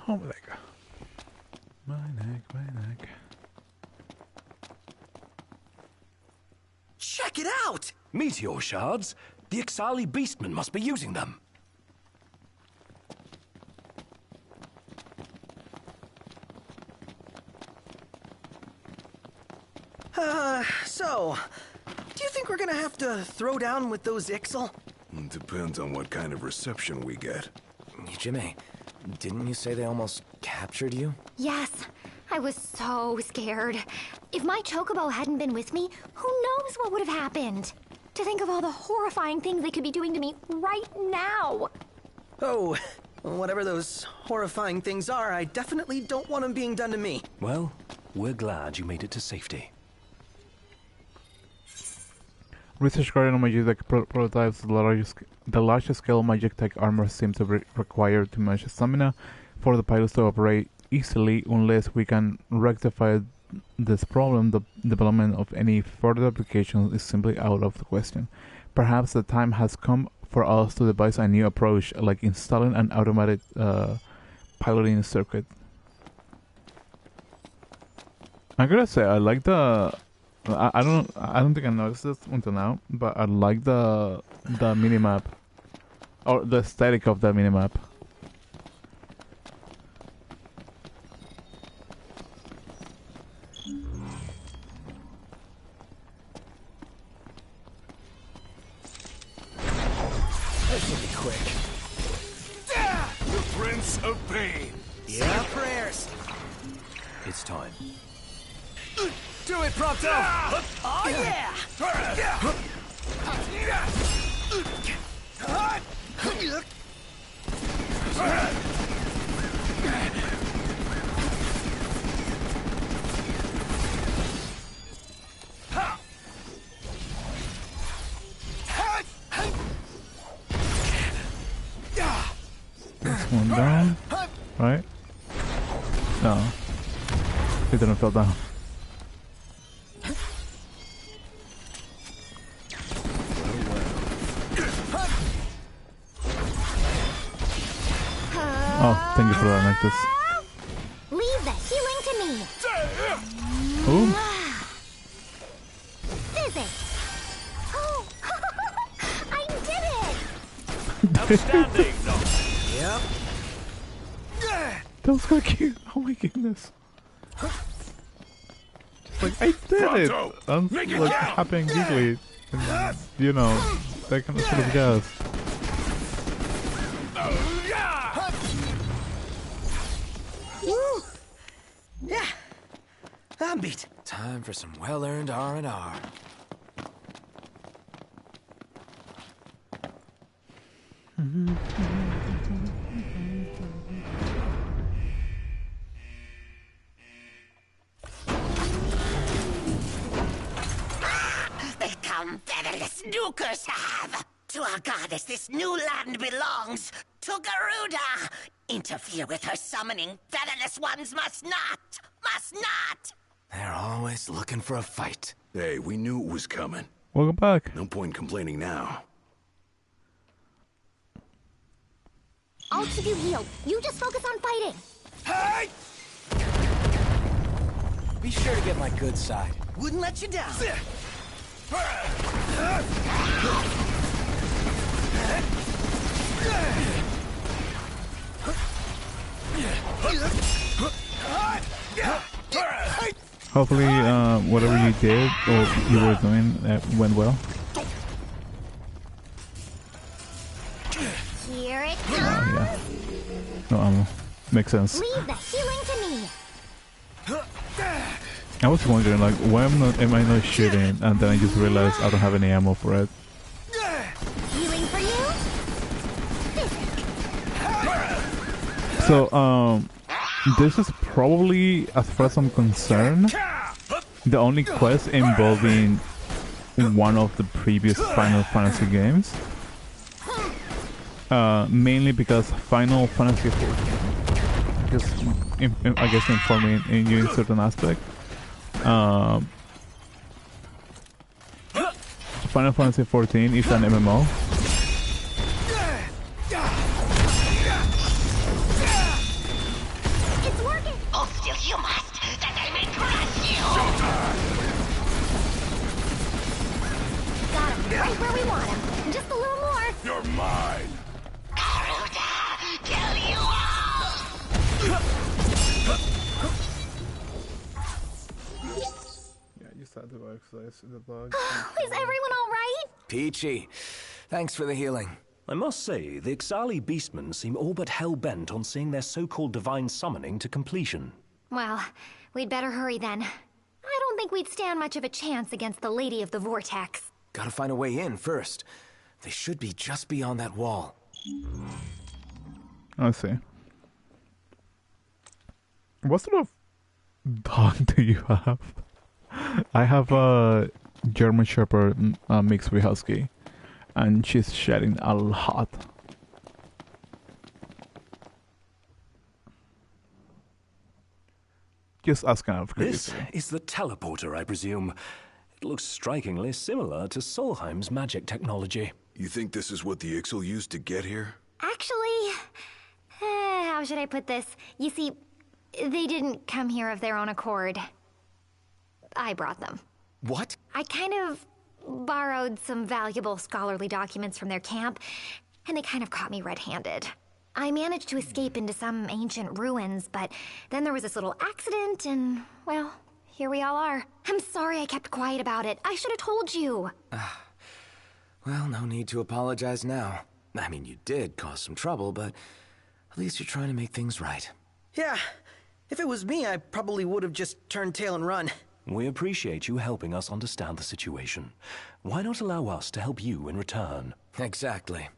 Oh my neck. My neck. Check it out! Meteor shards? The Ixali Beastmen must be using them. So, do you think we're gonna have to throw down with those Ixel? It depends on what kind of reception we get. Jimmy, didn't you say they almost captured you? Yes, I was so scared. If my chocobo hadn't been with me, who knows what would have happened? To think of all the horrifying things they could be doing to me right now. Oh, whatever those horrifying things are, I definitely don't want them being done to me. Well, we're glad you made it to safety. Research Guardian Magic Tech prototypes the largest scale Magic Tech armor seems to require too much stamina for the pilots to operate easily. Unless we can rectify this problem, the development of any further applications is simply out of the question. Perhaps the time has come for us to devise a new approach, like installing an automated piloting circuit. I gotta say, I like the. I don't think I noticed this until now, but I like the minimap, or the aesthetic of the minimap. This will be quick. The Prince of Pain. Yeah, prayers. It's time. Do it, Prompto! Oh, yeah! This one down, right? No, it didn't fall down. Oh, thank you for that, Nectus. Leave the healing to me. Ooh. Physics. Oh, I did it. Outstanding, Yep. That was so cute. Oh my goodness. Just like, I did it! I'm like happy and giggly. And, you know, that kind of sort of jazz. Woo! Yeah. I'm beat. Time for some well-earned R&R. They come featherless nukers have. To our goddess this new land belongs. To Garuda. Interfere with her summoning. Featherless ones must not. Must not. They're always looking for a fight. Hey, we knew it was coming. Welcome back. No point complaining now. I'll keep you healed. You just focus on fighting. Hey! Be sure to get my good side. Wouldn't let you down. Hopefully, whatever you did or you were doing went well. Here it Oh, comes. yeah. No ammo. Makes sense. Leave the healing to me. I was wondering, like, why am I not shooting? And then I just realized I don't have any ammo for it. Healing for you. So, this is probably, as far as I'm concerned, the only quest involving one of the previous Final Fantasy games. Mainly because Final Fantasy XIV, I guess informing you in certain aspect. Final Fantasy XIV is an MMO. It's working. Hold still, you must. That I may crush you. Got him right where we want him. Just a little more. You're mine. Garuda, kill you all. She's had to exercise the dog. Is everyone all right? Peachy, thanks for the healing. I must say, the Ixali beastmen seem all but hell-bent on seeing their so-called divine summoning to completion. Well, we'd better hurry then. I don't think we'd stand much of a chance against the Lady of the Vortex. Gotta find a way in first. They should be just beyond that wall. I see. What sort of dog do you have? I have a German Shepherd mixed with Husky, and she's shedding a lot. Just asking out of This curiosity. is the teleporter, I presume. It looks strikingly similar to Solheim's magic technology. You think this is what the Ixal used to get here? Actually, how should I put this? You see, they didn't come here of their own accord. I brought them. What? I kind of borrowed some valuable scholarly documents from their camp, and they kind of caught me red-handed. I managed to escape into some ancient ruins, but then there was this little accident, and, well, here we all are. I'm sorry I kept quiet about it. I should have told you. Well, no need to apologize now. I mean, you did cause some trouble, but at least you're trying to make things right. Yeah, if it was me, I probably would have just turned tail and run. We appreciate you helping us understand the situation. Why not allow us to help you in return? Exactly.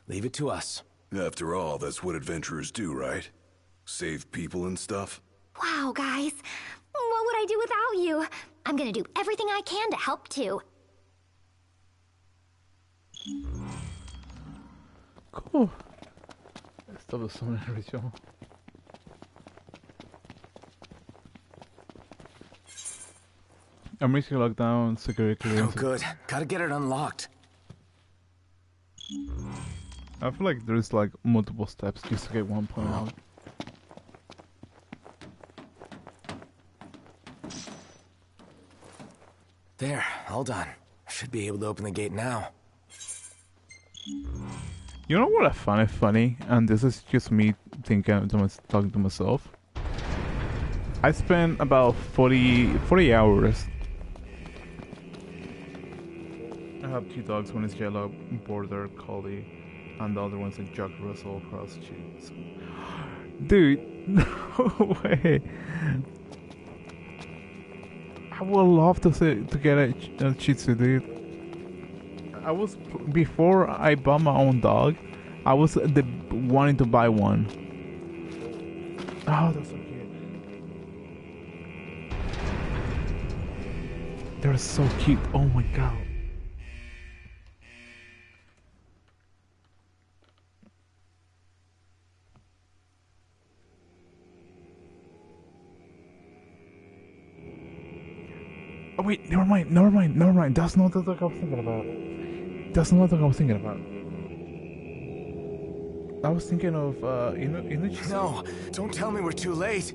Leave it to us. After all, that's what adventurers do, right? Save people and stuff? Wow, guys. What would I do without you? I'm gonna do everything I can to help, too. Cool. Stop the summoning ritual. I'm reaching lockdown, security clearance. Oh, good. Gotta get it unlocked. I feel like there's like multiple steps just to get one point out. There, all done. Should be able to open the gate now. You know what I find funny? And this is just me thinking, talking to myself. I spent about 40 hours. I have two dogs, one is yellow, border collie, and the other one's a Jack Russell cross cheeks. Dude, no way. I would love to get a Shih Tzu, dude. I was before I bought my own dog. I was wanting to buy one. Oh, that's so cute. They're so cute. Oh my god. Oh wait, never mind. That's not the dog I was thinking about. I was thinking of, Inuchi. No, don't tell me we're too late.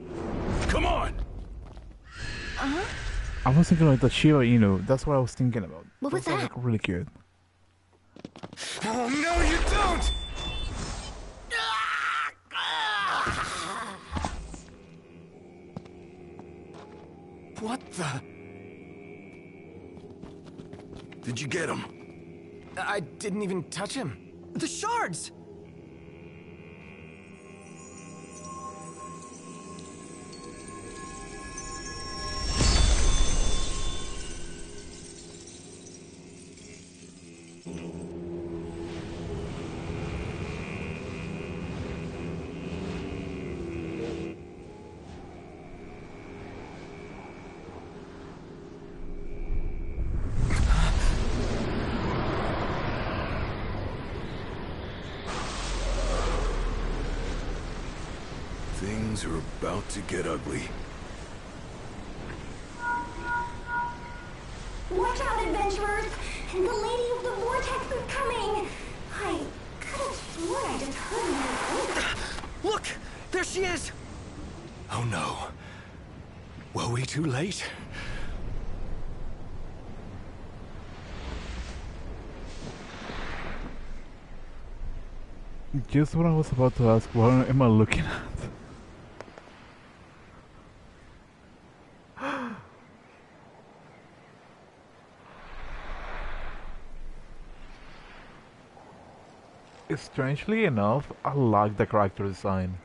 Come on! Uh-huh. I was thinking of the Shiba Inu. That's what I was thinking about. What was Those are, that? like, really cute. Oh, no, you don't! What the? Did you get him? I didn't even touch him. The shards! Things are about to get ugly. Watch out, adventurers! The Lady of the Vortex is coming! I could have sworn I just heard her. Look! There she is! Oh no. Were we too late? Just what I was about to ask. What am I looking at? strangely enough, I like the character design.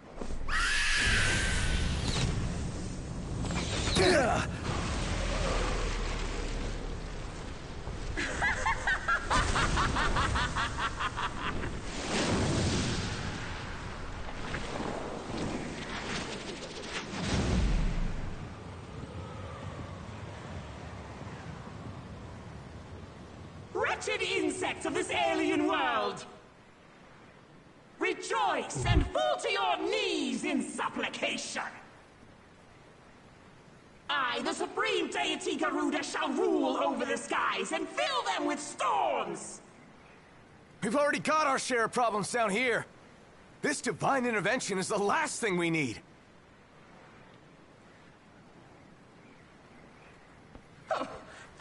Wretched insects of this alien world! Rejoice and fall to your knees in supplication! I, the supreme deity Garuda, shall rule over the skies and fill them with storms! We've already got our share of problems down here. This divine intervention is the last thing we need. Oh,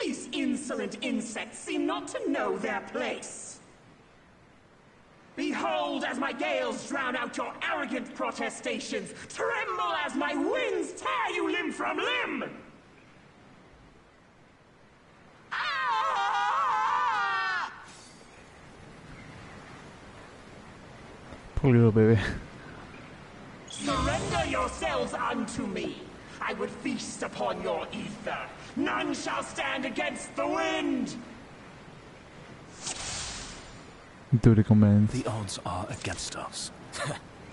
these insolent insects seem not to know their place. Behold as my gales drown out your arrogant protestations. Tremble as my winds tear you limb from limb. Poor little baby. Surrender yourselves unto me. I would feast upon your ether. None shall stand against the wind. Duty commands. The odds are against us.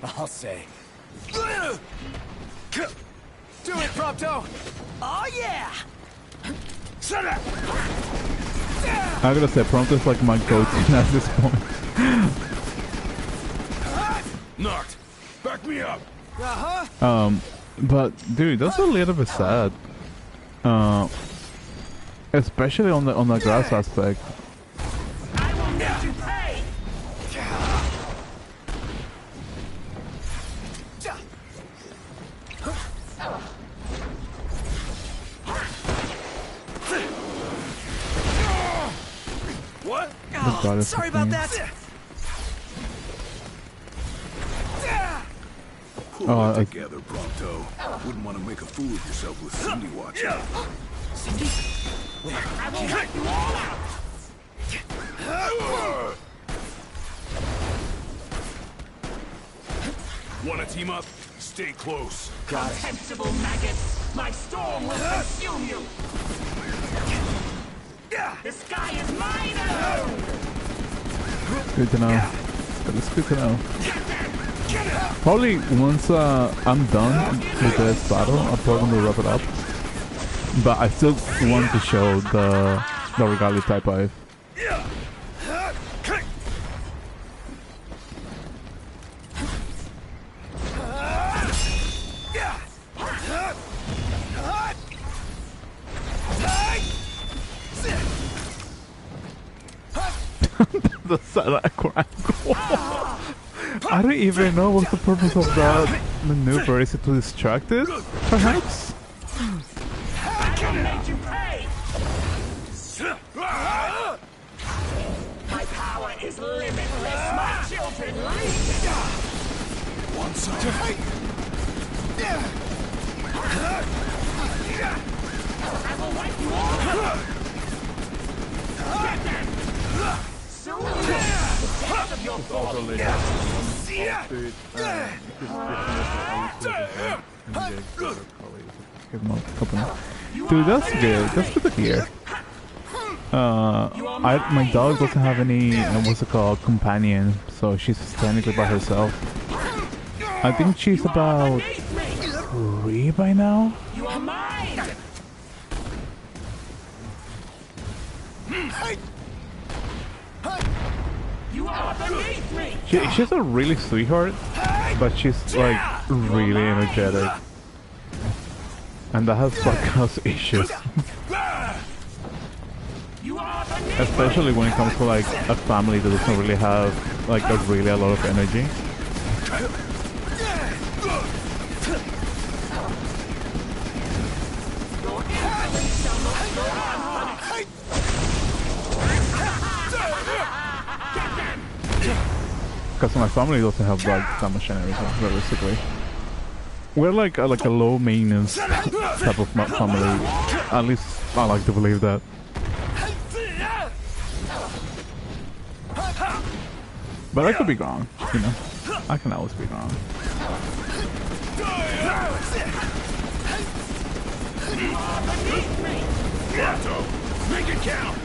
I'll say. Do it, Prompto! Oh yeah! Shut up! I gotta say, Prompto's like my go-to at this point. Knocked. Back me up. But dude, that's a little bit sad. Especially on the grass aspect. I will make you pay. What? Oh, sorry about that. Pull it together, Prompto. Wouldn't want to make a fool of yourself with Cindy watching. Cindy? I will cut you all out. Want to team up? Stay close. Contemptible maggots, my storm will consume you. The sky is mine alone. Good to know. That's good to know. Probably once I'm done with this battle, I'll probably wrap it up. But I still want to show the Regali Type 5. The Sarah Crackle. I don't even know what's the purpose of that maneuver. Is it to distract it? Perhaps? My power is limitless. My children lead. One side. I will wipe you all out. Get them. Soon the death of your body. Dude, that's good. That's good to hear. My dog doesn't have any, what's it called, companion, so she's technically by herself. I think she's about 3 by now. You are mine. You are beneath me. She's a really sweetheart, but she's like really energetic, and that has like cause issues. Especially when it comes to like a family that doesn't really have like a lot of energy. Because my family doesn't have like that much energy, realistically. We're like a low maintenance type of family. At least I like to believe that. But I could be wrong, you know. I can always be wrong. Make it count!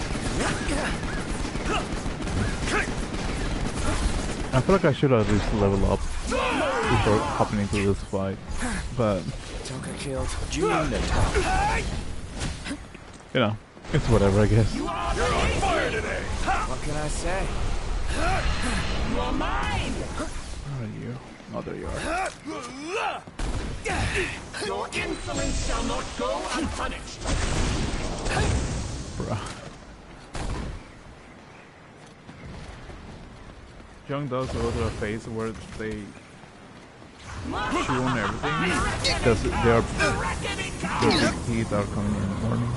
I feel like I should at least level up before hopping into this fight, but Joker killed Junior. you know, it's whatever, I guess. You're on fire today! What can I say? You're mine! Where are you? Oh, there you are. Your insolence shall not go unpunished! Bruh. Young does go to a phase where they chew on everything because their big teeth are coming in the morning.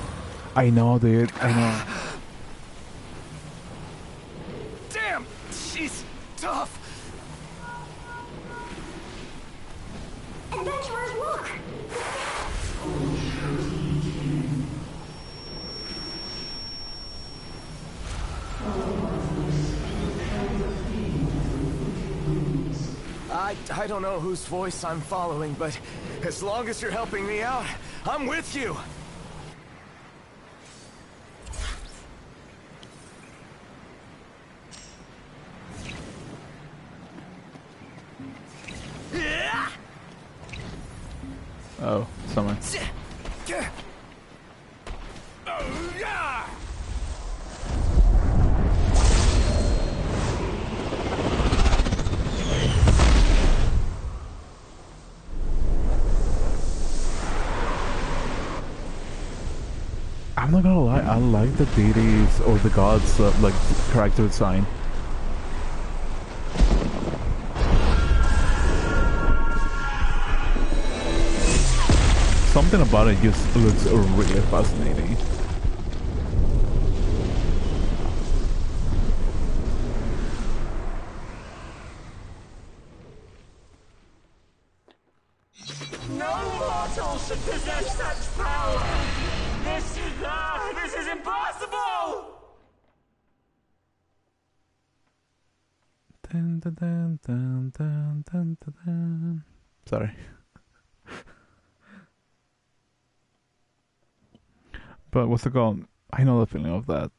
I know, dude. I know. Damn! She's tough! Adventurers, look! I don't know whose voice I'm following, but as long as you're helping me out, I'm with you! Oh, someone. I'm not gonna lie, I like the deities or the gods like character design. Something about it just looks really fascinating. No mortal should possess such power! This is impossible! Dun, dun, dun, dun, dun, dun, dun, dun. Sorry. But what's it called? I know the feeling of that.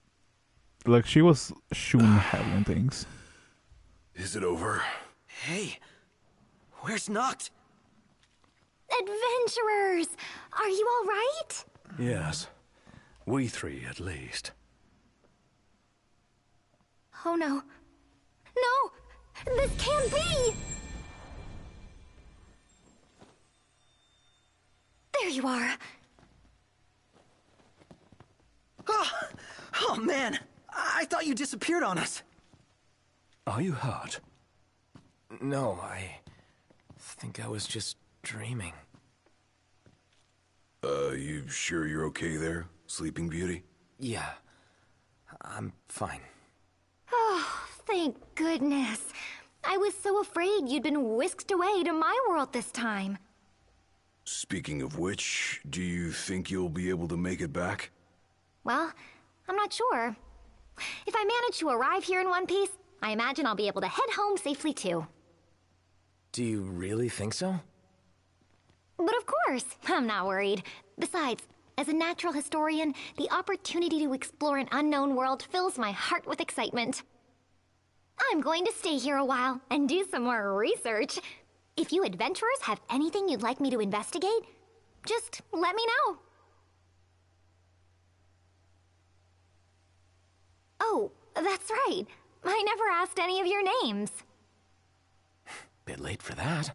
Like, she was shooting heavy on things. Is it over? Hey, where's Noct? Adventurers! Are you all right? Yes. We three, at least. Oh no. No! This can't be! There you are. Oh man, I thought you disappeared on us. Are you hurt? No, I think I was just dreaming. You sure you're okay there, Sleeping Beauty? Yeah, I'm fine. Oh, thank goodness. I was so afraid you'd been whisked away to my world this time. Speaking of which, do you think you'll be able to make it back? Well, I'm not sure. If I manage to arrive here in one piece, I imagine I'll be able to head home safely too. Do you really think so? But of course, I'm not worried. Besides, as a natural historian, the opportunity to explore an unknown world fills my heart with excitement. I'm going to stay here a while and do some more research. If you adventurers have anything you'd like me to investigate, just let me know. Oh, that's right. I never asked any of your names. Bit late for that.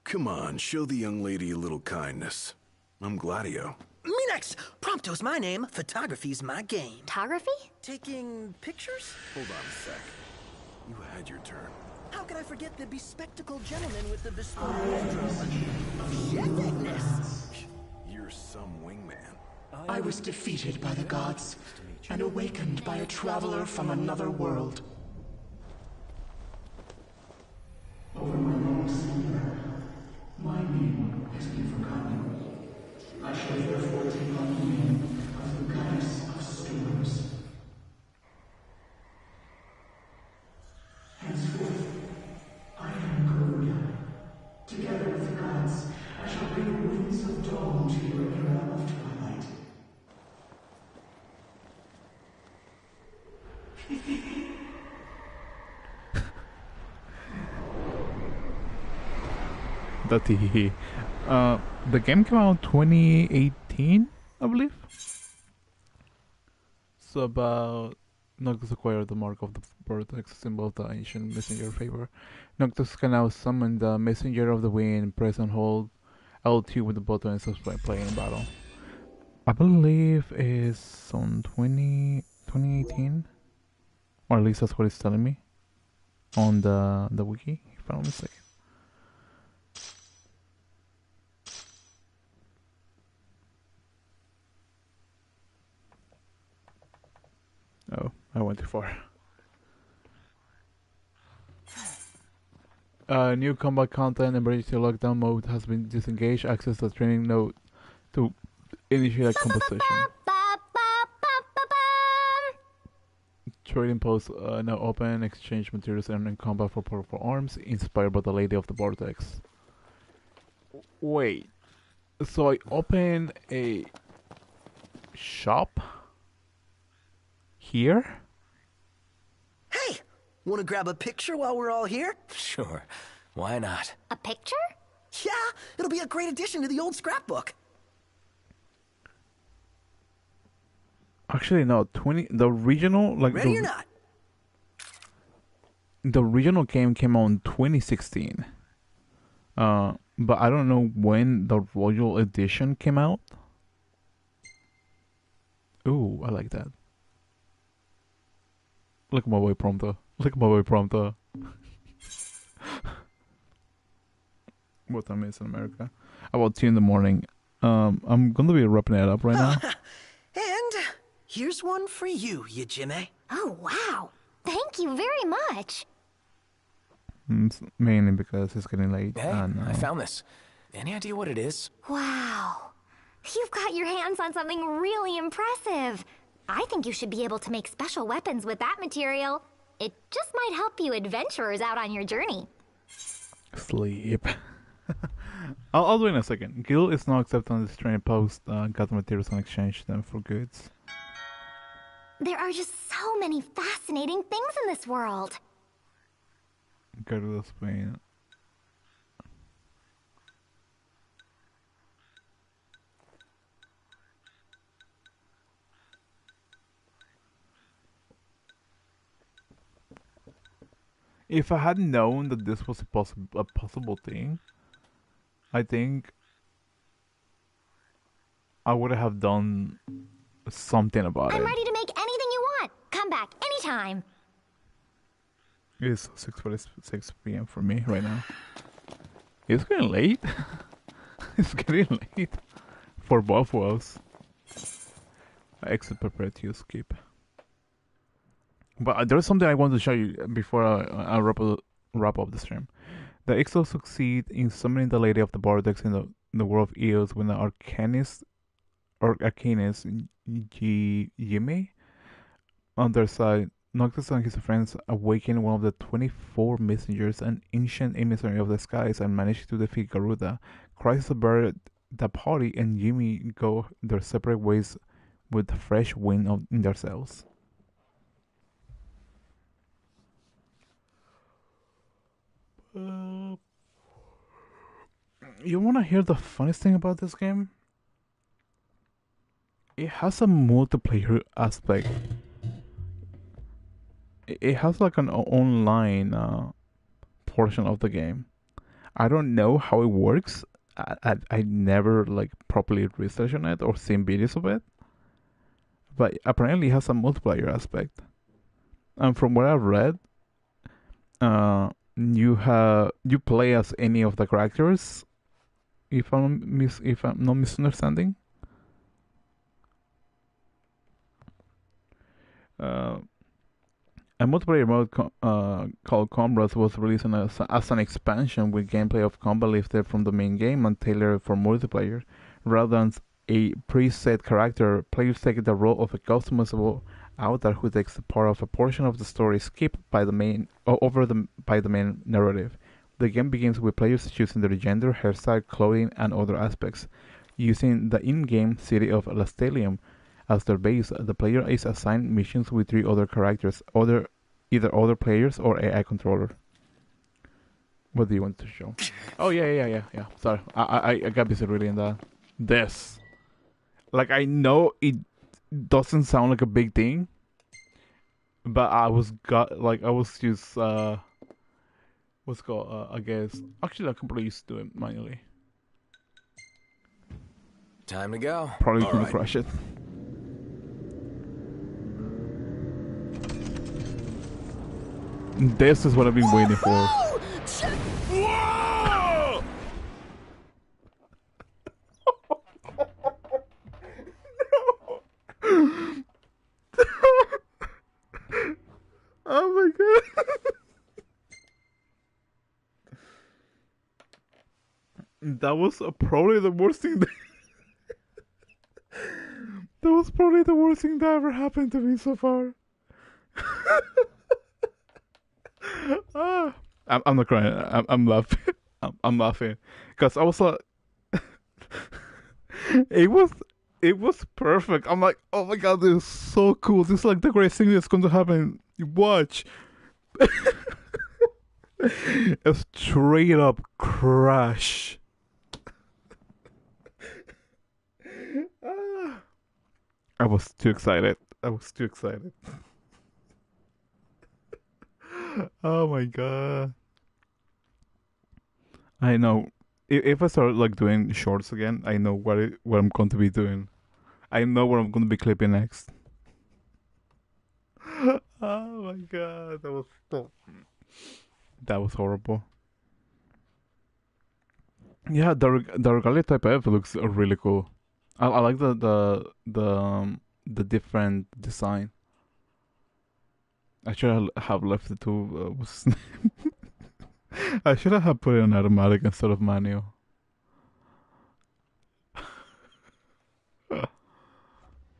Come on, show the young lady a little kindness. I'm Gladio. Minax! Prompto's my name, photography's my game. Photography? Taking pictures? Hold on a sec. You had your turn. How can I forget the bespectacled gentleman with the bespoke wardrobe of chefness? You're some wingman. I was defeated by the gods and awakened by a traveler from another world. Over my long slumber, my name has been forgotten. I shall therefore take on the name of the goddess of storms. Henceforth, The tee. The game came out in 2018, I believe. So about Noctis acquired the mark of the vortex, symbol of the ancient messenger favor. Noctis can now summon the messenger of the wind, press and hold L2 with the button and subsequently play in battle. I believe it's on 2018, or at least that's what it's telling me on the wiki, if I'm not mistaken. Oh, I went too far. New combat content, emergency lockdown mode has been disengaged. Access the training node to initiate a combat session. Trading post now open. Exchange materials and in combat for powerful arms inspired by the Lady of the Vortex. Wait, so I open a shop here? Hey, want to grab a picture while we're all here? Sure, why not? A picture? Yeah, it'll be a great addition to the old scrapbook. Actually, no. The original, like ready or not? The original game came out in 2016. But I don't know when the Royal Edition came out. Ooh, I like that. Look at my boy Prompter. Look at my boy Prompter. What time is it in America? About 2 in the morning. I'm gonna be wrapping it up right now. And here's one for you, Yajime. Oh, wow. Thank you very much. It's mainly because it's getting late. Hey, I found this. Any idea what it is? Wow. You've got your hands on something really impressive. I think you should be able to make special weapons with that material. It just might help you adventurers out on your journey. Sleep. I'll do it in a second. Gil is now accepting this training post. Got the materials and exchange them for goods. There are just so many fascinating things in this world. Go to the Spain. If I had known that this was a possible thing, I think I would have done something about it. I'm ready to make anything you want. Come back anytime. It's 6:46 p.m. for me right now. It's getting late. It's getting late for both of us. I exit perpetual skip. But there's something I want to show you before I wrap up the stream. The Exos succeed in summoning the Lady of the Vortex in the world of Eos when the Arcanist Jimmy on their side. Noctis and his friends awaken one of the 24 messengers, an ancient emissary of the skies, and manage to defeat Garuda. Crisis averted the party, and Jimmy go their separate ways with fresh wind in their sails. You wanna hear the funniest thing about this game? It has a multiplayer aspect. It has like an online portion of the game. I don't know how it works. I never like properly researched on it or seen videos of it. But apparently it has a multiplayer aspect. And from what I've read, you play as any of the characters. If I'm not misunderstanding. A multiplayer mode called Comrades was released as an expansion with gameplay of combat lifted from the main game and tailored for multiplayer. Rather than a preset character, players take the role of a customizable avatar who takes part of a portion of the story skipped by the main narrative. The game begins with players choosing their gender, hairstyle, clothing, and other aspects, using the in-game city of Lastelium As their base, the player is assigned missions with 3 other characters, either other players or AI controller. What do you want to show? Oh yeah. Sorry, I got busy reading that. This, like, I know it doesn't sound like a big thing, but I was just what's it called? I guess actually I can probably just do it manually. Time to go. Probably gonna crush it. This is what I've been waiting for. Whoa! Oh my god. That was probably the worst thing that was probably the worst thing that ever happened to me so far. I'm not crying. I'm laughing. I'm laughing because I was like, it was perfect. I'm like, oh my god, this is so cool. This is like the greatest thing that's going to happen. You watch. A straight up crash. I was too excited. Oh my god. I know. If I start like doing shorts again, I know what I'm going to be doing. I know what I'm going to be clipping next. Oh my god, that was horrible. Yeah, the Regalia Type F looks really cool. I like the different design. I should have left it to I should have put it on automatic instead of manual.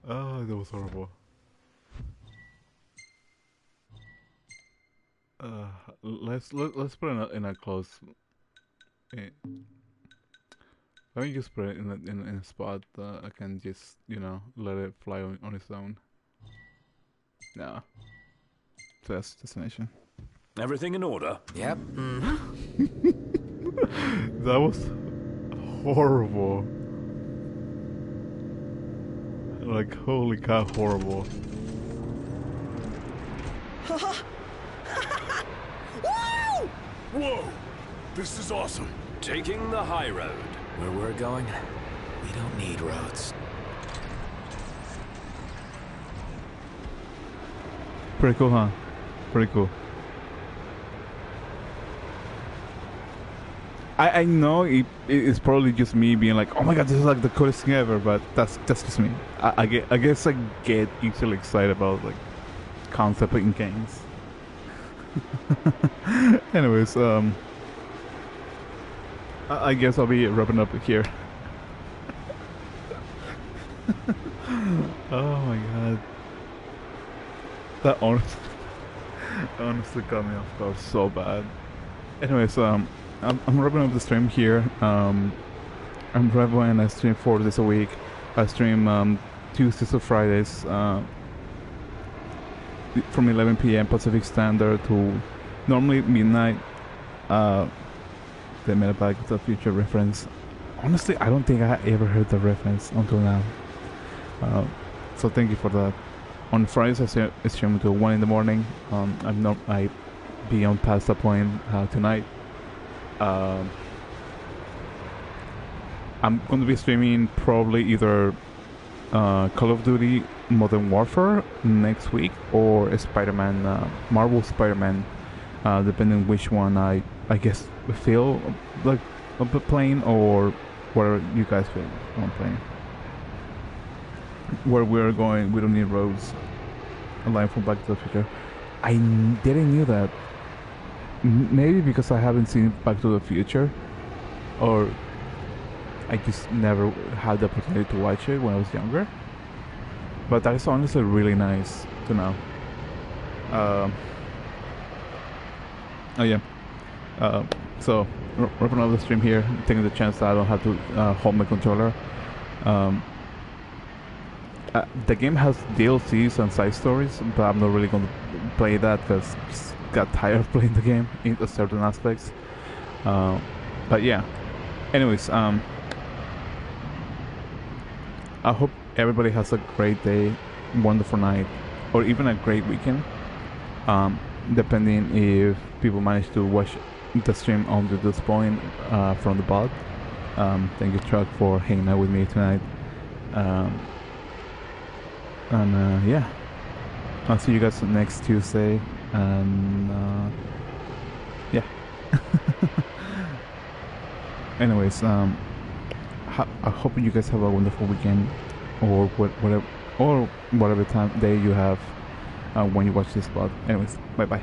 Oh, that was horrible. Let's put it in a close. Let me just put it in a spot that I can just, let it fly on its own. No. So that's destination. Everything in order? Yep. That was horrible. Like, holy cow, horrible. Whoa! This is awesome. Taking the high road. Where we're going, we don't need roads. Pretty cool, huh? Pretty cool. I know it's probably just me being like, oh my god, this is like the coolest thing ever, but that's just me. I guess I get easily excited about like concept in games. Anyways, I guess I'll be wrapping up here. Oh my god. That honestly got me off guard so bad. Anyways, I'm wrapping up the stream here. I'm Revo and I stream 4 days a week. I stream Tuesdays to Fridays from 11 p.m. Pacific Standard to normally midnight. They made a Back to the Future reference. Honestly, I don't think I ever heard the reference until now. So thank you for that. On Fridays, I stream until 1 in the morning. I be on past that point tonight. I'm going to be streaming probably either Call of Duty Modern Warfare next week or Spider-Man, Marvel Spider-Man, depending on which one I guess feel like playing or where you guys feel on playing. Where we're going, we don't need roads. A line from Back to the Future. I didn't knew that. Maybe because I haven't seen Back to the Future, or I just never had the opportunity to watch it when I was younger. But that is honestly really nice to know. Oh yeah. So wrapping up the stream here, taking the chance that I don't have to hold my controller. the game has DLCs and side stories, but I'm not really going to play that because I just got tired of playing the game in certain aspects. But yeah. Anyways, I hope everybody has a great day, wonderful night, or even a great weekend. Depending if people manage to watch the stream on to this point from the bot. Thank you, Chuck, for hanging out with me tonight. Yeah, I'll see you guys next Tuesday. And yeah. Anyways, I hope you guys have a wonderful weekend, or whatever time day you have when you watch this vlog. Anyways, bye bye.